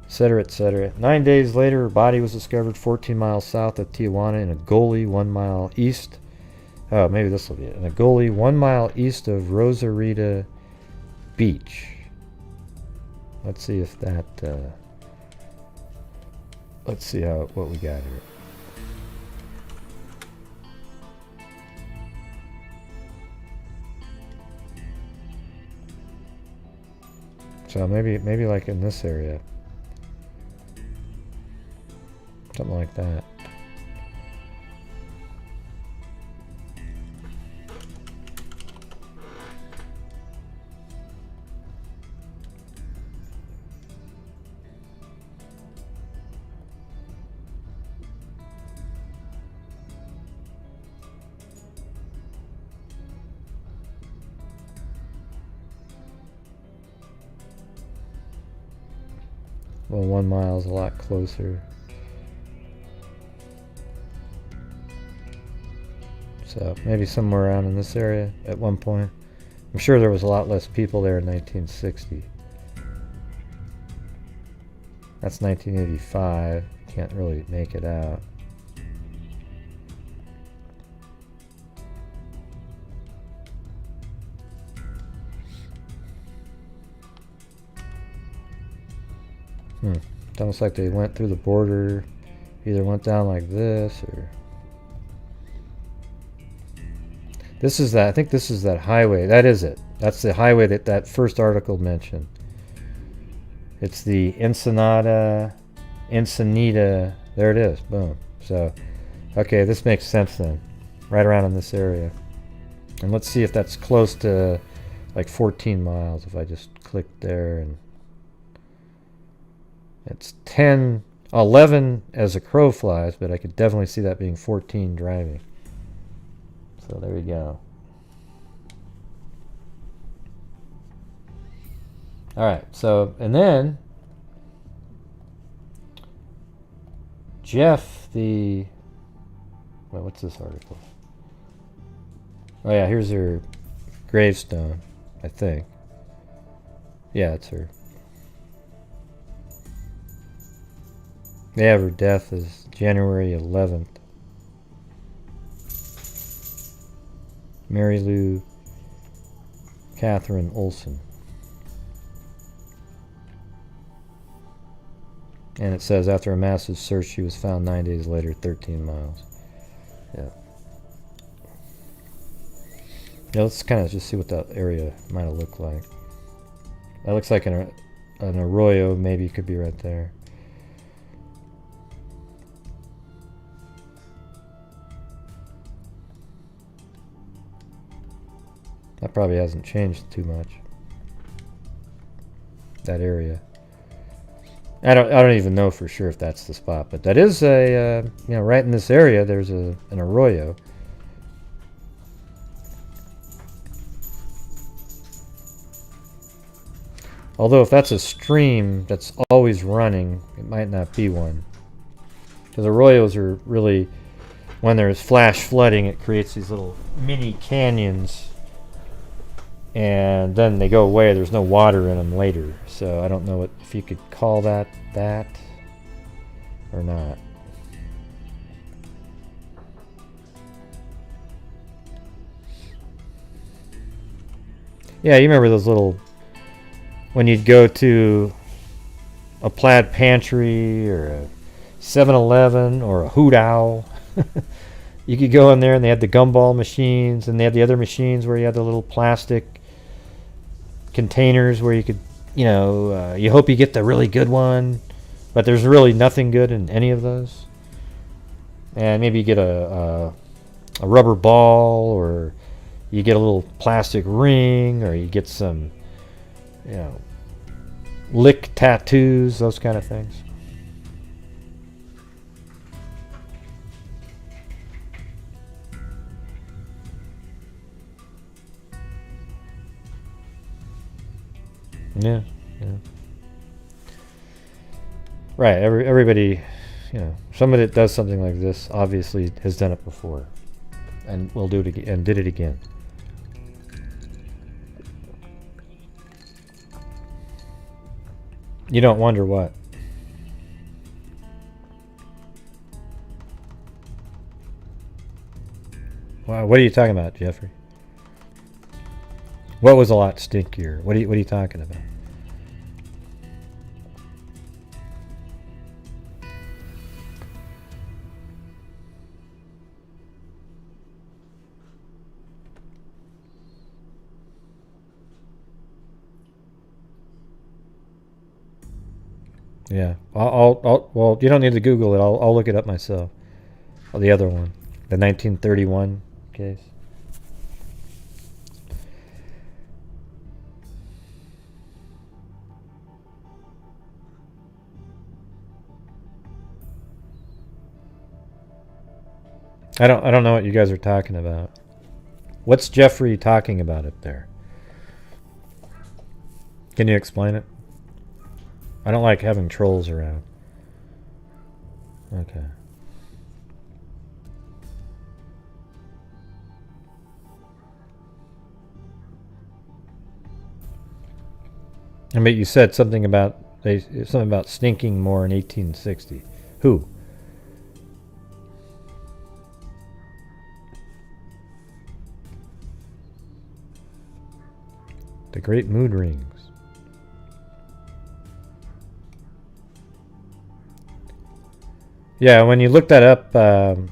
etc., etc. 9 days later, her body was discovered 14 miles south of Tijuana in a gully 1 mile east. Oh, maybe this will be it. In a gully 1 mile east of Rosarita Beach. Let's see if that... let's see what we got here. So maybe like in this area. Something like that. Well, 1 mile is a lot closer. So maybe somewhere around in this area at one point. I'm sure there was a lot less people there in 1960. That's 1985. Can't really make it out. It's almost like they went through the border, either went down like this or... This is that, I think this is that highway. That is it. That's the highway that first article mentioned. It's the Ensenada. There it is. Boom. So, okay, this makes sense then. Right around in this area. And let's see if that's close to like 14 miles. If I just click there, and it's 11 as a crow flies, but I could definitely see that being 14 driving. So there we go. All right. So, and then Jeff, what's this article? Oh yeah, here's her gravestone, I think. Yeah, it's her. They have her death as January 11th. Mary Lou Catherine Olson. And it says after a massive search, she was found 9 days later, 13 miles. Yeah. Yeah, let's kind of just see what that area might have looked like. That looks like an arroyo, maybe it could be right there. That probably hasn't changed too much. That area. I don't even know for sure if that's the spot, but that is a you know, right in this area there's an arroyo. Although if that's a stream that's always running, it might not be one. Because arroyos are really, when there's flash flooding, it creates these little mini canyons. And then they go away. There's no water in them later. So I don't know if you could call that or not. Yeah, you remember those little, when you'd go to a plaid pantry or a 7-Eleven or a Hoot Owl. You could go in there and they had the gumball machines, and they had the other machines where you had the little plastic containers where you could, you know, you hope you get the really good one, but there's really nothing good in any of those. And maybe you get a rubber ball, or you get a little plastic ring, or you get some, you know, lick tattoos, those kind of things. Yeah, yeah. Right, everybody, you know, somebody that does something like this obviously has done it before, and will do it again, and did it again. You don't wonder what? Wow, what are you talking about, Jeffrey? What was a lot stinkier? What are you talking about? Yeah, well, you don't need to Google it. I'll look it up myself. Oh, the other one, the 1931 case. I don't know what you guys are talking about. What's Jeffrey talking about up there? Can you explain it? I don't like having trolls around. Okay. I mean, you said something about stinking more in 1860. Who? The Great Mood Rings. Yeah, when you look that up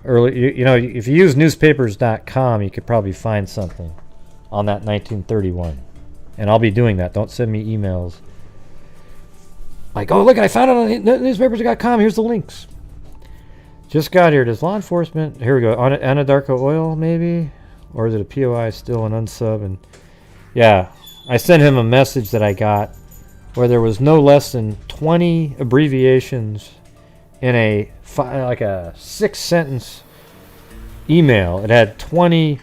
early, you know, if you use newspapers.com, you could probably find something on that 1931. And I'll be doing that. Don't send me emails like, oh, look, I found it on newspapers.com. Here's the links. Just got here. Does law enforcement... Here we go. Anadarko Oil, maybe? Or is it a POI still an unsub? And yeah, I sent him a message that I got where there was no less than 20 abbreviations in a 6-sentence email. It had 20, you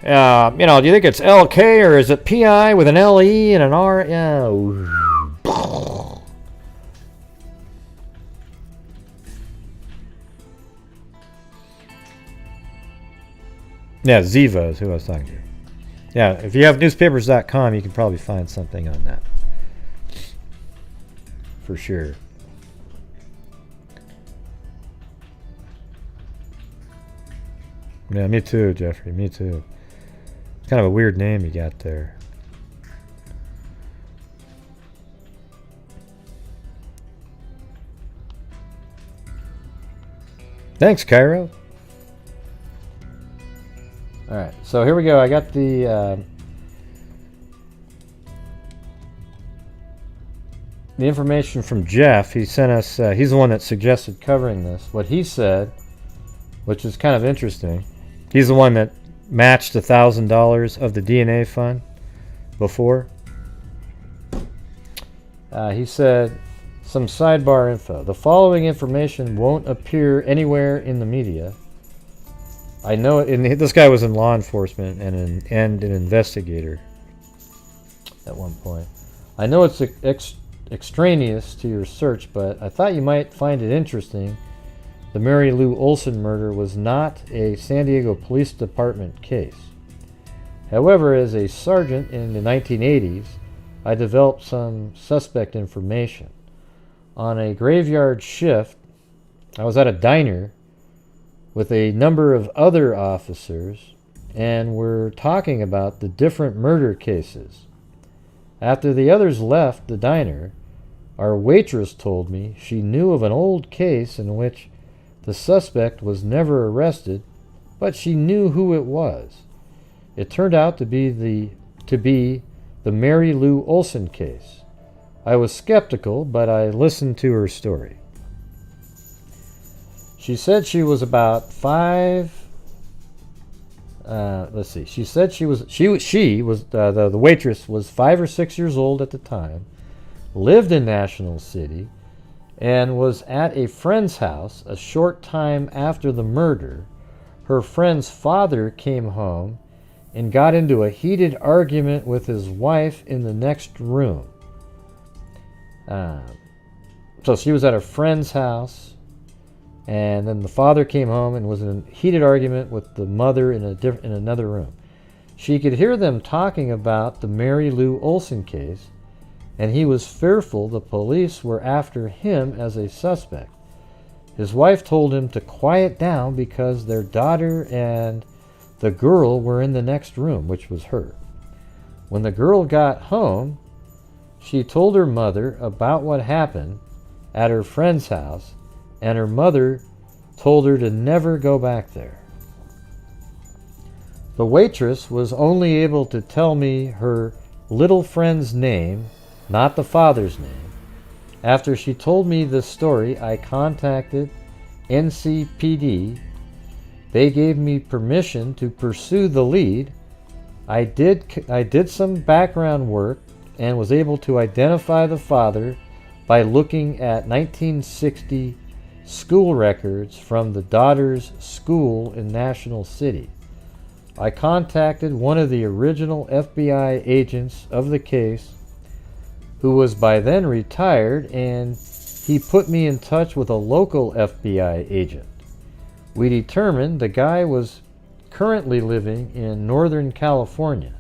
know, do you think it's LK or is it PI with an LE and an R? Yeah. Yeah, Ziva is who I was talking to. Yeah, if you have newspapers.com, you can probably find something on that. For sure. Yeah, me too, Jeffrey. Me too. It's kind of a weird name you got there. Thanks, Cairo. All right, so here we go. I got the information from Jeff. He sent us, he's the one that suggested covering this. What he said, which is kind of interesting, he's the one that matched $1,000 of the DNA fund before. He said, some sidebar info. The following information won't appear anywhere in the media. I know it, and this guy was in law enforcement and an investigator at one point. I know it's extraneous to your search, but I thought you might find it interesting. The Mary Lou Olson murder was not a San Diego Police Department case. However, as a sergeant in the 1980s, I developed some suspect information. On a graveyard shift, I was at a diner with a number of other officers, and we're talking about the different murder cases. After the others left the diner, our waitress told me she knew of an old case in which the suspect was never arrested, but she knew who it was. It turned out to be the Mary Lou Olson case. I was skeptical, but I listened to her story. She said she was about She said the waitress was 5 or 6 years old at the time, lived in National City, and was at a friend's house a short time after the murder. Her friend's father came home and got into a heated argument with his wife in the next room. So she was at a friend's house, and then the father came home and was in a heated argument with the mother in another room. She could hear them talking about the Mary Lou Olson case, and he was fearful the police were after him as a suspect. His wife told him to quiet down because their daughter and the girl were in the next room, which was her. When the girl got home, she told her mother about what happened at her friend's house, and her mother told her to never go back there. The waitress was only able to tell me her little friend's name, not the father's name. After she told me this story, I contacted NCPD. They gave me permission to pursue the lead. I did some background work and was able to identify the father by looking at 1960 school records from the daughter's school in National City. I contacted one of the original FBI agents of the case, who was by then retired, and he put me in touch with a local FBI agent. We determined the guy was currently living in Northern California.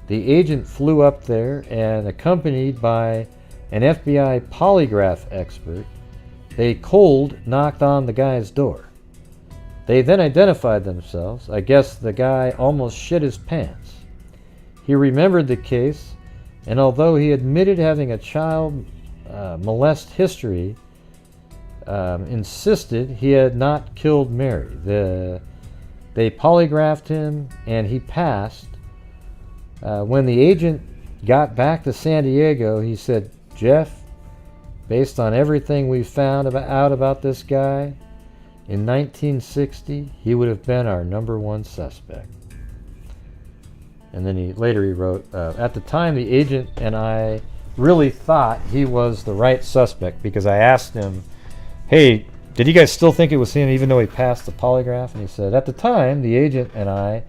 The agent flew up there, and accompanied by an FBI polygraph expert, they cold knocked on the guy's door. They then identified themselves. I guess the guy almost shit his pants. He remembered the case, and although he admitted having a child molest history, insisted he had not killed Mary. They polygraphed him, and he passed. When the agent got back to San Diego, he said, "Jeff, based on everything we found out about this guy, in 1960, he would have been our #1 suspect." And then he wrote, at the time, the agent and I really thought he was the right suspect, because I asked him, "Hey, did you guys still think it was him even though he passed the polygraph?" And he said, "At the time, the agent and I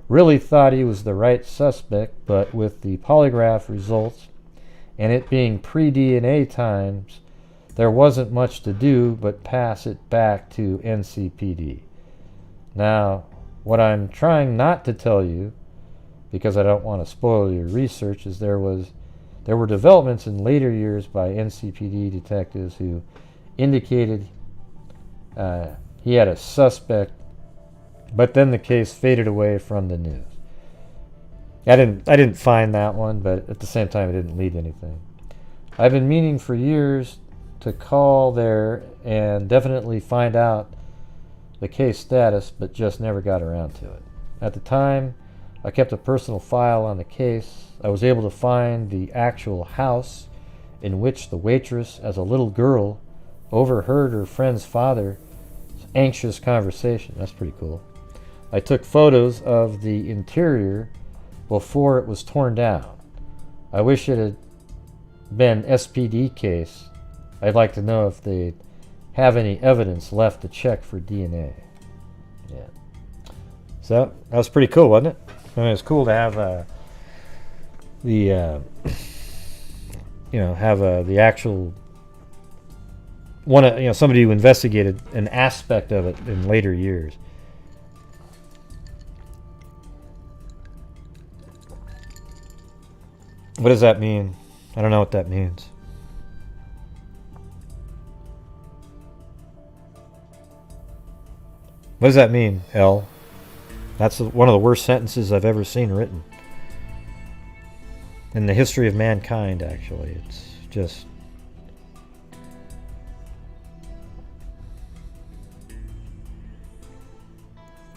really thought he was the right suspect, but with the polygraph results and it being pre-DNA times, there wasn't much to do but pass it back to NCPD." Now, what I'm trying not to tell you, because I don't want to spoil your research, is there were developments in later years by NCPD detectives who indicated he had a suspect, but then the case faded away from the news. I didn't find that one, but at the same time, it didn't lead to anything. I've been meaning for years to call there and definitely find out the case status, but just never got around to it. At the time, I kept a personal file on the case. I was able to find the actual house in which the waitress, as a little girl, overheard her friend's father's anxious conversation. That's pretty cool. I took photos of the interior before it was torn down. I wish it had been SPD case. I'd like to know if they have any evidence left to check for DNA. Yeah. So that was pretty cool, wasn't it? I mean, it's cool to have the actual one, somebody who investigated an aspect of it in later years. What does that mean? I don't know what that means. What does that mean, L? That's one of the worst sentences I've ever seen written. In the history of mankind, actually. It's just...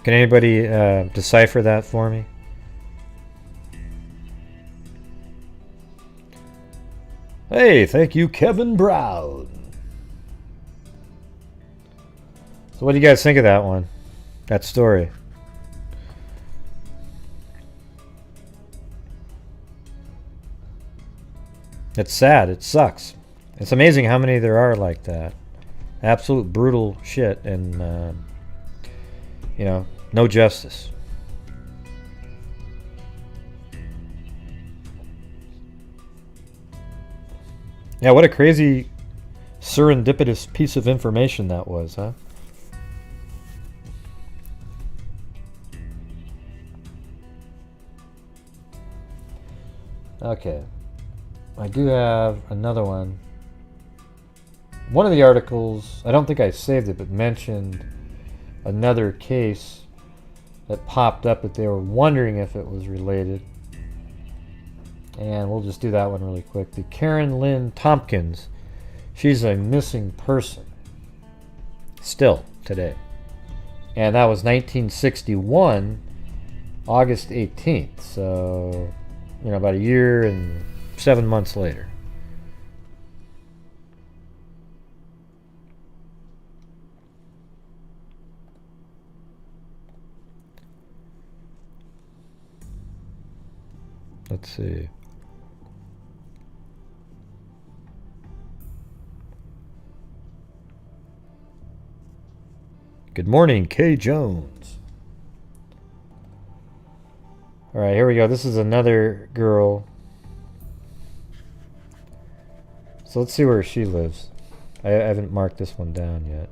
Can anybody decipher that for me? Hey, thank you, Kevin Brown. So what do you guys think of that one? That story? It's sad. It sucks. It's amazing how many there are like that. Absolute brutal shit and, no justice. Yeah, what a crazy serendipitous piece of information that was, huh? Okay. I do have another one. One of the articles, I don't think I saved it, but mentioned another case that popped up that they were wondering if it was related. And we'll just do that one really quick. The Karen Lynn Tompkins. She's a missing person. Still, today. And that was 1961, August 18th. So, about a year and 7 months later. Let's see. Good morning, Kay Jones. All right, here we go. This is another girl. So let's see where she lives. I haven't marked this one down yet.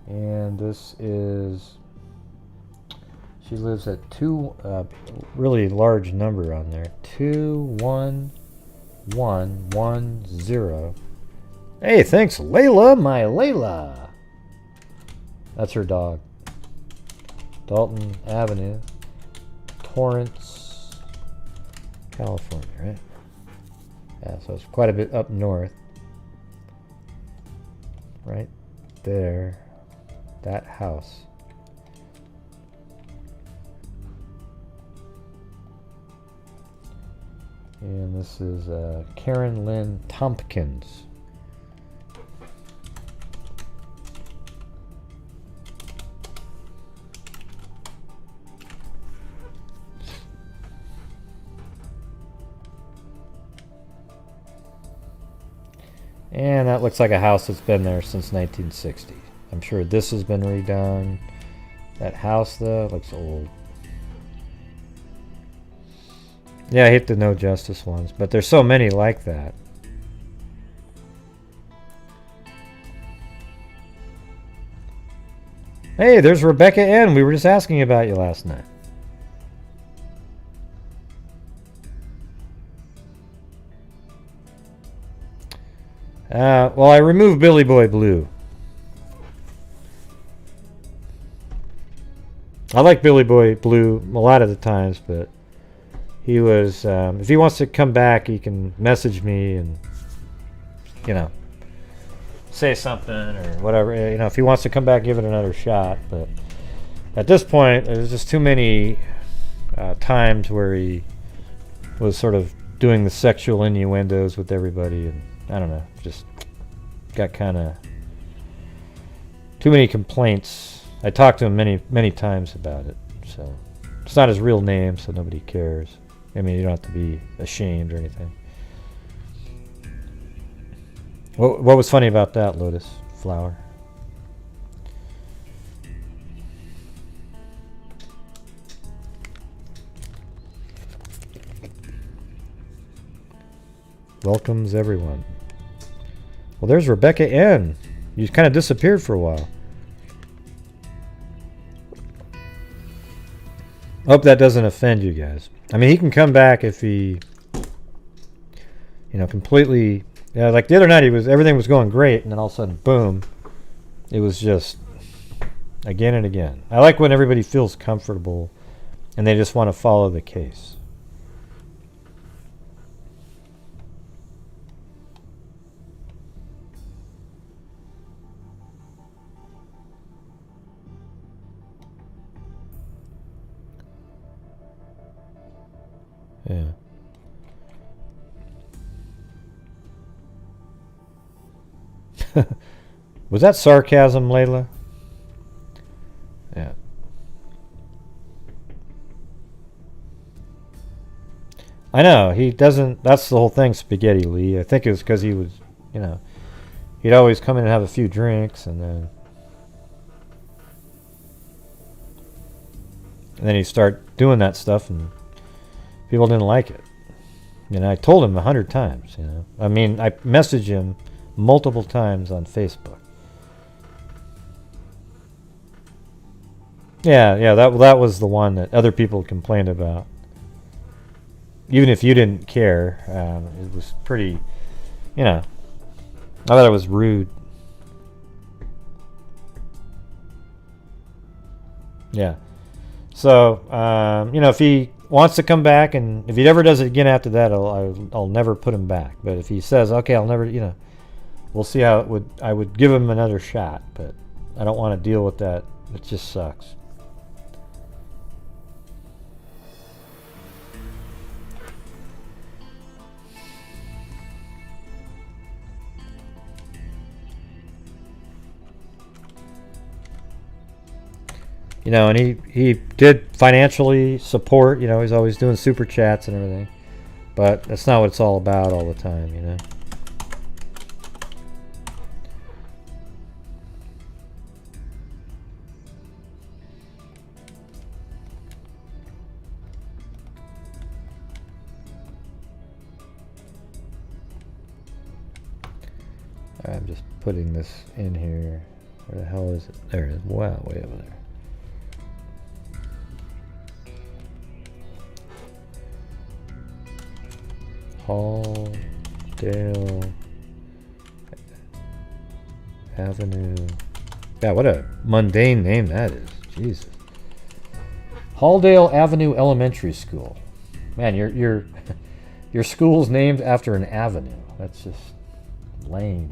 And this is... She lives at really large number on there. 21110. Hey, thanks, Layla, my Layla. That's her dog. Dalton Avenue, Torrance, California, right? Yeah, so it's quite a bit up north. Right there. That house. And this is Karen Lynn Tompkins. And that looks like a house that's been there since 1960. I'm sure this has been redone. That house, though, looks old. Yeah, I hate the no justice ones, but there's so many like that. Hey, there's Rebecca N. We were just asking about you last night. Well, I removed Billy Boy Blue. I like Billy Boy Blue a lot of the times, but he was, if he wants to come back, he can message me and, say something or whatever. If he wants to come back, give it another shot. But at this point, there's just too many times where he was sort of doing the sexual innuendos with everybody, and I don't know, just got kind of too many complaints. I talked to him many times about it, so it's not his real name, so nobody cares. I mean, you don't have to be ashamed or anything. What was funny about that, Lotus Flower? Welcomes everyone. Well, there's Rebecca N. You kind of disappeared for a while. Hope that doesn't offend you guys. I mean, he can come back if he, completely. Yeah, like the other night, everything was going great, and then all of a sudden, boom, it was just again and again. I like when everybody feels comfortable, and they just want to follow the case. Yeah. Was that sarcasm, Layla? Yeah. I know, he doesn't, that's the whole thing, Spaghetti Lee. I think it was because he was, he'd always come in and have a few drinks, and then he'd start doing that stuff, and people didn't like it. And I told him 100 times, I mean, I messaged him multiple times on Facebook. Yeah, that was the one that other people complained about. Even if you didn't care, it was pretty, I thought it was rude. Yeah. So, if he wants to come back, and if he ever does it again after that, I'll never put him back. But if he says, okay, I'll never, we'll see how I would give him another shot, but I don't want to deal with that. It just sucks. And he did financially support, he's always doing super chats and everything. But that's not what it's all about all the time, I'm just putting this in here. Where the hell is it? There it is. Wow, way over there. Halldale Avenue. Yeah, what a mundane name that is. Jesus. Halldale Avenue Elementary School. Man, your school's named after an avenue. That's just lame.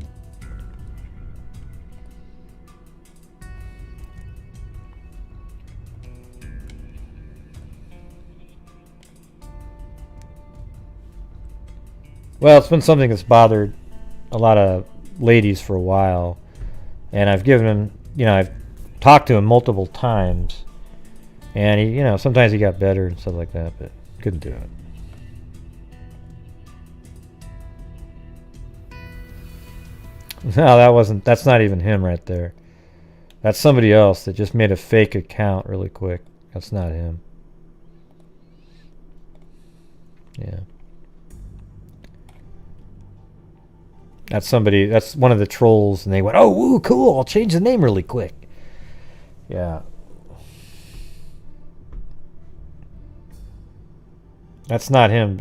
Well, it's been something that's bothered a lot of ladies for a while, and I've given him, I've talked to him multiple times, and he, sometimes he got better and stuff like that, but couldn't do it. No, that's not even him right there. That's somebody else that just made a fake account really quick. That's not him. Yeah. That's one of the trolls, and they went, oh, woo, cool, I'll change the name really quick. Yeah. That's not him,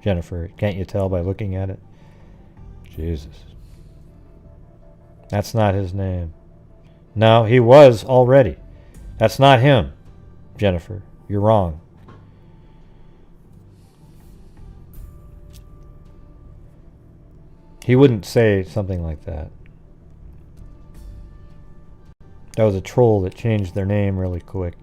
Jennifer. Can't you tell by looking at it? Jesus. That's not his name. No, he was already. That's not him. Jennifer. You're wrong. He wouldn't say something like that. That was a troll that changed their name really quick.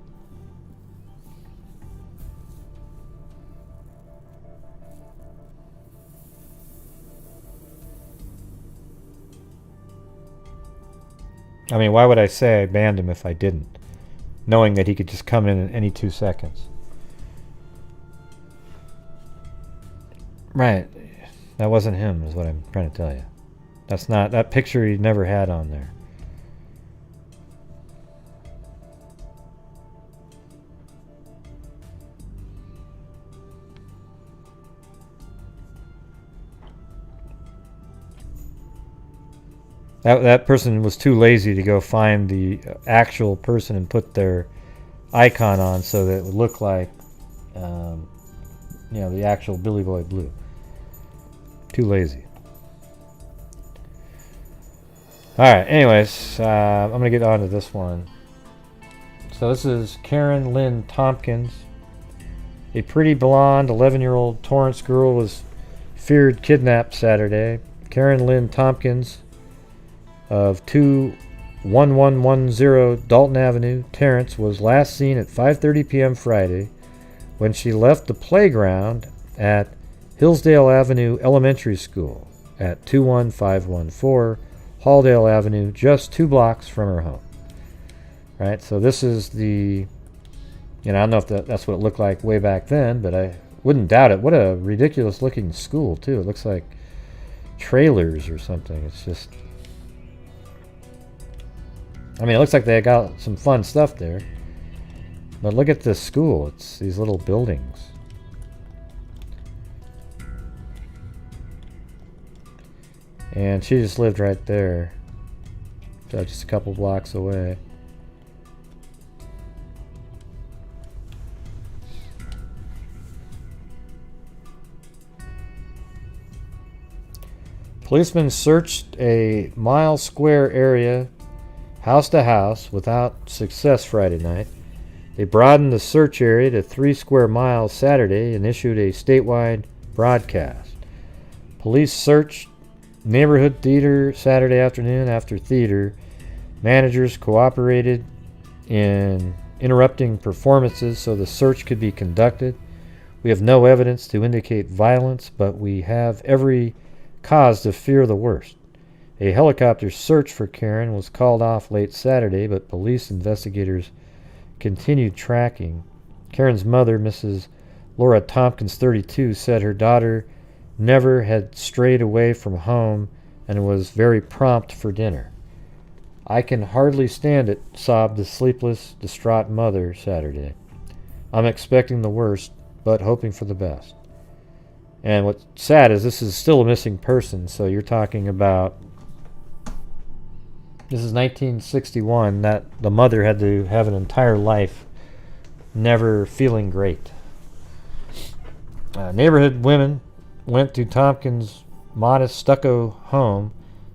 I mean, why would I say I banned him if I didn't? Knowing that he could just come in any 2 seconds. Right. That wasn't him, is what I'm trying to tell you. That's not... That picture he never had on there. That person was too lazy to go find the actual person and put their icon on so that it would look like, the actual Billy Boy Blue. Too lazy. Alright, anyways, I'm going to get on to this one. So this is Karen Lynn Tompkins. A pretty blonde 11-year-old Torrance girl was feared kidnapped Saturday. Karen Lynn Tompkins of 21110 Dalton Avenue, Torrance, was last seen at 5:30 p.m. Friday when she left the playground at Halldale Avenue Elementary School at 21514 Halldale Avenue, just 2 blocks from her home. Right, so this is the, I don't know if that's what it looked like way back then, but I wouldn't doubt it. What a ridiculous looking school, too. It looks like trailers or something. It's just... I mean, it looks like they got some fun stuff there. But look at this school. It's these little buildings. And she just lived right there. So just a couple blocks away. Policemen searched a mile square area house to house without success Friday night. They broadened the search area to 3 square miles Saturday and issued a statewide broadcast. Police searched neighborhood theater Saturday afternoon after theater. Managers cooperated in interrupting performances so the search could be conducted. We have no evidence to indicate violence, but we have every cause to fear the worst. A helicopter search for Karen was called off late Saturday, but police investigators continued tracking. Karen's mother, Mrs. Laura Tompkins, 32, said her daughter never had strayed away from home and was very prompt for dinner. I can hardly stand it, sobbed the sleepless, distraught mother Saturday. I'm expecting the worst, but hoping for the best. And what's sad is this is still a missing person, so you're talking about... This is 1961, that the mother had to have an entire life never feeling great. Neighborhood women went to Tompkins' modest stucco home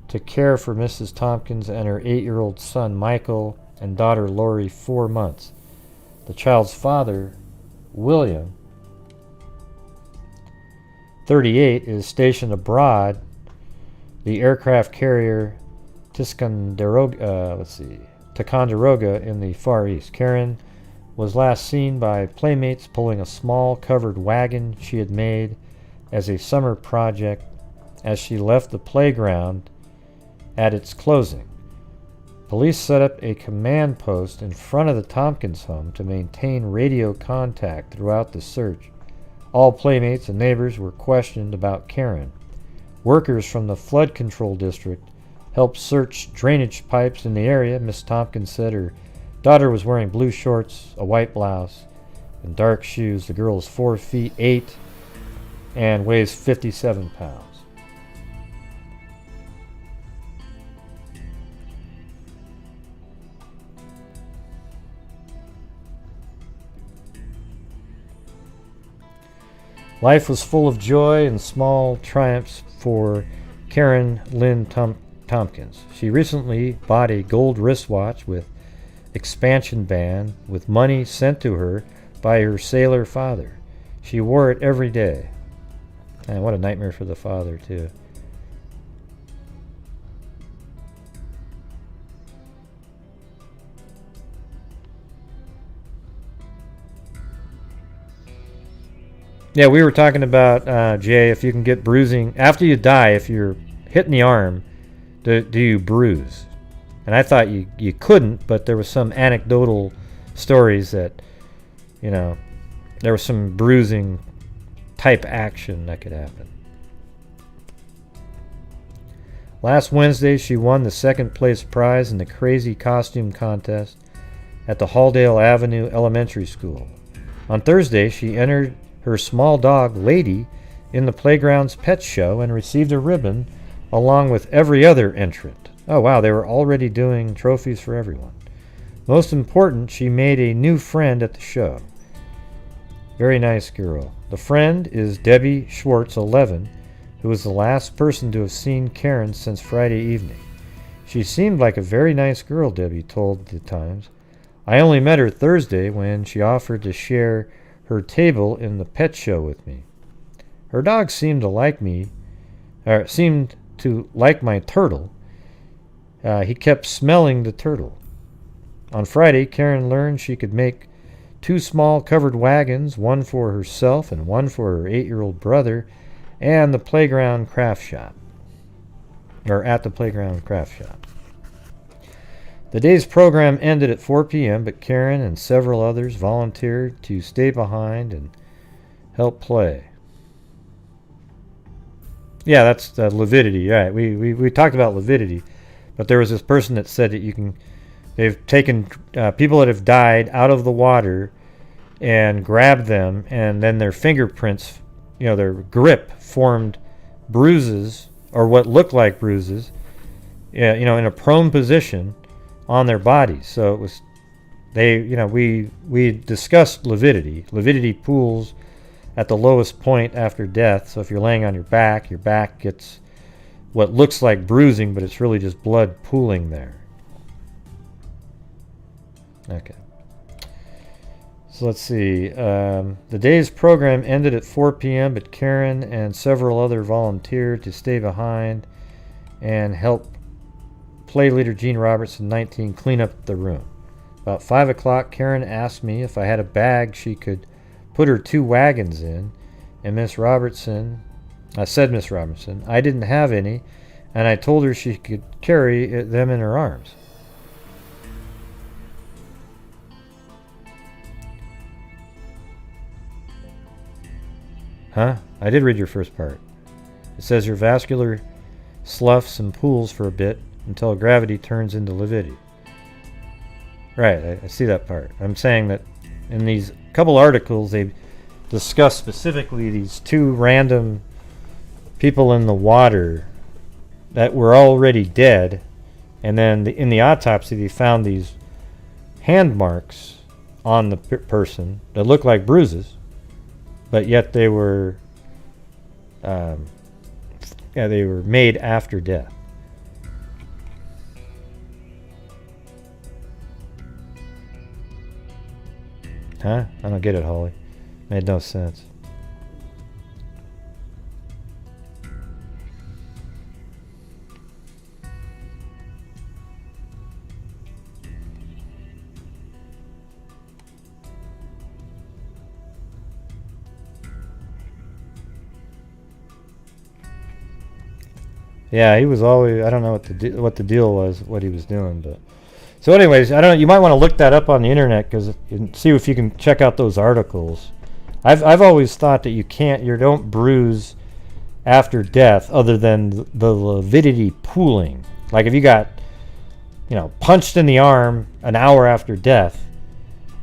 to care for Mrs. Tompkins and her 8-year-old son Michael and daughter Lori, 4 months. The child's father, William, 38, is stationed abroad. The aircraft carrier Ticonderoga in the Far East. Karen was last seen by playmates pulling a small covered wagon she had made as a summer project as she left the playground at its closing. Police set up a command post in front of the Tompkins home to maintain radio contact throughout the search. All playmates and neighbors were questioned about Karen. Workers from the flood control district helped search drainage pipes in the area. Miss Tompkins said her daughter was wearing blue shorts, a white blouse, and dark shoes. The girl is 4 feet 8 and weighs 57 pounds. Life was full of joy and small triumphs for Karen Lynn Tompkins. She recently bought a gold wristwatch with expansion band with money sent to her by her sailor father. She wore it every day. Man, what a nightmare for the father, too. Yeah, we were talking about, Jay, if you can get bruising. After you die, if you're hit in the arm, do you bruise? And I thought you couldn't, but there was some anecdotal stories that, you know, there was some bruising type action that could happen. Last Wednesday, she won the second place prize in the crazy costume contest at the Halldale Avenue Elementary School. On Thursday, she entered her small dog, Lady, in the playground's pet show and received a ribbon along with every other entrant. Oh wow, they were already doing trophies for everyone. Most important, she made a new friend at the show. Very nice girl. The friend is Debbie Schwartz, 11, who was the last person to have seen Karen since Friday evening. She seemed like a very nice girl, Debbie told the Times. I only met her Thursday when she offered to share her table in the pet show with me. Her dog seemed to like my turtle. He kept smelling the turtle. On Friday, Karen learned she could make 2 small covered wagons, one for herself and one for her 8-year-old brother, and the playground craft shop. Or at the playground craft shop. The day's program ended at 4 p.m., but Karen and several others volunteered to stay behind and help play. Yeah, that's lividity. Right. We talked about lividity, but there was this person that said that they've taken people that have died out of the water and grabbed them, and then their fingerprints, their grip formed bruises, or what looked like bruises, in a prone position on their bodies. So it was, we discussed lividity. Lividity pools at the lowest point after death. So if you're laying on your back gets what looks like bruising, but it's really just blood pooling there. Okay. So let's see. The day's program ended at 4 p.m., but Karen and several others volunteered to stay behind and help play leader Gene Robertson, 19, clean up the room. About 5 o'clock, Karen asked me if I had a bag she could put her 2 wagons in, and Miss Robertson, I didn't have any, and I told her she could carry them in her arms. Huh? I did read your first part. It says your vascular sloughs and pools for a bit until gravity turns into lividity. Right, I see that part. I'm saying that in these couple articles, they discuss specifically these 2 random people in the water that were already dead, and then in the autopsy, they found these hand marks on the person that looked like bruises, but yet they were made after death. Huh? I don't get it, Holly. Made no sense. Yeah, he was always, I don't know what the deal was, what he was doing, but so anyways, I don't know, you might want to look that up on the internet and see if you can check out those articles. I've always thought that you don't bruise after death other than the lividity pooling. Like if you got, punched in the arm an hour after death,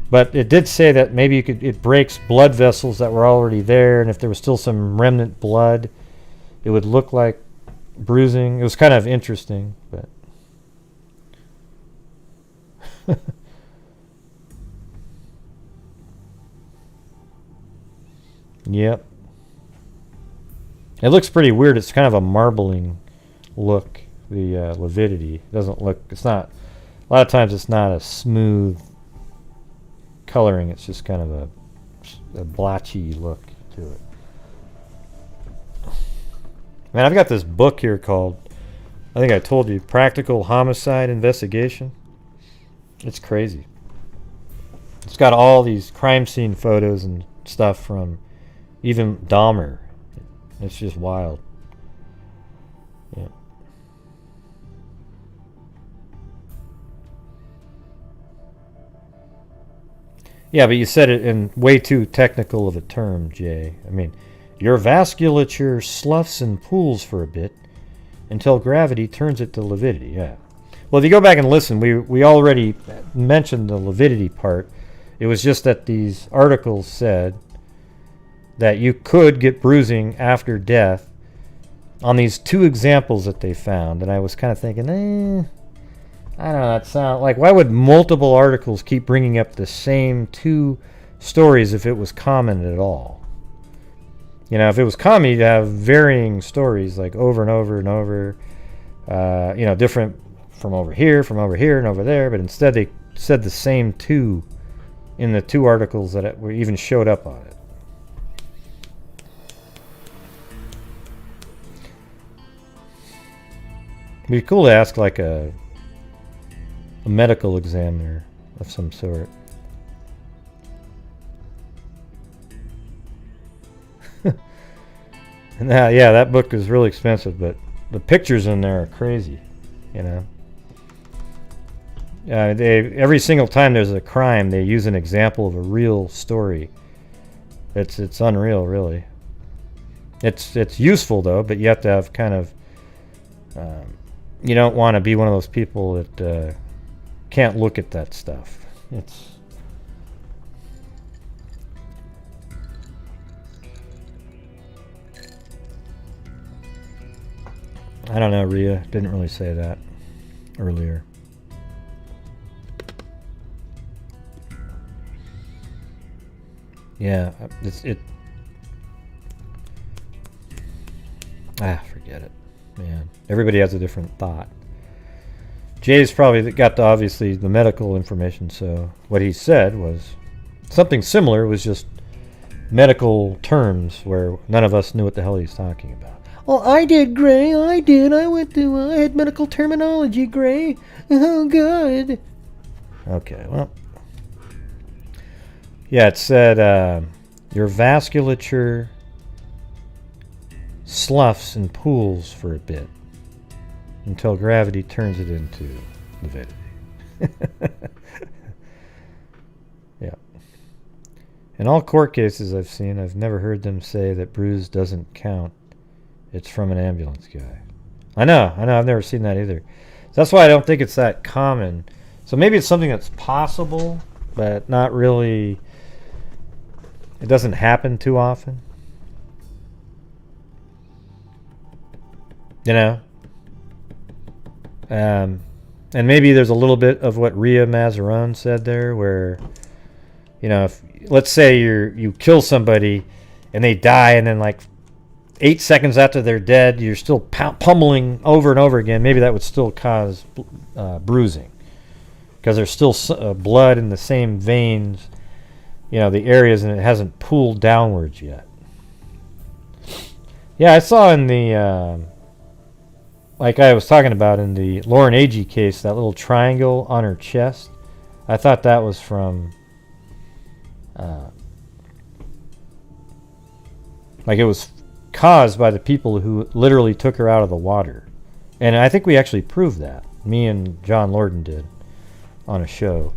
but it did say that maybe it breaks blood vessels that were already there, and if there was still some remnant blood, it would look like bruising. It was kind of interesting, but yep. It looks pretty weird. It's kind of a marbling look, the lividity. It doesn't look, it's not A lot of times it's not a smooth coloring. It's just kind of a blotchy look to it. Man, I've got this book here called, I think I told you, Practical Homicide Investigation. It's crazy. It's got all these crime scene photos and stuff from even Dahmer. It's just wild. Yeah. Yeah, but you said it in way too technical of a term, Jay. I mean, your vasculature sloughs and pools for a bit until gravity turns it to lividity. Yeah. Well, if you go back and listen, we already mentioned the lividity part. It was just that these articles said that you could get bruising after death on these two examples that they found. And I was kind of thinking, I don't know, that sound like, why would multiple articles keep bringing up the same two stories if it was common at all? You know, if it was common, you'd have varying stories, like over and over and over, you know, different from over here, and over there. But instead, they said the same two in the two articles that were even showed up on it. It'd be cool to ask, like, a medical examiner of some sort. And yeah, that book is really expensive, but the pictures in there are crazy, you know. Every single time there's a crime, they use an example of a real story. It's unreal, really. It's useful though, but you have to have kind of you don't want to be one of those people that can't look at that stuff. I don't know, Rhea didn't really say that earlier. Yeah, forget it, man. Everybody has a different thought. Jay's probably got obviously the medical information, so what he said was something similar, was just medical terms where none of us knew what the hell he's talking about. Oh, I did, Gray. I did. I had medical terminology, Gray. Oh, God. Okay, well. Yeah, it said your vasculature sloughs and pools for a bit until gravity turns it into lividity. Yeah. In all court cases I've seen, I've never heard them say that bruise doesn't count. It's from an ambulance guy. I know, I've never seen that either. That's why I don't think it's that common. So maybe it's something that's possible, but not really. It doesn't happen too often. You know? And maybe there's a little bit of what Rhea Mazarone said there, where, you know, if, let's say you kill somebody and they die, and then like 8 seconds after they're dead, you're still pummeling over and over again, maybe that would still cause bruising, because there's still blood in the same veins, you know, the areas, and it hasn't pooled downwards yet. Yeah, I saw in the, like I was talking about in the Lauren Agee case, that little triangle on her chest. I thought that was from, like it was caused by the people who literally took her out of the water. And I think we actually proved that. Me and John Lorden did on a show.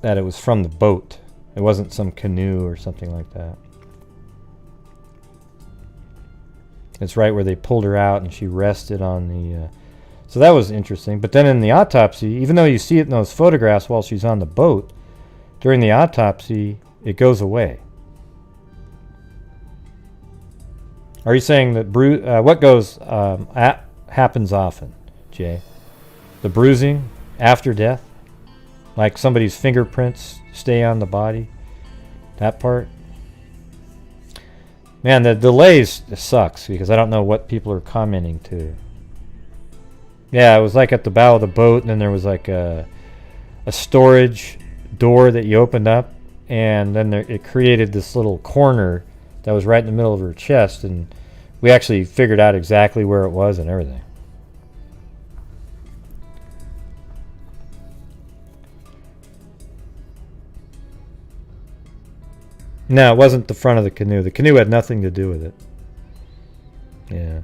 That it was from the boat. It wasn't some canoe or something like that. It's right where they pulled her out and she rested on the... so that was interesting. But then in the autopsy, even though you see it in those photographs while she's on the boat, during the autopsy, it goes away. Are you saying that what goes happens often, Jay? The bruising after death? Like somebody's fingerprints stay on the body? That part? Man, the delays sucks because I don't know what people are commenting to. Yeah, it was like at the bow of the boat, and then there was like a storage door that you opened up, and then it created this little corner that was right in the middle of her chest, and we actually figured out exactly where it was and everything. No, it wasn't the front of the canoe. The canoe had nothing to do with it. Yeah.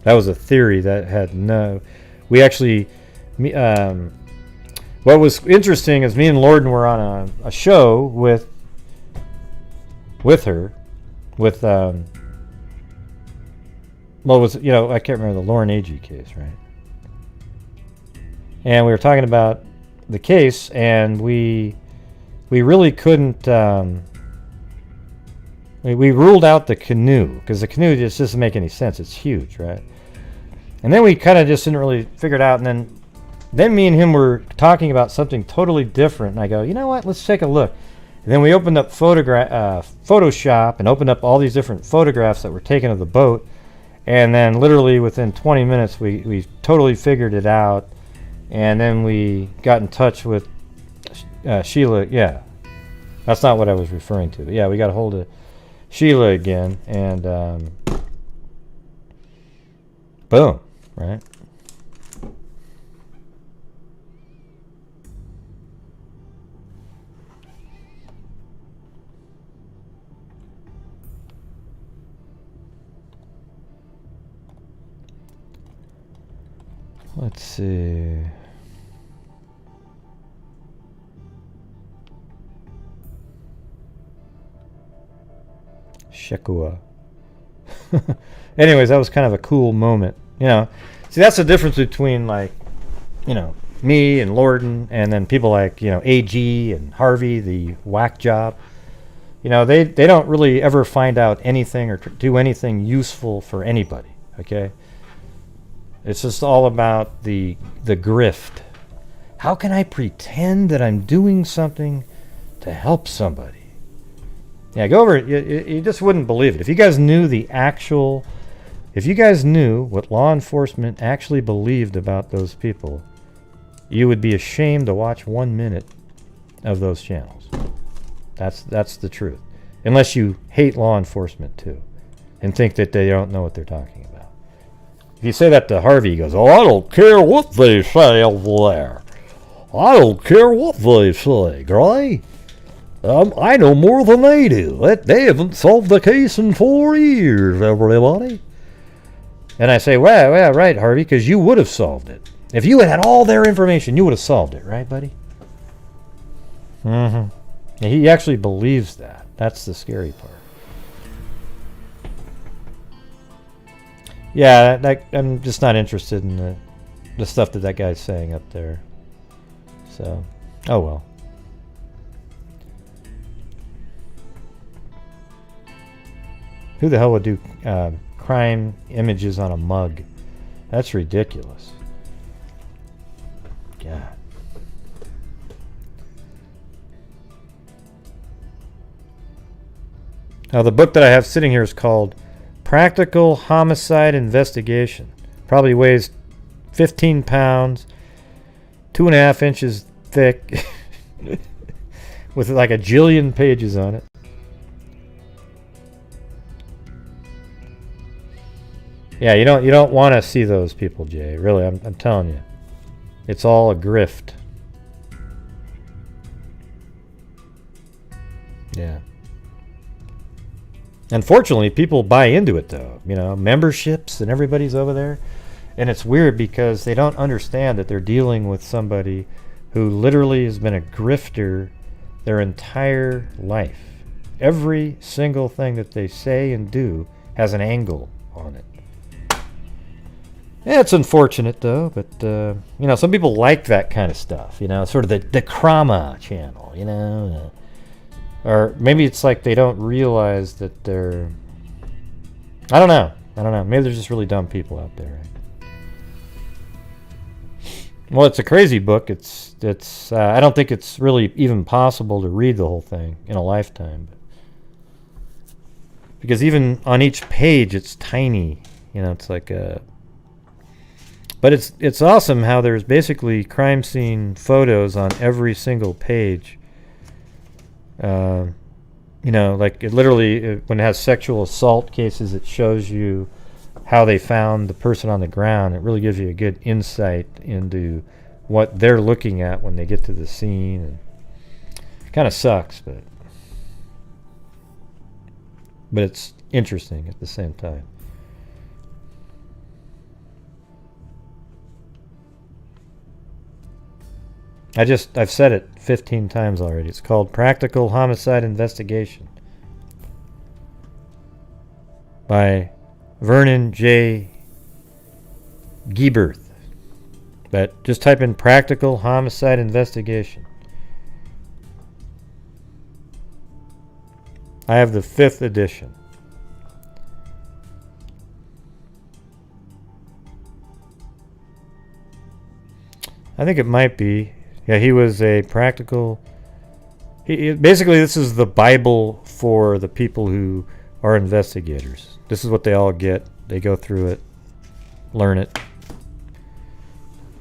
That was a theory that had no... We actually... what was interesting is me and Lorden were on a show with her. With... well, it was... You know, I can't remember the Lauren Agee case, right? And we were talking about the case, and we really couldn't... we ruled out the canoe, because the canoe just doesn't make any sense. It's huge, right? And then we kind of just didn't really figure it out, and then me and him were talking about something totally different, and I go, you know what, let's take a look. And then we opened up Photoshop and opened up all these different photographs that were taken of the boat, and then literally within 20 minutes we totally figured it out, and then we got in touch with Sheila. Yeah, that's not what I was referring to, but yeah, we got a hold of Sheila again, and boom, right? Let's see. Shekua. Anyways, that was kind of a cool moment. You know, see, that's the difference between, like, you know, me and Lorden, and then people like, you know, AG and Harvey, the whack job. You know, they don't really ever find out anything or do anything useful for anybody, okay? It's just all about the grift. How can I pretend that I'm doing something to help somebody? Yeah, go over it. You just wouldn't believe it. If you guys knew if you guys knew what law enforcement actually believed about those people, you would be ashamed to watch 1 minute of those channels. That's the truth. Unless you hate law enforcement too, and think that they don't know what they're talking about. If you say that to Harvey, he goes, "Oh, I don't care what they say over there. I don't care what they say, Gray. I know more than they do. They haven't solved the case in 4 years, everybody." And I say, well, right, Harvey, because you would have solved it. If you had all their information, you would have solved it, right, buddy? Mm-hmm. And he actually believes that. That's the scary part. Yeah, I'm just not interested in the stuff that guy's saying up there. So, oh well. Who the hell would do crime images on a mug? That's ridiculous. God. Now, the book that I have sitting here is called Practical Homicide Investigation. Probably weighs 15 pounds, 2.5 inches thick, with like a jillion pages on it. Yeah, you don't want to see those people, Jay. Really, I'm telling you, it's all a grift. Yeah. Unfortunately, people buy into it, though. You know, memberships and everybody's over there. And it's weird because they don't understand that they're dealing with somebody who literally has been a grifter their entire life. Every single thing that they say and do has an angle on it. Yeah, it's unfortunate, though. But, you know, some people like that kind of stuff. You know, sort of the Krama channel, you know. Or maybe it's like they don't realize that they're... I don't know. Maybe they're just really dumb people out there, right? Well, it's a crazy book. It's. I don't think it's really even possible to read the whole thing in a lifetime. Because even on each page, it's tiny. You know, it's like a... But it's awesome how there's basically crime scene photos on every single page. You know, like it literally, when it has sexual assault cases, it shows you how they found the person on the ground. It really gives you a good insight into what they're looking at when they get to the scene. And it kind of sucks, but it's interesting at the same time. I've said it 15 times already. It's called Practical Homicide Investigation by Vernon J. Geberth. But just type in Practical Homicide Investigation. I have the 5th edition. I think it might be. Yeah, he was a practical... basically, this is the Bible for the people who are investigators. This is what they all get. They go through it, learn it.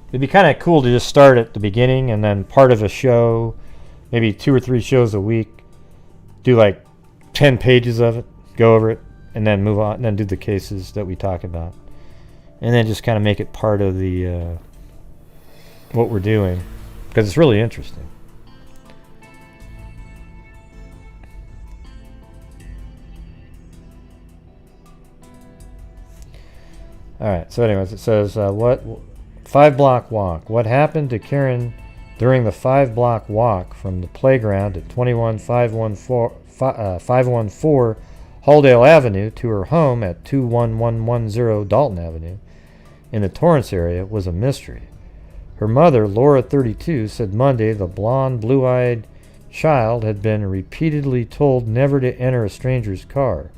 It'd be kind of cool to just start at the beginning and then part of a show, maybe 2 or 3 shows a week, do like 10 pages of it, go over it, and then move on, and then do the cases that we talk about. And then just kind of make it part of the what we're doing, because it's really interesting. Alright, so anyways, it says, 5-block walk. What happened to Karen during the 5-block walk from the playground at 21514 Halldale Avenue to her home at 21110 Dalton Avenue in the Torrance area was a mystery. Her mother, Laura, 32, said Monday the blonde, blue-eyed child had been repeatedly told never to enter a stranger's car.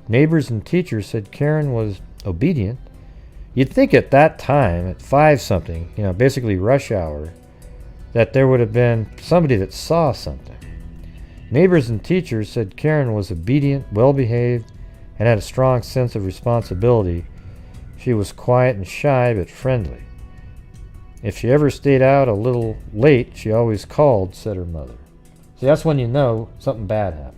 Neighbors and teachers said Karen was obedient. You'd think at that time, at 5-something, you know, basically rush hour, that there would have been somebody that saw something. Neighbors and teachers said Karen was obedient, well-behaved, and had a strong sense of responsibility. She was quiet and shy, but friendly. If she ever stayed out a little late, she always called, said her mother. See, that's when you know something bad happened.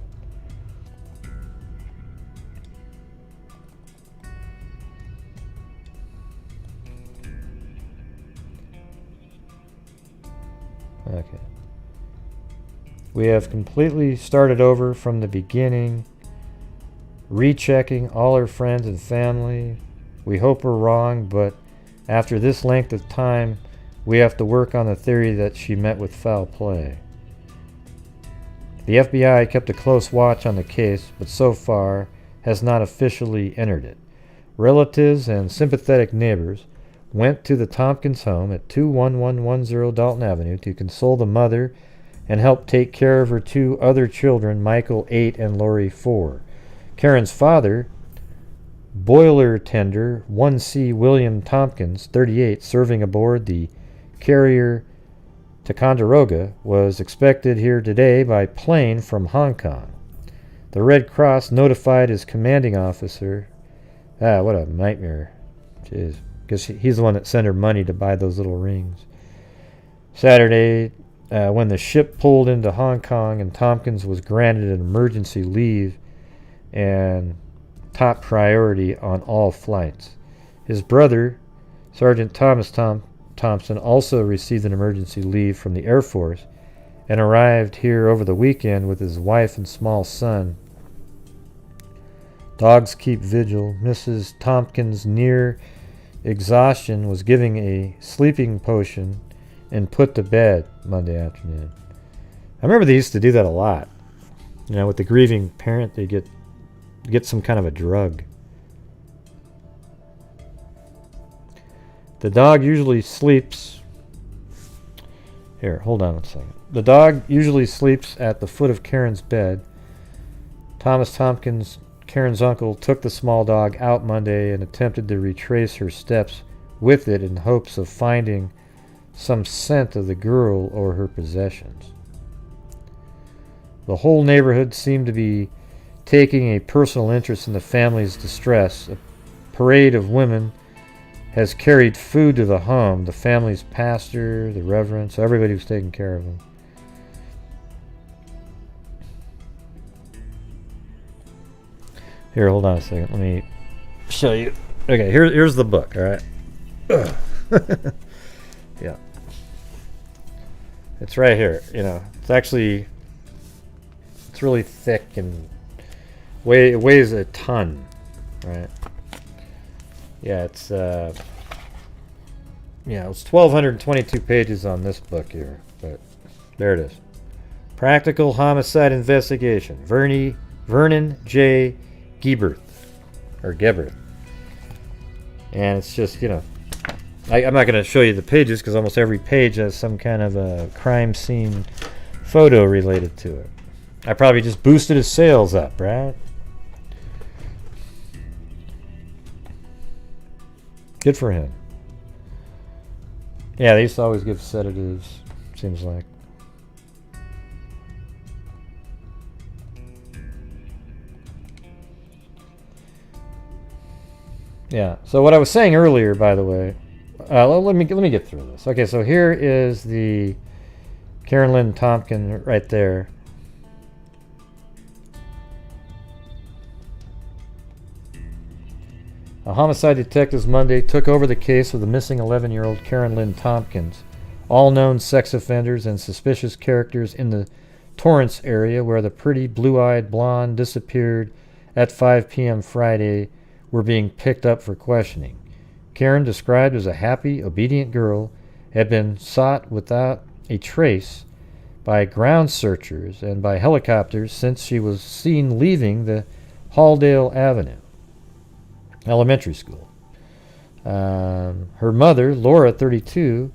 Okay. We have completely started over from the beginning, rechecking all her friends and family. We hope we're wrong, but after this length of time, we have to work on the theory that she met with foul play. The FBI kept a close watch on the case, but so far has not officially entered it. Relatives and sympathetic neighbors went to the Tompkins home at 21110 Dalton Avenue to console the mother and help take care of her 2 other children, Michael, 8, and Lori, 4. Karen's father, boiler tender 1C William Tompkins, 38, serving aboard the carrier Ticonderoga, was expected here today by plane from Hong Kong. The Red Cross notified his commanding officer. What a nightmare. Jeez. Because he's the one that sent her money to buy those little rings. Saturday, when the ship pulled into Hong Kong and Tompkins was granted an emergency leave and top priority on all flights. His brother, Sergeant Thomas Thompson, also received an emergency leave from the Air Force and arrived here over the weekend with his wife and small son. Dogs keep vigil. Mrs. Tompkins, near exhaustion, was giving a sleeping potion and put to bed Monday afternoon. I remember they used to do that a lot. You know, with the grieving parent, they get some kind of a drug. The dog usually sleeps... Here, hold on a second. The dog usually sleeps at the foot of Karen's bed. Thomas Tompkins, Karen's uncle, took the small dog out Monday and attempted to retrace her steps with it in hopes of finding some scent of the girl or her possessions. The whole neighborhood seemed to be taking a personal interest in the family's distress. A parade of women has carried food to the home. The family's pastor, the reverend, so everybody was taking care of him. Here, hold on a second. Let me show you. Okay, here's the book, all right? Yeah. It's right here, you know. It's really thick and it weighs a ton, right? Yeah, it's 1,222 pages on this book here, but there it is. Practical Homicide Investigation. Vernon J. Gebert. And it's just, you know, I'm not going to show you the pages because almost every page has some kind of a crime scene photo related to it. I probably just boosted his sales up, right? Good for him. Yeah, they used to always give sedatives, seems like. Yeah, so what I was saying earlier, by the way, let me get through this. Okay, so here is the Karen Lynn Tompkins right there. Homicide detectives Monday took over the case of the missing 11-year-old Karen Lynn Tompkins. All known sex offenders and suspicious characters in the Torrance area where the pretty blue-eyed blonde disappeared at 5 p.m. Friday were being picked up for questioning. Karen, described as a happy, obedient girl, had been sought without a trace by ground searchers and by helicopters since she was seen leaving the Halldale Avenue Elementary School. Her mother, Laura, 32,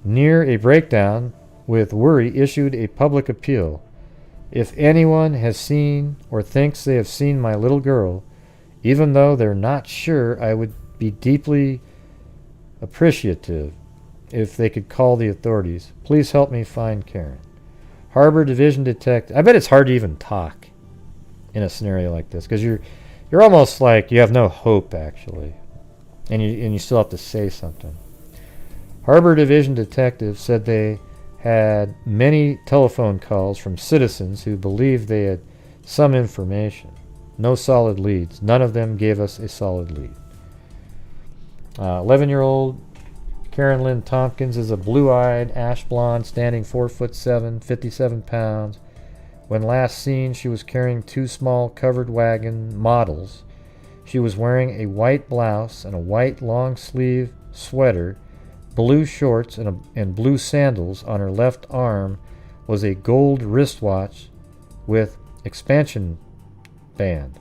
near a breakdown with worry, issued a public appeal. If anyone has seen or thinks they have seen my little girl, even though they're not sure, I would be deeply appreciative if they could call the authorities. Please help me find Karen. Harbor Division Detective. I bet it's hard to even talk in a scenario like this because you're almost like you have no hope actually, and you still have to say something. Harbor Division Detective said they had many telephone calls from citizens who believed they had some information. No solid leads. None of them gave us a solid lead. 11-year-old Karen Lynn Tompkins is a blue-eyed, ash blonde, standing 4'7", 57 pounds. When last seen, she was carrying two small covered wagon models. She was wearing a white blouse and a white long-sleeve sweater, blue shorts, and blue sandals. On her left arm was a gold wristwatch with expansion band.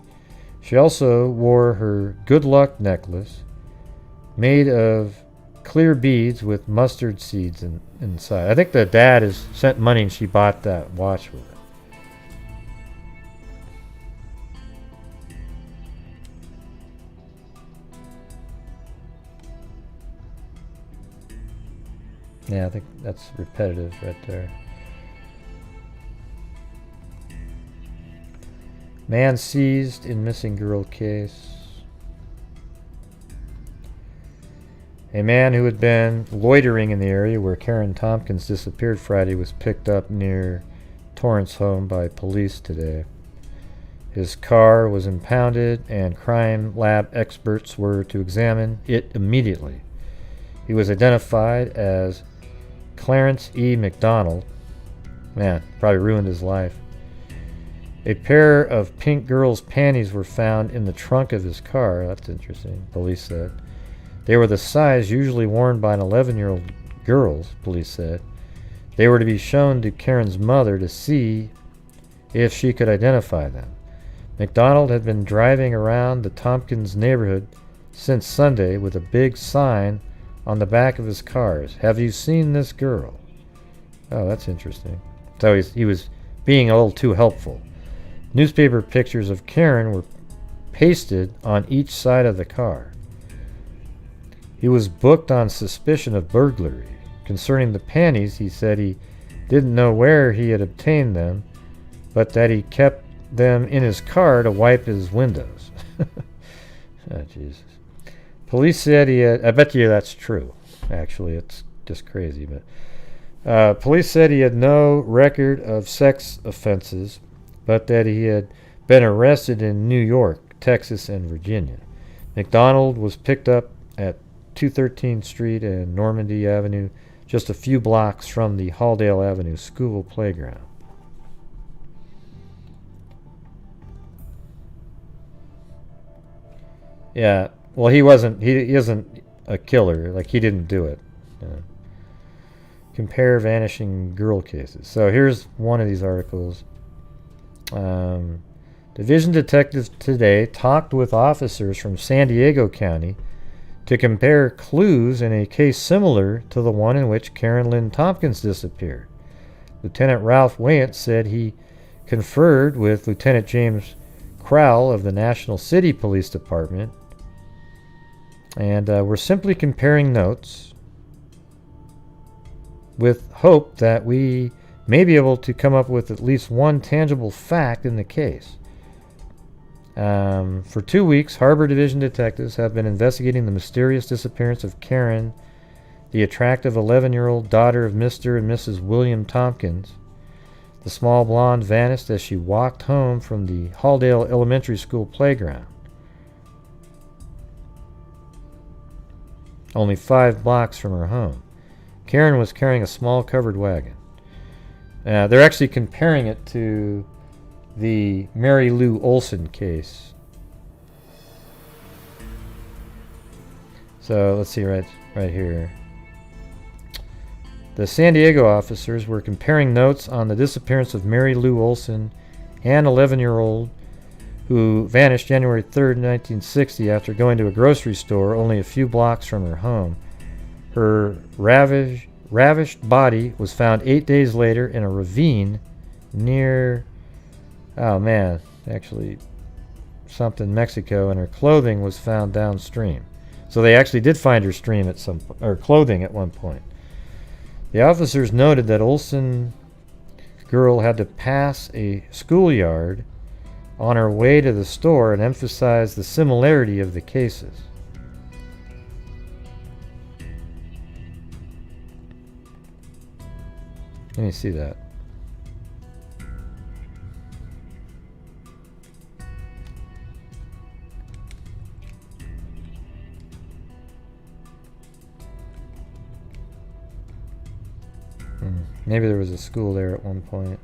She also wore her good luck necklace, made of clear beads with mustard seeds inside. I think the dad has sent money and she bought that watch with it. Yeah, I think that's repetitive right there. Man seized in missing girl case. A man who had been loitering in the area where Karen Tompkins disappeared Friday was picked up near Torrance home by police today. His car was impounded and crime lab experts were to examine it immediately. He was identified as Clarence E. McDonald. Man, probably ruined his life. A pair of pink girl's panties were found in the trunk of his car. That's interesting, police said. They were the size usually worn by an 11-year-old girl, police said. They were to be shown to Karen's mother to see if she could identify them. McDonald had been driving around the Tompkins neighborhood since Sunday with a big sign on the back of his cars. Have you seen this girl? Oh, that's interesting. So he was being a little too helpful. Newspaper pictures of Karen were pasted on each side of the car. He was booked on suspicion of burglary. Concerning the panties, he said he didn't know where he had obtained them, but that he kept them in his car to wipe his windows. Oh, Jesus. Police said he had... I bet you that's true. Actually, it's just crazy. But police said he had no record of sex offenses, but that he had been arrested in New York, Texas, and Virginia. McDonald was picked up at 213th Street and Normandy Avenue, just a few blocks from the Halldale Avenue School playground. Yeah, well, he isn't a killer. Like, he didn't do it. Compare vanishing girl cases. So here's one of these articles. Division detectives today talked with officers from San Diego County to compare clues in a case similar to the one in which Karen Lynn Tompkins disappeared. Lieutenant Ralph Wayant said he conferred with Lieutenant James Crowell of the National City Police Department, and we're simply comparing notes with hope that we may be able to come up with at least one tangible fact in the case. For 2 weeks, Harbor Division detectives have been investigating the mysterious disappearance of Karen, the attractive 11-year-old daughter of Mr. and Mrs. William Tompkins. The small blonde vanished as she walked home from the Halldale Elementary School playground, only 5 blocks from her home. Karen was carrying a small covered wagon. They're actually comparing it to the Mary Lou Olson case. So let's see right here. The San Diego officers were comparing notes on the disappearance of Mary Lou Olson, an 11-year-old who vanished January 3rd, 1960 after going to a grocery store only a few blocks from her home. Her ravished body was found 8 days later in a ravine near, something Mexico, and her clothing was found downstream. So they actually did find her clothing at one point. The officers noted that Olson girl had to pass a schoolyard on her way to the store and emphasized the similarity of the cases. Let me see that. Maybe there was a school there at one point.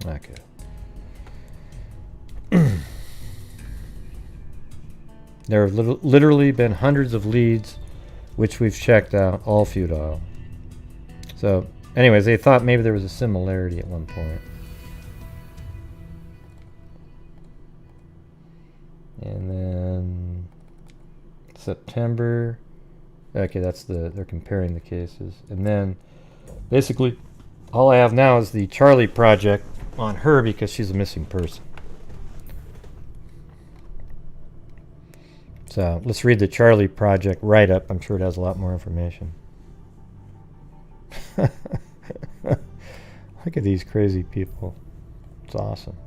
Okay. There have literally been hundreds of leads which we've checked out, all futile. So, anyways, they thought maybe there was a similarity at one point. And then September. Okay, they're comparing the cases. And then basically all I have now is the Charley project on her because she's a missing person. So let's read the Charley project write-up. I'm sure it has a lot more information. Look at these crazy people. It's awesome.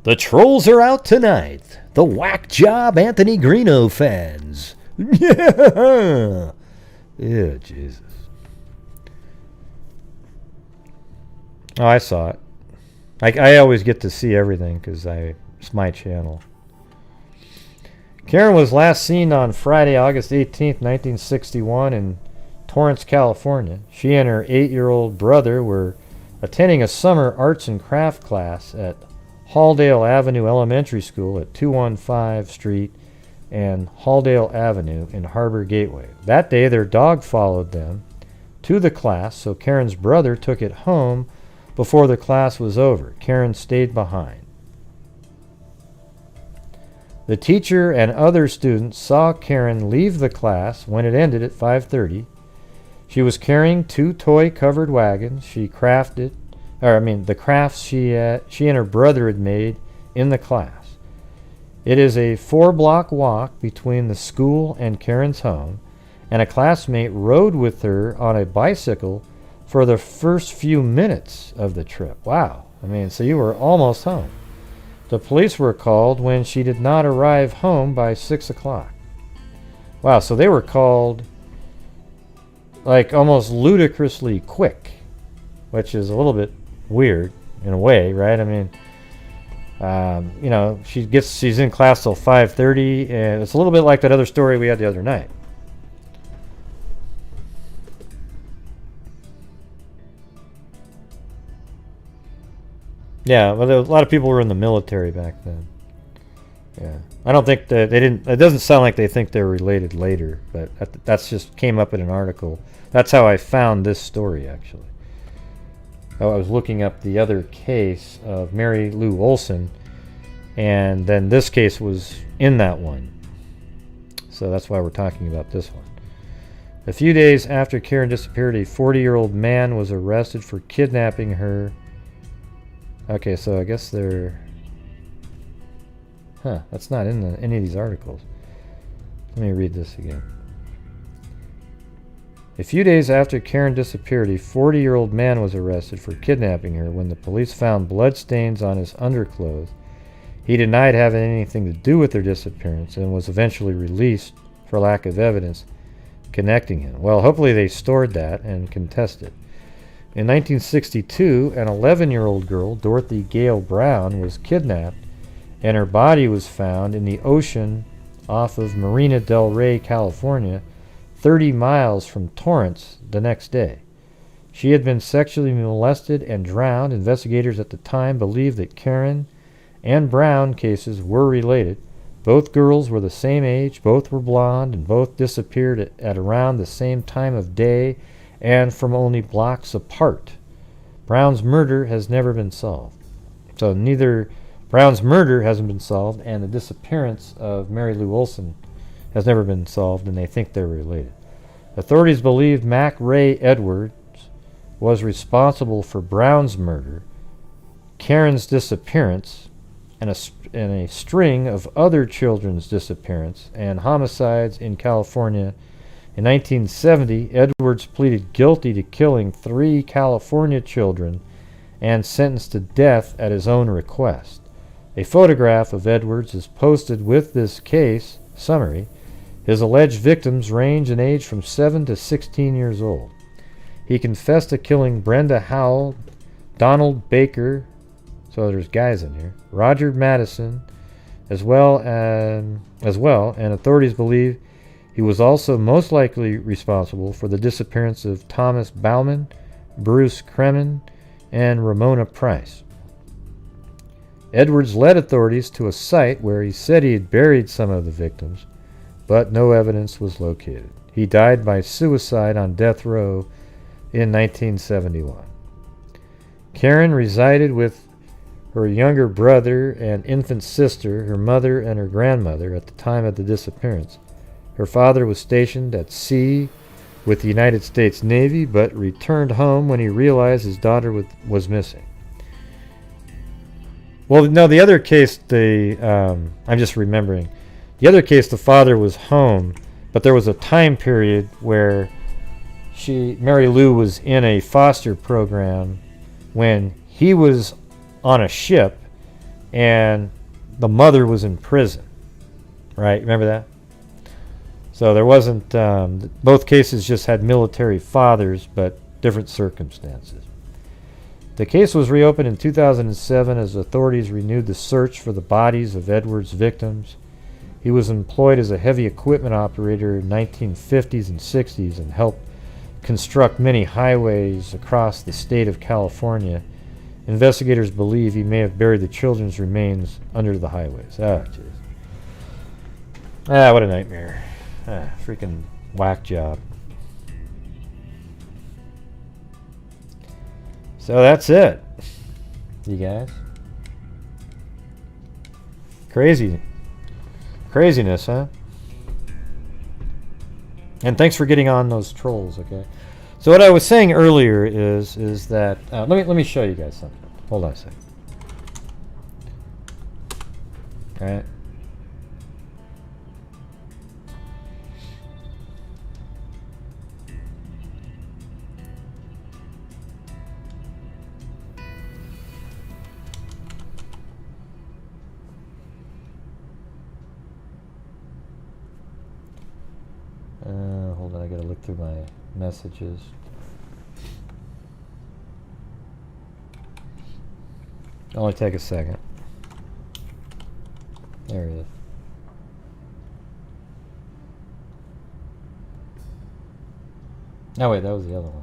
The trolls are out tonight. The whack job Anthony Greeno fans. Yeah. Yeah, Jesus. Oh, I saw it. I always get to see everything because it's my channel. Karen was last seen on Friday, August 18th, 1961 in Torrance, California. She and her 8-year-old brother were attending a summer arts and craft class at Halldale Avenue Elementary School at 215 Street and Halldale Avenue in Harbor Gateway. That day, their dog followed them to the class, so Karen's brother took it home before the class was over. Karen stayed behind. The teacher and other students saw Karen leave the class when it ended at 5:30. She was carrying 2 toy-covered wagons. The crafts she and her brother had made in the class. It is a 4-block walk between the school and Karen's home, and a classmate rode with her on a bicycle for the first few minutes of the trip. Wow. I mean, so you were almost home. The police were called when she did not arrive home by 6 o'clock. Wow, so they were called like almost ludicrously quick, which is a little bit weird in a way, right? I mean, you know, she's in class till 5:30, and it's a little bit like that other story we had the other night. Yeah, well, a lot of people were in the military back then. Yeah, I don't think that they didn't. It doesn't sound like they think they're related later, but that's just came up in an article. That's how I found this story, actually. I was looking up the other case of Mary Lou Olson, and then this case was in that one. So that's why we're talking about this one. A few days after Karen disappeared, a 40-year-old man was arrested for kidnapping her. Okay, so I guess they're... that's not in any of these articles. Let me read this again. A few days after Karen disappeared, a 40-year-old man was arrested for kidnapping her. When the police found bloodstains on his underclothes, he denied having anything to do with her disappearance and was eventually released for lack of evidence connecting him. Well, hopefully they stored that and contested. In 1962, an 11-year-old girl, Dorothy Gale Brown, was kidnapped, and her body was found in the ocean off of Marina del Rey, California, 30 miles from Torrance the next day. She had been sexually molested and drowned. Investigators at the time believed that Karen and Brown cases were related. Both girls were the same age, both were blonde, and both disappeared at around the same time of day and from only blocks apart. Brown's murder has never been solved. So neither Brown's murder hasn't been solved, and the disappearance of Mary Lou Olson has never been solved, and they think they're related. Authorities believe Mac Ray Edwards was responsible for Brown's murder, Karen's disappearance, and a string of other children's disappearance and homicides in California. In 1970, Edwards pleaded guilty to killing 3 California children and sentenced to death at his own request. A photograph of Edwards is posted with this case summary. His alleged victims range in age from 7 to 16 years old. He confessed to killing Brenda Howell, Donald Baker, so there's guys in here, Roger Madison, as well, and authorities believe he was also most likely responsible for the disappearance of Thomas Bauman, Bruce Kremen, and Ramona Price. Edwards led authorities to a site where he said he had buried some of the victims, but no evidence was located. He died by suicide on death row in 1971. Karen resided with her younger brother and infant sister, her mother, and her grandmother at the time of the disappearance. Her father was stationed at sea with the United States Navy, but returned home when he realized his daughter was missing. Well, no, the other case, I'm just remembering. The other case, the father was home, but there was a time period where Mary Lou was in a foster program when he was on a ship and the mother was in prison. Right? Remember that? So there wasn't, both cases just had military fathers, but different circumstances. The case was reopened in 2007 as authorities renewed the search for the bodies of Edwards' victims. He was employed as a heavy equipment operator in the 1950s and 60s and helped construct many highways across the state of California. Investigators believe he may have buried the children's remains under the highways. Ah, jeez. Ah, what a nightmare. Ah, freaking whack job. So that's it, you guys. Craziness, huh? And thanks for getting on those trolls, okay? So what I was saying earlier is that let me show you guys something. Hold on a second. All right. through my messages. Only take a second. There it is. Oh wait, that was the other one.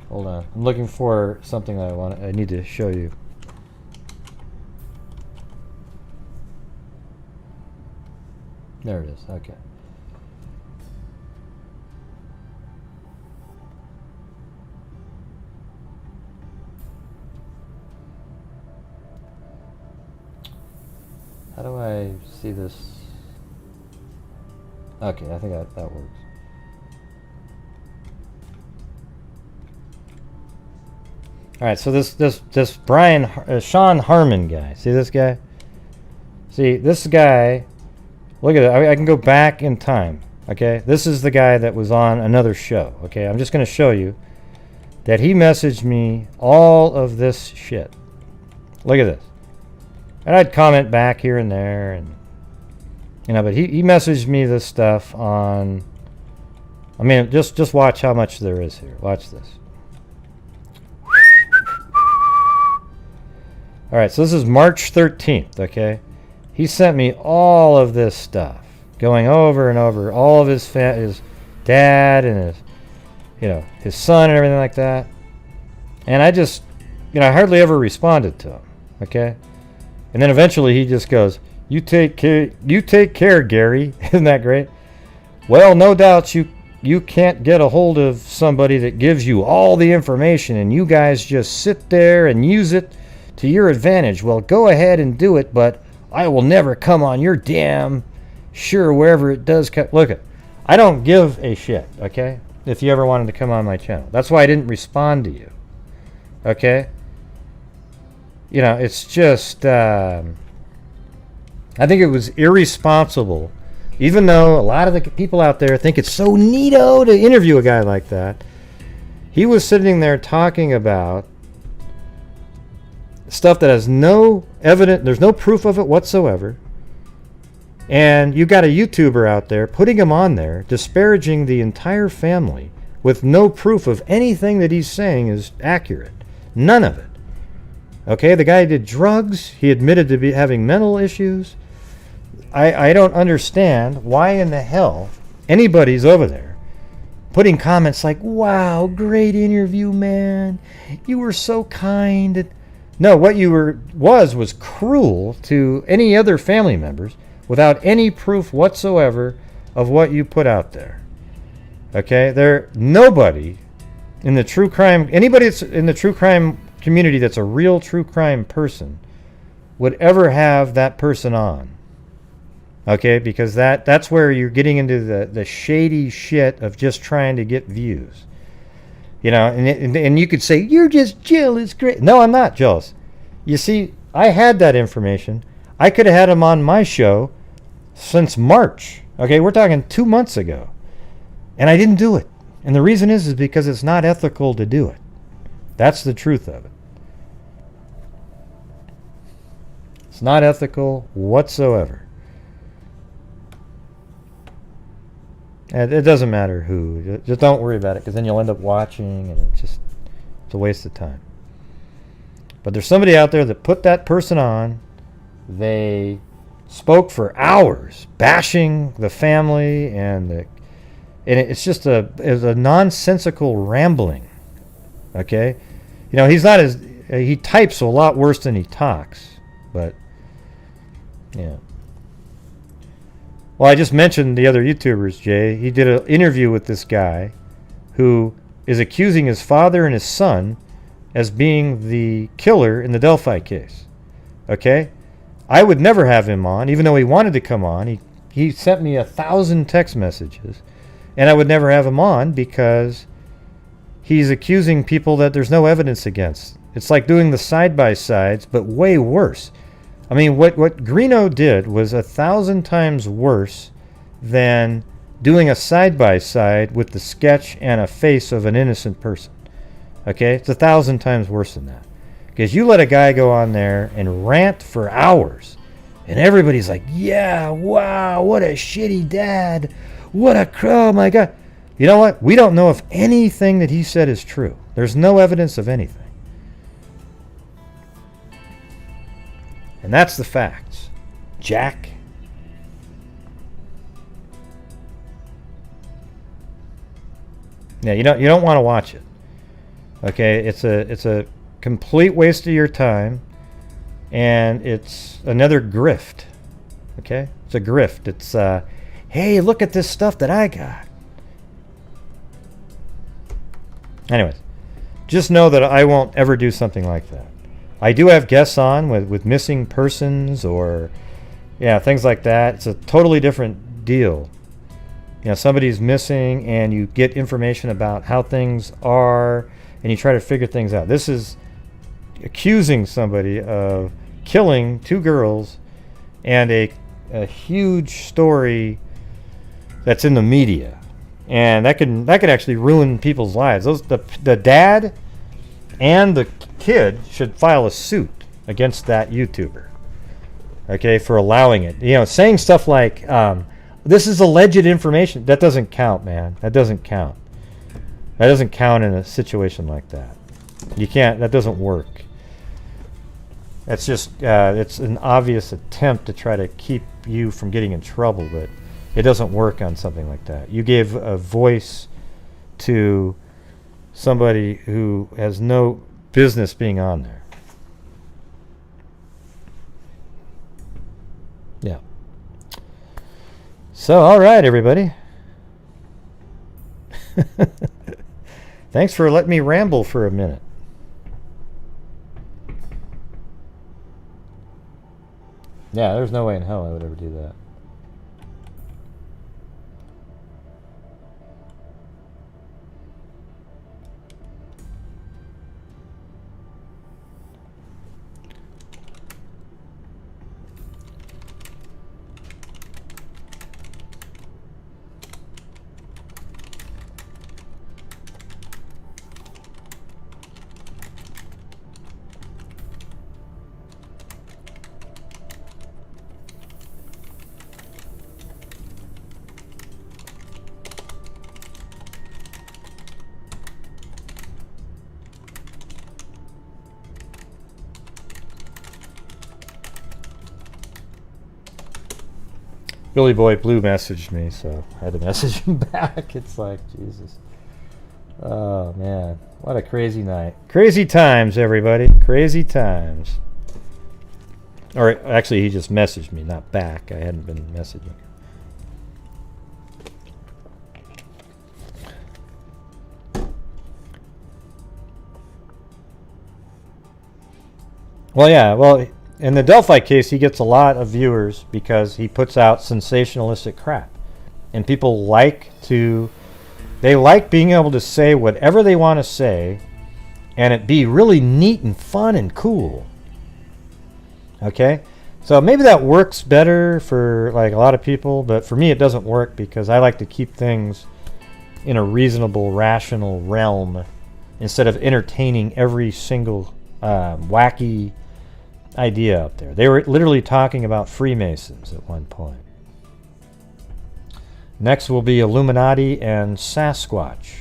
Hold on. I'm looking for something that I need to show you. There it is. Okay. How do I see this? Okay, I think that works. All right, so this Brian Sean Harmon guy. See this guy? See this guy? Look at it. I can go back in time. Okay, this is the guy that was on another show. Okay, I'm just going to show you that he messaged me all of this shit. Look at this. And I'd comment back here and there, and but he messaged me this stuff on. I mean, just watch how much there is here. Watch this. All right, so this is March 13th, okay? He sent me all of this stuff, going over and over, all of his dad and his son and everything like that. And I just, I hardly ever responded to him, okay? And then eventually he just goes, "You take care, Gary." Isn't that great? Well, no doubt you can't get a hold of somebody that gives you all the information and you guys just sit there and use it to your advantage. Well, go ahead and do it, but I will never come on your damn sure wherever it does come. Look, I don't give a shit, okay? If you ever wanted to come on my channel. That's why I didn't respond to you. Okay? It's just I think it was irresponsible, even though a lot of the people out there think it's so neato to interview a guy like that. He was sitting there talking about stuff that has no evidence, there's no proof of it whatsoever. And you got a YouTuber out there putting him on there, disparaging the entire family with no proof of anything that he's saying is accurate. None of it. Okay, the guy did drugs. He admitted to having mental issues. I don't understand why in the hell anybody's over there putting comments like, "Wow, great interview, man. You were so kind." No, what you was cruel to any other family members without any proof whatsoever of what you put out there. Okay? Nobody in the true crime, anybody that's in the true crime community that's a real true crime person would ever have that person on. Okay? Because that's where you're getting into the shady shit of just trying to get views. And you could say, "You're just jealous, great." No, I'm not jealous. You see, I had that information. I could have had him on my show since March. Okay, we're talking 2 months ago. And I didn't do it. And the reason is because it's not ethical to do it. That's the truth of it. It's not ethical whatsoever. And it doesn't matter who. Just don't worry about it, because then you'll end up watching, and it's a waste of time. But there's somebody out there that put that person on. They spoke for hours, bashing the family, and it's just it's a nonsensical rambling. Okay, he's not he types a lot worse than he talks, but yeah. Well, I just mentioned the other YouTubers, Jay. He did an interview with this guy who is accusing his father and his son as being the killer in the Delphi case. Okay? I would never have him on, even though he wanted to come on. He sent me 1,000 text messages, and I would never have him on because he's accusing people that there's no evidence against. It's like doing the side-by-sides, but way worse. I mean, what Greeno did was 1,000 times worse than doing a side-by-side with the sketch and a face of an innocent person. Okay? It's 1,000 times worse than that. Because you let a guy go on there and rant for hours, and everybody's like, yeah, wow, what a shitty dad. Oh my God. You know what? We don't know if anything that he said is true. There's no evidence of anything. And that's the facts. Jack. Yeah, you don't want to watch it. Okay, it's a complete waste of your time, and it's another grift. Okay, it's a grift. It's hey, look at this stuff that I got. Anyways, just know that I won't ever do something like that. I do have guests on with missing persons or things like that. It's a totally different deal. Somebody's missing and you get information about how things are and you try to figure things out. This is accusing somebody of killing 2 girls and a huge story that's in the media. And that can actually ruin people's lives. The dad and the kid should file a suit against that YouTuber, okay, for allowing it. Saying stuff like, this is alleged information. That doesn't count, man. That doesn't count. That doesn't count in a situation like that. You can't. That doesn't work. That's just, it's an obvious attempt to try to keep you from getting in trouble, but it doesn't work on something like that. You gave a voice to somebody who has no business being on there. Yeah. So, all right, everybody. Thanks for letting me ramble for a minute. Yeah, there's no way in hell I would ever do that. Billy Boy Blue messaged me, so I had to message him back. It's like, Jesus. Oh, man. What a crazy night. Crazy times, everybody. Crazy times. Or actually, he just messaged me, not back. I hadn't been messaging. Well, yeah, well, in the Delphi case, he gets a lot of viewers because he puts out sensationalistic crap. And people like being able to say whatever they want to say and it be really neat and fun and cool. Okay? So maybe that works better for like a lot of people, but for me it doesn't work because I like to keep things in a reasonable, rational realm instead of entertaining every single wacky idea out there. They were literally talking about Freemasons at one point. Next will be Illuminati and Sasquatch.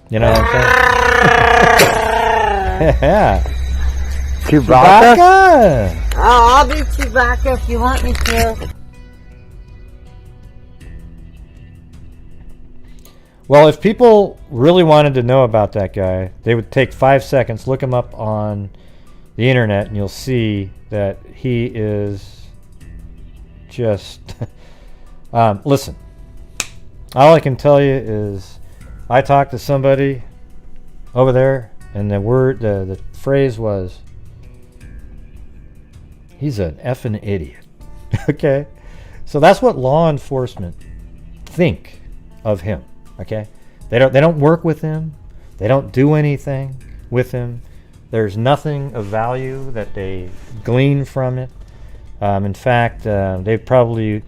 You know what I'm saying? Yeah. Chewbacca? Oh, I'll be Chewbacca if you want me to. Well, if people really wanted to know about that guy, they would take 5 seconds, look him up on the internet, and you'll see that he is just... listen, all I can tell you is I talked to somebody over there, and the phrase was, he's an effing idiot. Okay? So that's what law enforcement think of him. Okay, they don't work with him. They don't do anything with him. There's nothing of value that they glean from it. In fact, they probably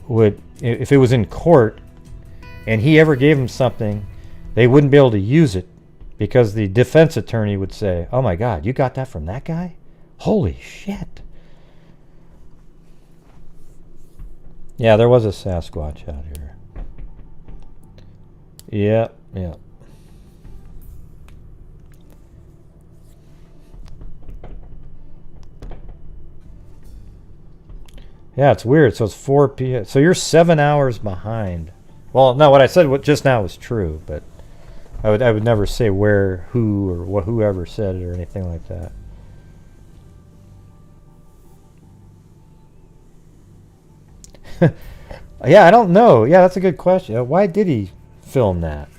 would, if it was in court, and he ever gave them something, they wouldn't be able to use it because the defense attorney would say, "Oh my God, you got that from that guy? Holy shit." Yeah, there was a Sasquatch out here. Yep, yep. Yeah, it's weird. So it's 4 p.m. So you're 7 hours behind. Well, no, what I said just now was true, but I would never say where, who, or what, whoever said it or anything like that. Yeah, I don't know. Yeah, that's a good question. Why did he film that?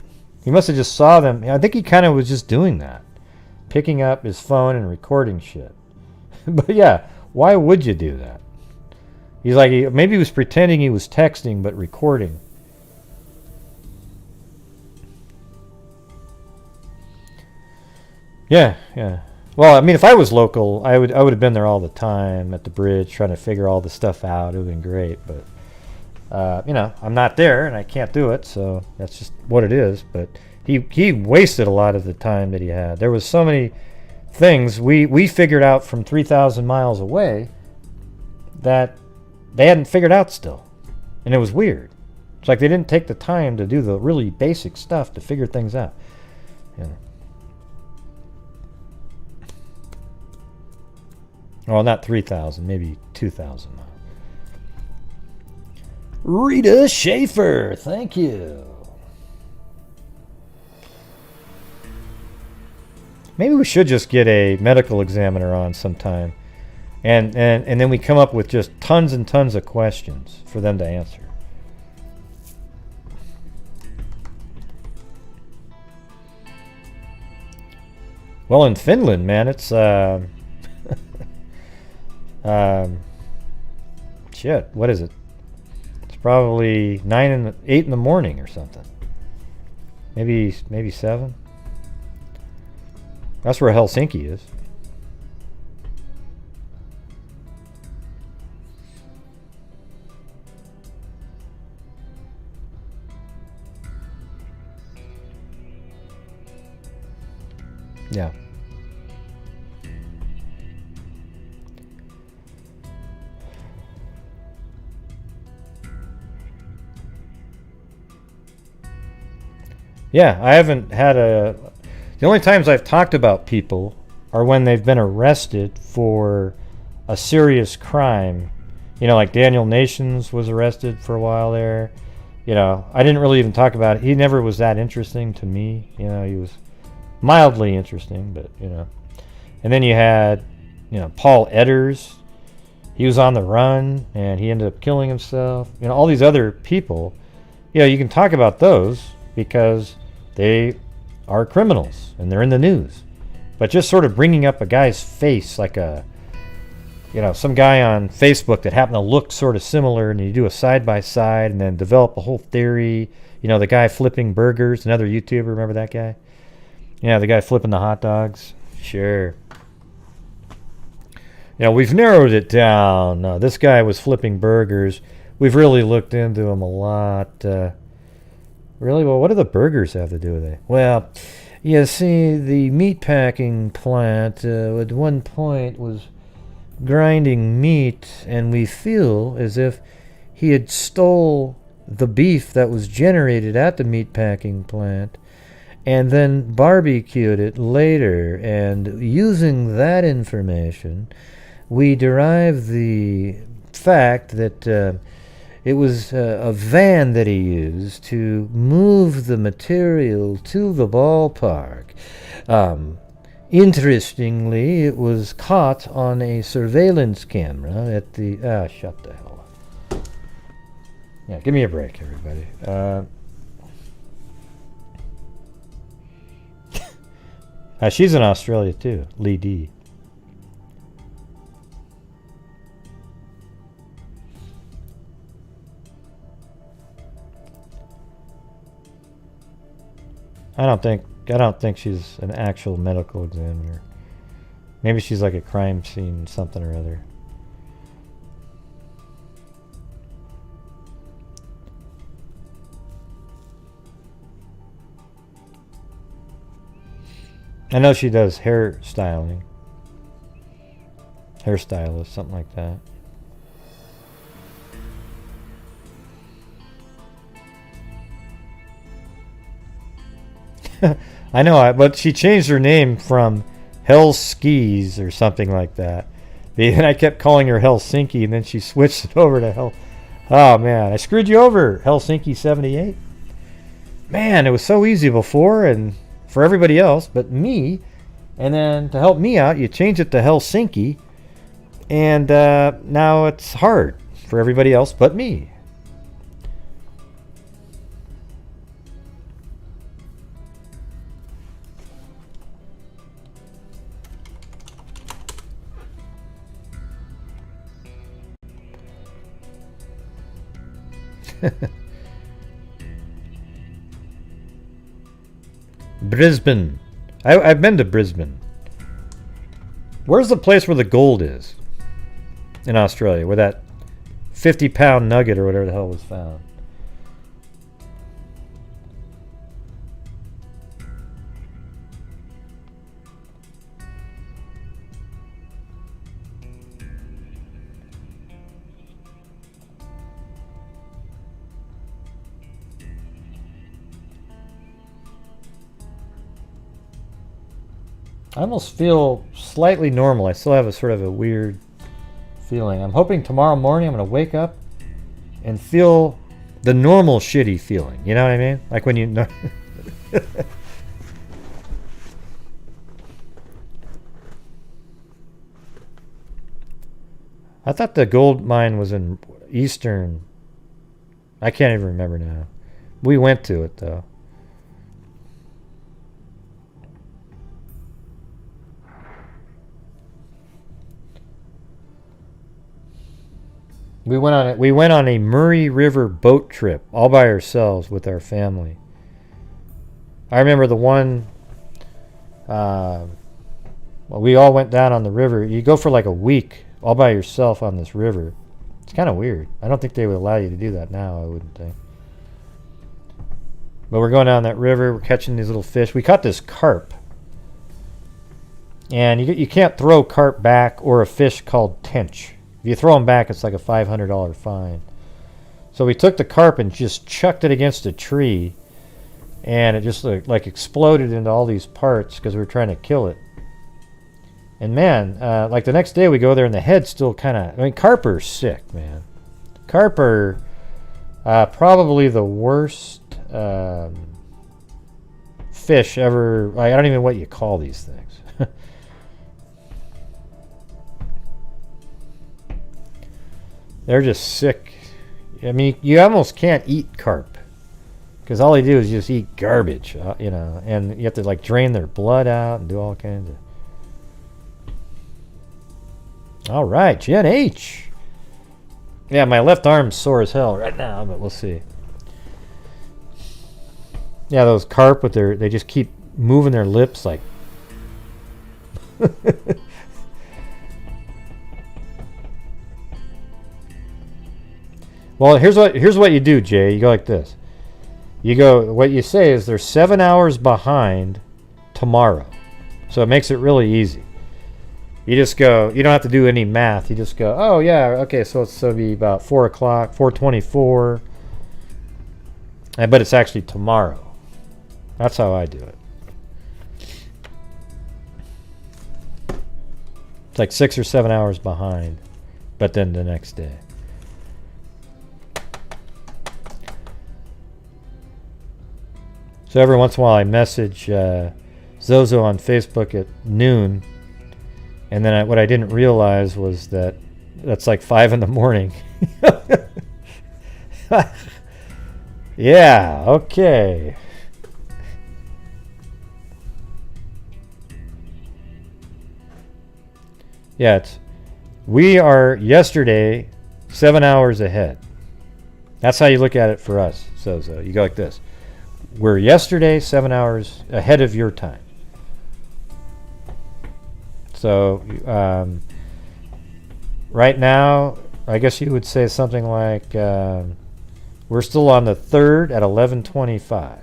He must have just saw them. I think he kind of was just doing that, picking up his phone and recording shit. But yeah, why would you do that? He's like, maybe he was pretending he was texting but recording. Yeah, yeah. Well, I mean, if I was local, I would have been there all the time at the bridge trying to figure all the stuff out. It would have been great, but you know, I'm not there and I can't do it, so that's just what it is. But he wasted a lot of the time that he had. There was so many things we figured out from 3,000 miles away that they hadn't figured out still, and it was weird. It's like they didn't take the time to do the really basic stuff to figure things out. Yeah. Well, not 3,000, maybe 2,000 miles. Rita Schaefer, thank you. Maybe we should just get a medical examiner on sometime, and then we come up with just tons and tons of questions for them to answer. Well, in Finland, man, it's shit, what is it? It's probably 8 in the morning or something. Maybe 7. That's where Helsinki is. Yeah. Yeah, I haven't had a... The only times I've talked about people are when they've been arrested for a serious crime. You know, like Daniel Nations was arrested for a while there. You know, I didn't really even talk about it. He never was that interesting to me. You know, he was mildly interesting, but, you know. And then you had, you know, Paul Edders. He was on the run, and he ended up killing himself. You know, all these other people, you know, you can talk about those because they are criminals and they're in the news. But just sort of bringing up a guy's face, like a, you know, some guy on Facebook that happened to look sort of similar, and you do a side-by-side and then develop a whole theory. You know, the guy flipping burgers, another YouTuber, remember that guy? Yeah, the guy flipping the hot dogs. Sure. You know, we've narrowed it down. This guy was flipping burgers. We've really looked into him a lot. Really? Well, what do the burgers have to do with it? Well, you see, the meatpacking plant at one point was grinding meat, and we feel as if he had stole the beef that was generated at the meatpacking plant and then barbecued it later. And using that information, we derive the fact that it was a van that he used to move the material to the ballpark. Interestingly, it was caught on a surveillance camera at the... shut the hell up. Yeah, give me a break, everybody. She's in Australia, too. Lee D. I don't think she's an actual medical examiner. Maybe she's like a crime scene something or other. I know she does hairstylist, something like that. I know, but she changed her name from Hell Skis or something like that. And I kept calling her Helsinki, and then she switched it over to Hell. Oh man, I screwed you over, Helsinki 78. Man, it was so easy before, and for everybody else but me. And then to help me out, you change it to Helsinki, and now it's hard for everybody else but me. Brisbane. I've been to Brisbane. Where's the place where the gold is in Australia, where that 50-pound nugget or whatever the hell was found? I almost feel slightly normal. I still have a sort of a weird feeling. I'm hoping tomorrow morning I'm going to wake up and feel the normal shitty feeling. You know what I mean? Like when you know. I thought the gold mine was in Eastern. I can't even remember now. We went to it though. We went on a Murray River boat trip all by ourselves with our family. I remember the one. We all went down on the river. You go for like a week all by yourself on this river. It's kind of weird. I don't think they would allow you to do that now. I wouldn't think. But we're going down that river. We're catching these little fish. We caught this carp. And you can't throw carp back or a fish called tench. If you throw them back, it's like a $500 fine. So we took the carp and just chucked it against a tree, and it just like exploded into all these parts because we were trying to kill it. And man, like the next day we go there and the head's still kind of. I mean, carp are sick, man. Carp are probably the worst fish ever. I don't even know what you call these things. They're just sick. I mean, you almost can't eat carp because all they do is just eat garbage, you know, and you have to like drain their blood out and do all kinds of. All right, Gen H. Yeah, my left arm's sore as hell right now, but we'll see. Yeah, those carp with they just keep moving their lips like. Well, here's what you do, Jay. You go like this. You go. What you say is they're 7 hours behind tomorrow, so it makes it really easy. You just go. You don't have to do any math. You just go. Oh yeah, okay. So it'll be about 4 o'clock, 4:24. But it's actually tomorrow. That's how I do it. It's like 6 or 7 hours behind, but then the next day. So every once in a while I message Zozo on Facebook at noon, and then what I didn't realize was that's like 5 in the morning. Yeah, okay. Yeah, we are yesterday 7 hours ahead. That's how you look at it for us, Zozo. You go like this. We're yesterday 7 hours ahead of your time. So right now, I guess you would say something like we're still on the 3rd at 11:25.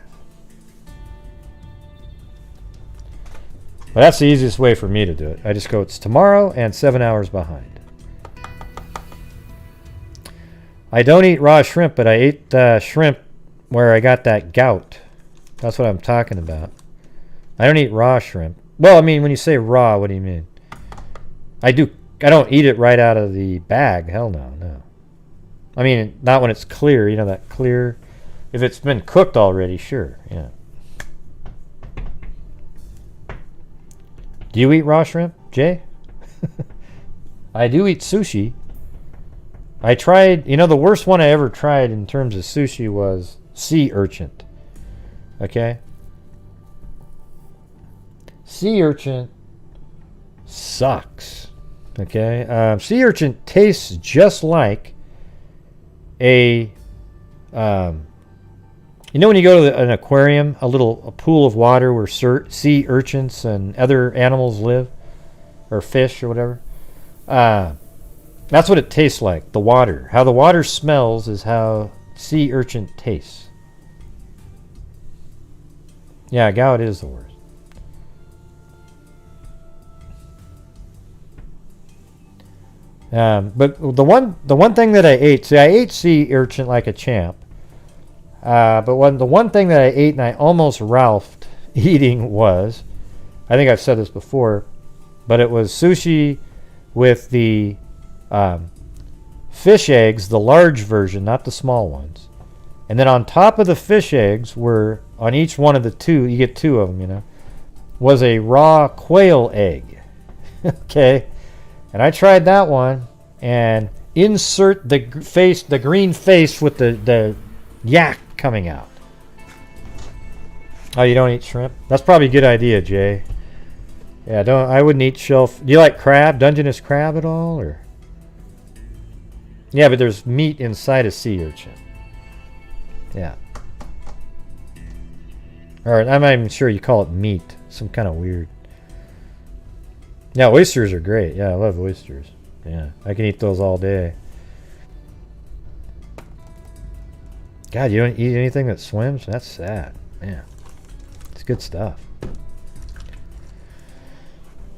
But that's the easiest way for me to do it. I just go, it's tomorrow and 7 hours behind. I don't eat raw shrimp, but I ate shrimp where I got that gout. That's what I'm talking about. I don't eat raw shrimp. Well, I mean, when you say raw, what do you mean? I don't eat it right out of the bag. Hell no, no. I mean, not when it's clear, you know, that clear. If it's been cooked already, sure, yeah. Do you eat raw shrimp, Jay? I do eat sushi. I tried, you know, the worst one I ever tried in terms of sushi was sea urchin. Okay? Sea urchin sucks. Okay? Sea urchin tastes just like a, you know when you go to an aquarium, a pool of water where sea urchins and other animals live, or fish or whatever? That's what it tastes like, the water. How the water smells is how sea urchin tastes. Yeah, gout is the worst. But the one thing that I ate, see, I ate sea urchin like a champ. But the one thing that I ate and I almost ralphed eating was, I think I've said this before, but it was sushi with the fish eggs, the large version, not the small ones. And then on top of the fish eggs were, on each one of the two, you get two of them, you know, was a raw quail egg. Okay? And I tried that one, and insert the green face with the yak coming out. Oh, you don't eat shrimp? That's probably a good idea, Jay. Yeah, I wouldn't eat shellfish. Do you like crab, Dungeness crab at all, or? Yeah, but there's meat inside a sea urchin. Yeah. Or I'm not even sure you call it meat. Some kind of weird. Yeah, oysters are great. Yeah, I love oysters. Yeah, I can eat those all day. God, you don't eat anything that swims? That's sad. Man, it's good stuff.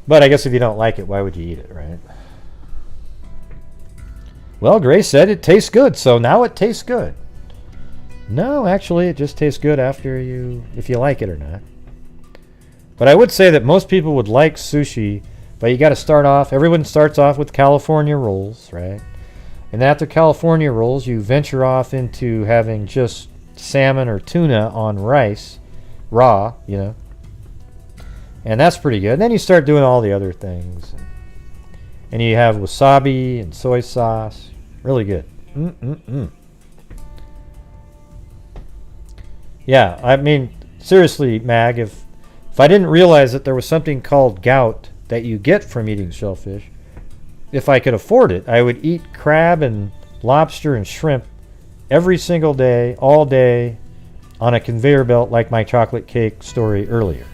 But I guess if you don't like it, why would you eat it, right? Well, Grace said it tastes good, so now it tastes good. No, actually, it just tastes good after if you like it or not. But I would say that most people would like sushi, but you got to start off, everyone starts off with California rolls, right? And after California rolls, you venture off into having just salmon or tuna on rice, raw, you know. And that's pretty good. And then you start doing all the other things. And you have wasabi and soy sauce. Really good. Yeah, I mean, seriously, Mag, if I didn't realize that there was something called gout that you get from eating shellfish, if I could afford it, I would eat crab and lobster and shrimp every single day, all day, on a conveyor belt like my chocolate cake story earlier.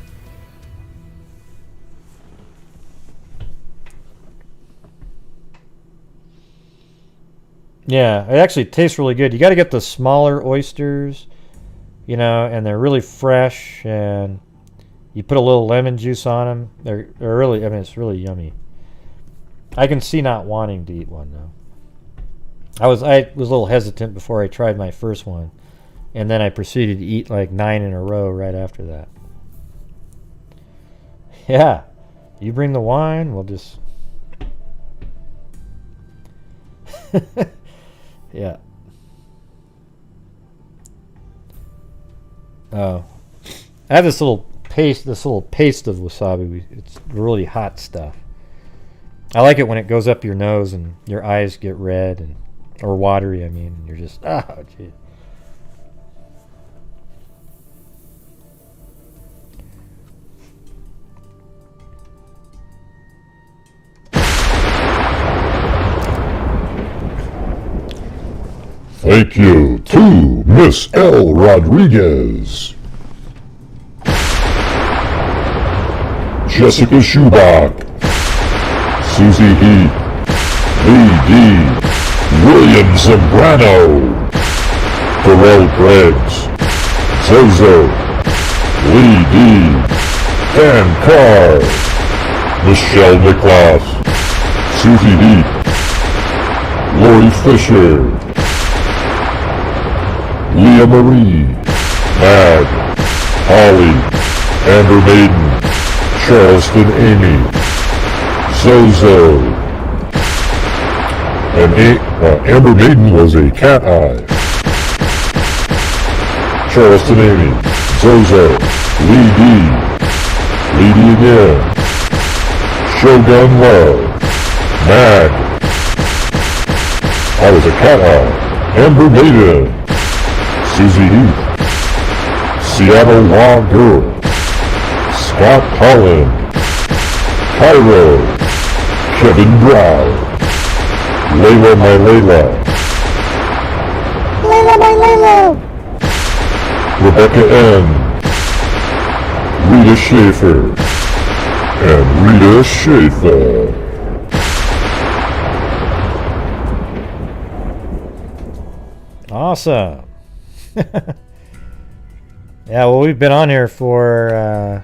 Yeah, it actually tastes really good. You got to get the smaller oysters, you know, and they're really fresh, and you put a little lemon juice on them. They're really, I mean, it's really yummy. I can see not wanting to eat one, though. I was a little hesitant before I tried my first one, and then I proceeded to eat like 9 in a row right after that. Yeah, you bring the wine, we'll just... Yeah. Oh, I have this little paste of wasabi. It's really hot stuff. I like it when it goes up your nose and your eyes get red or watery. I mean, and you're just gee. Thank you to Miss L. Rodriguez, Jessica Schubach, Susie Heath, Lee D, William Zambrano, Terrell Krebs, Zozo, Lee D, Dan Carr, Michelle Nicholas, Susie Heath, Lori Fisher, Leah Marie, Mag, Holly, Amber Maiden, Charleston Amy, Zozo, and Amber Maiden was a cat eye. Charleston Amy, Zozo, Lee D, Lady again, Shogun Love, Mag, I was a cat eye, Amber Maiden, Susie Heath, Seattle Law Girl, Scott Holland, Cairo, Kevin Brown, Layla My Layla, Layla My Layla, Rebecca N, Rita Schaefer, and Rita Schaefer. Awesome. Yeah, well, we've been on here for,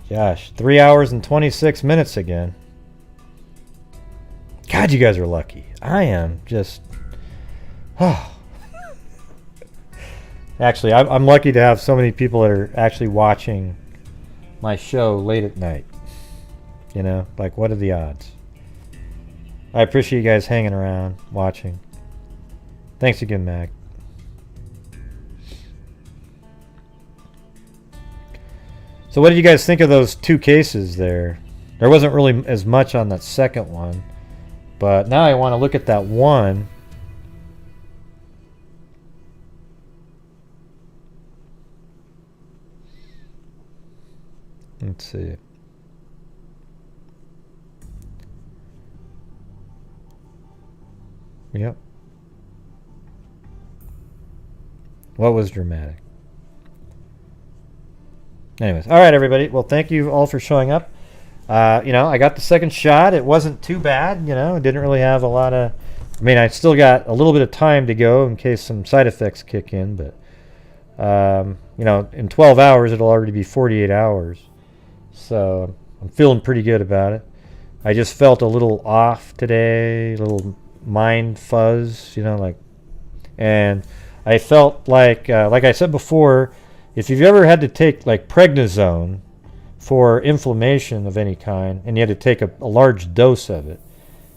3 hours and 26 minutes again. God, you guys are lucky. I am just, Actually, I'm lucky to have so many people that are actually watching my show late at night. You know, like, what are the odds? I appreciate you guys hanging around, watching. Thanks again, Mac. So what did you guys think of those two cases there? There wasn't really as much on that second one, but now I want to look at that one. Let's see. Yep. What was dramatic? Anyways, all right, everybody. Well, thank you all for showing up. You know, I got the second shot. It wasn't too bad. You know, it didn't really have a lot of. I mean, I still got a little bit of time to go in case some side effects kick in, but you know, in 12 hours it'll already be 48 hours. So I'm feeling pretty good about it. I just felt a little off today, a little mind fuzz, you know, like, and I felt like I said before, if you've ever had to take like prednisone for inflammation of any kind, and you had to take a large dose of it,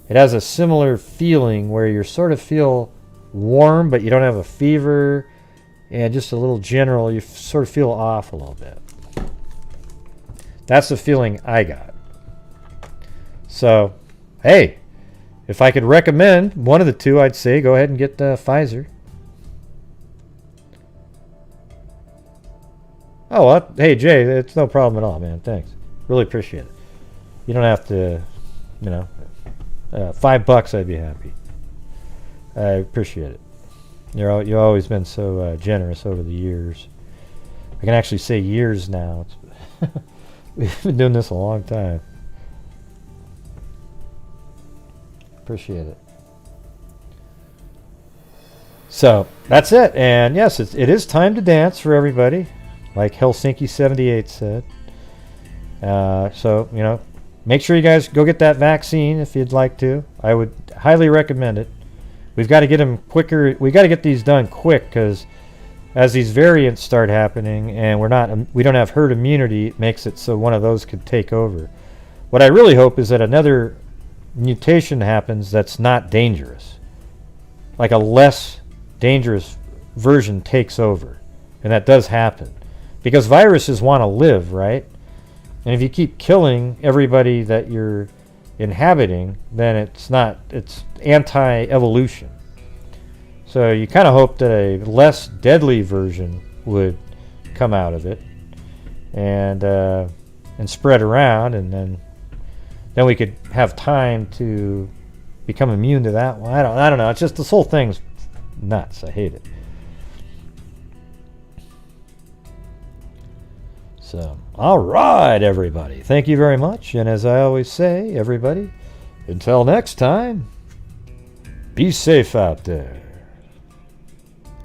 it has a similar feeling where you sort of feel warm, but you don't have a fever, and just a little general, you sort of feel off a little bit. That's the feeling I got. So, hey, if I could recommend one of the two, I'd say go ahead and get Pfizer. Oh, well, hey, Jay, it's no problem at all, man. Thanks. Really appreciate it. You don't have to, you know, $5, I'd be happy. I appreciate it. You've always been so generous over the years. I can actually say years now. We've been doing this a long time. Appreciate it. So that's it. And yes, it is time to dance for everybody, like Helsinki 78 said. So, you know, make sure you guys go get that vaccine if you'd like to. I would highly recommend it. We've got to get them quicker. We got to get these done quick, because as these variants start happening and we don't have herd immunity, it makes it so one of those could take over. What I really hope is that another mutation happens that's not dangerous, like a less dangerous version takes over, and that does happen, because viruses want to live, right? And if you keep killing everybody that you're inhabiting, then it's anti-evolution. So you kind of hope that a less deadly version would come out of it and spread around, and then we could have time to become immune to that one. I don't know. It's just, this whole thing's nuts. I hate it. So, all right, everybody. Thank you very much. And as I always say, everybody, until next time, be safe out there.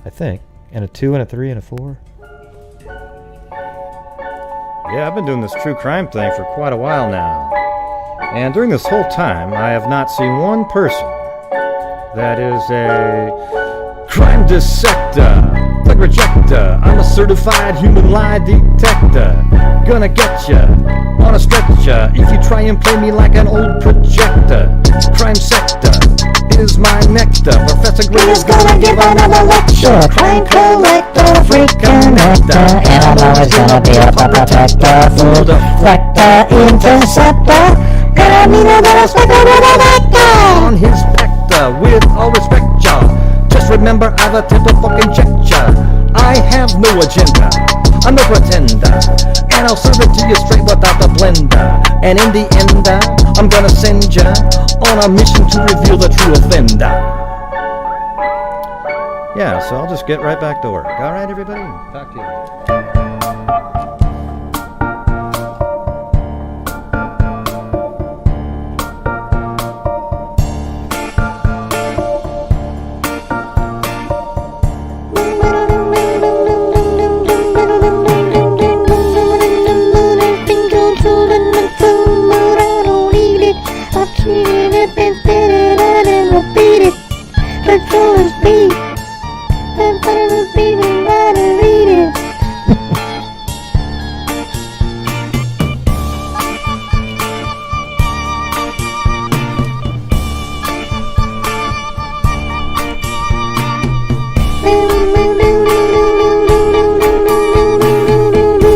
I think. And a 2 and a 3 and a 4. Yeah, I've been doing this true crime thing for quite a while now. And during this whole time, I have not seen one person that is a crime dissector, plug rejector. I'm a certified human lie detector. Gonna get ya on a stretcher if you try and play me like an old projector. Crime sector is my nectar. Professor Gray is gonna give another lecture. Crime collector, freak connector, and I'm always gonna be a protector. Fool deflector, interceptor, and I mean that I spec with a vector. On his vector, with all respect, y'all. Just remember I've attempted to fucking check ya. I have no agenda, I'm no pretender, and I'll serve it to you straight without the blender. And in the end, I'm gonna send ya on a mission to reveal the true offender. Yeah, so I'll just get right back to work. Alright, everybody? Talk to you later.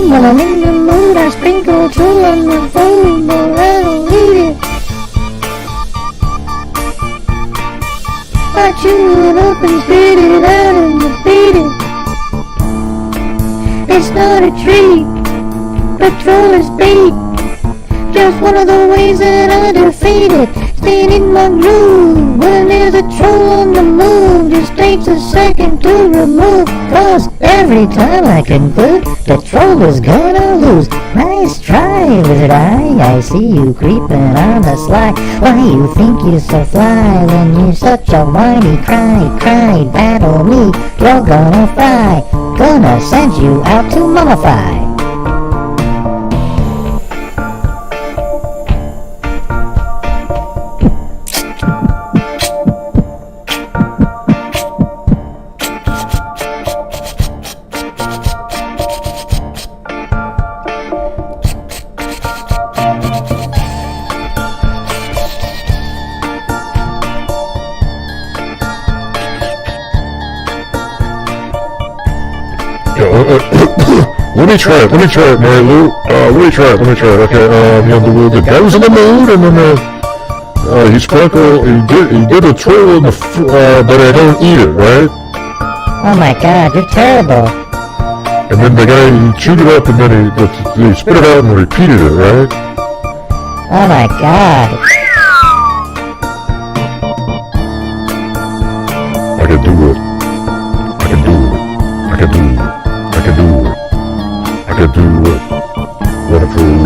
When I'm in the mood, I sprinkle drool on my food, but I don't eat it. I chew it up and spit it out and defeat it. It's not a treat, patrol is beat. Just one of the ways that I defeat it. Staying in my groove when there's a troll on the move. Just takes a second to remove, cause every time I conclude, the troll is gonna lose. Nice try, wizard eye, I see you creeping on the sly. Why you think you're so fly when you're such a whiny cry, battle me, you're gonna fry. Gonna send you out to mummify. Let me try it, Mary Lou. Let me try it. Okay, you know, the guy was in the mood, and then, he did a troll in the, but I don't eat it, right? Oh my god, you're terrible. And then the guy, he chewed it up, and then he spit it out and repeated it, right? Oh my god. I can do it. I can do it. I can do it. I can do it. I can do it. What a fool.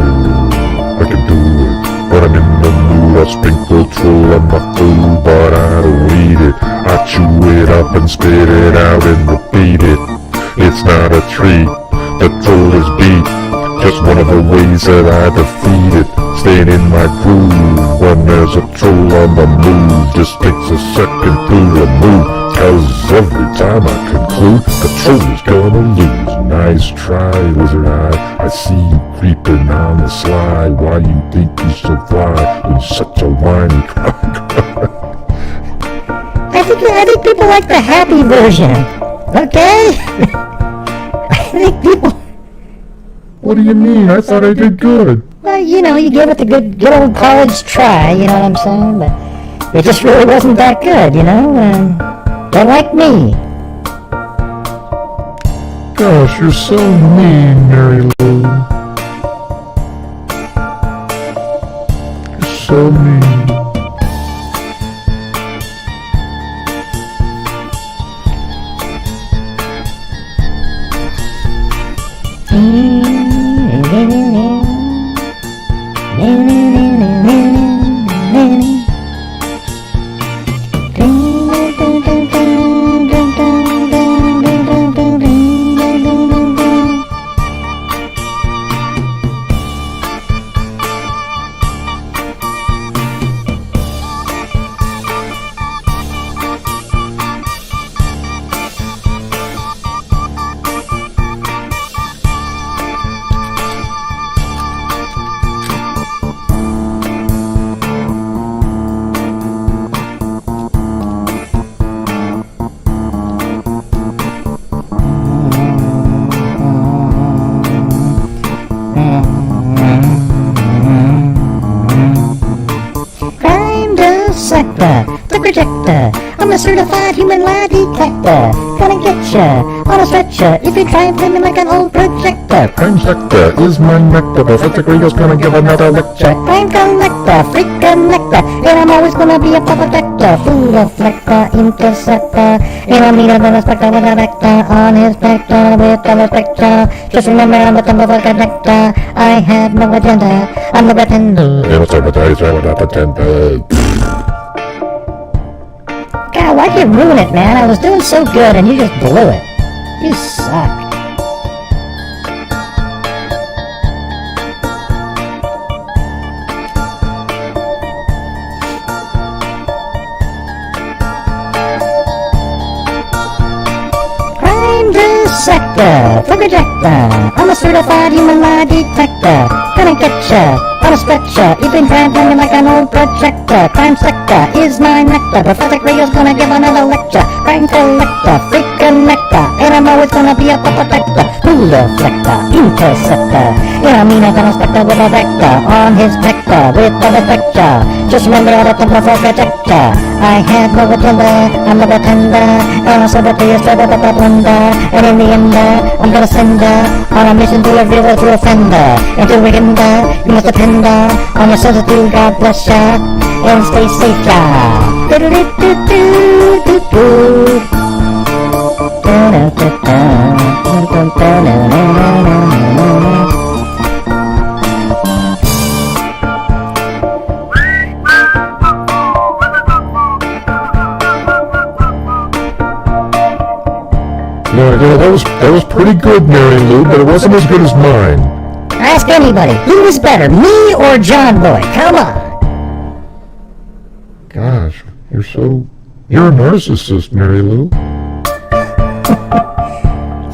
I can do it. When I'm in the mood, I sprinkle troll on my food, but I don't eat it. I chew it up and spit it out and repeat it. It's not a treat. The troll is beat. Just one of the ways that I defeat it. Staying in my groove when there's a troll on the move. Just takes a second to remove. Cause every time I conclude, the troll is gonna lose. Nice try, wizard eye. I see you creeping on the sly. Why you think you so fly? You're such a whiny cry. I think people like the happy version. Okay? I think people... What do you mean? I thought I did good. Well, you know, you gave it the good old college try, you know what I'm saying? But it just really wasn't that good, you know? They're like me. Gosh, you're so mean, Mary Lou. You're so mean. projector. I'm a certified human lie detector. Gonna get ya on a stretcher if you try and play me like an old projector. Crime sector is my nectar. Prophetic Regal's gonna give another lecture. Crime collector, freak connector, and I'm always gonna be a protector. Fool reflector, interceptor, and I'm meaner than a spectre with a vector on his vector with a spectre. Just remember I'm a temple connector. I have no agenda. I'm the pretender. And it's advertiser with a pretender. God, why'd you ruin it, man? I was doing so good and you just blew it. You suck. Crime dissector, for projector. I'm a certified human lie detector. Gonna get ya on a stretcher. You've been trying to me like an old projector. Crime sector is my nectar. Prophetic Radio's gonna give another lecture. Crime collector, freak connector, and I'm always gonna be a protector. Fool reflector, interceptor, and I'm meaner than a spectre with a vector on his vector with a vector. Just remember all the temple for projector. I have no agenda, I'm the pretender, and I'll serve it to you straight up a blunder. And in the end, I'm gonna send her on a mission to reveal the true offender. And to weekend, you must depend on your certitude. God bless ya, and stay safe, ya. Yeah, that was pretty good, Mary Lou, but it wasn't as good as mine. Ask anybody, who was better, me or John Boy? Come on. Gosh, you're a narcissist, Mary Lou.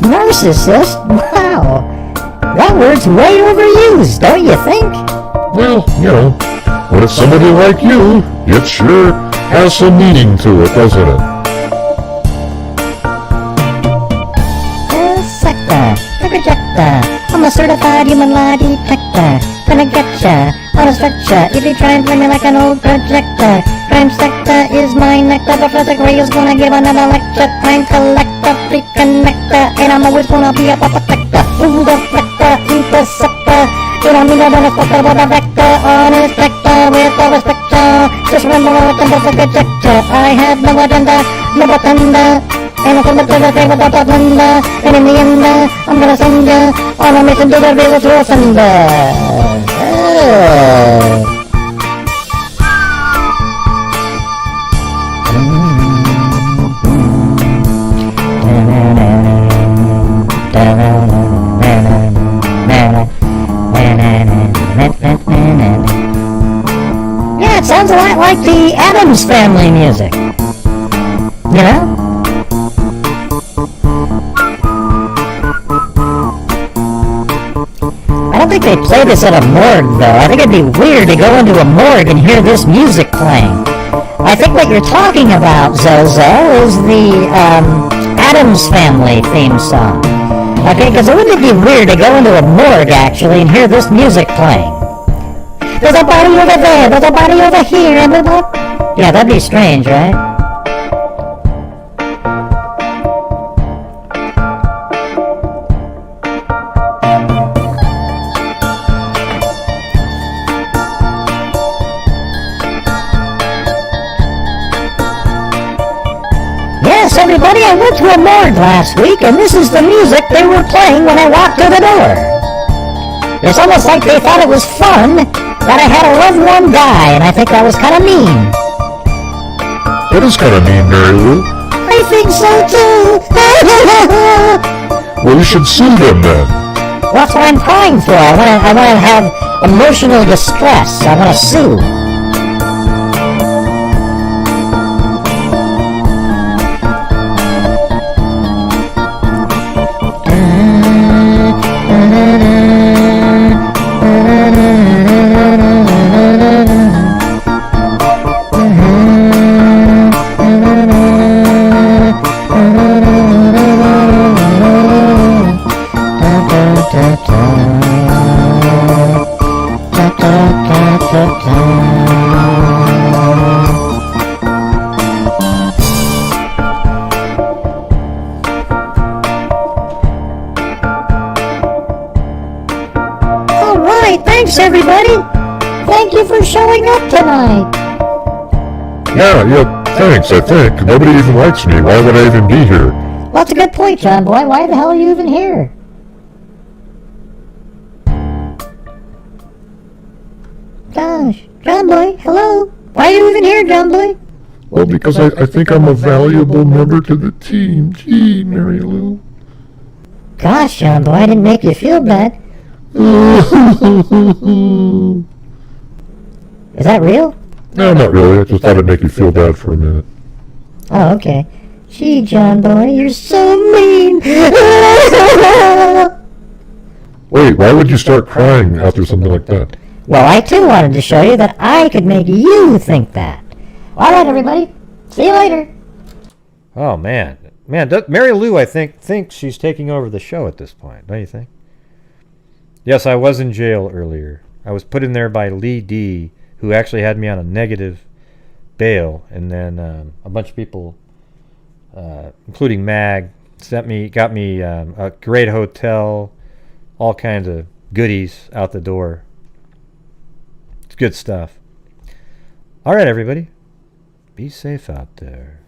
Narcissist? Wow. That word's way overused, don't you think? Well, you know, when it's somebody like you, it sure has some meaning to it, doesn't it? I'm a certified human lie detector. Gonna get ya on a stretcher if you try and play me like an old projector. Crime sector is my nectar. Prophetic Radio's gonna give another lecture. Crime collector, freak connector, and I'm always gonna be a protector. Fool deflector, interceptor, and I'm meaner than a spectre with a vector on his vector with a respector. Just remember all the temple for projector. I have no agenda, no pretender. And I'm going to the thing without a blunder. And in the end, I'm gonna send ya on a mission to reveal the true offender. Yeah, it sounds a lot like the Addams Family music. You know? I don't think they play this at a morgue, though. I think it'd be weird to go into a morgue and hear this music playing. I think what you're talking about, Zozo, is the Addams Family theme song. Okay, because wouldn't it be weird to go into a morgue, actually, and hear this music playing? There's a body over there, there's a body over here, and yeah, that'd be strange, right? Yes, everybody, I went to a morgue last week, and this is the music they were playing when I walked through the door. It's almost like they thought it was fun that I had a loved one die, and I think that was kind of mean. That is kind of mean, Mary Lou. I think so, too. Well, you should sue them, then. That's what I'm crying for. I want to have emotional distress. I want to sue. thanks everybody. Thank you for showing up tonight. Yeah, thanks, I think. Nobody even likes me. Why would I even be here? Well, that's a good point, John Boy. Why the hell are you even here? Gosh, John Boy, hello? Why are you even here, John Boy? Well, because I think I'm a valuable member to the team. Gee, Mary Lou. Gosh, John Boy, I didn't make you feel bad. Is that real? No, not really. I just thought I'd make you feel bad for a minute. Oh, okay. Gee, John Boy, you're so mean. Wait, why would you start crying after something like that? Well, I too wanted to show you that I could make you think that. All right, everybody. See you later. Oh, man. Mary Lou, I think, thinks she's taking over the show at this point, don't you think? Yes, I was in jail earlier. I was put in there by Lee D., who actually had me on a negative bail, and then a bunch of people, including Mag, got me a great hotel, all kinds of goodies out the door. It's good stuff. All right, everybody. Be safe out there.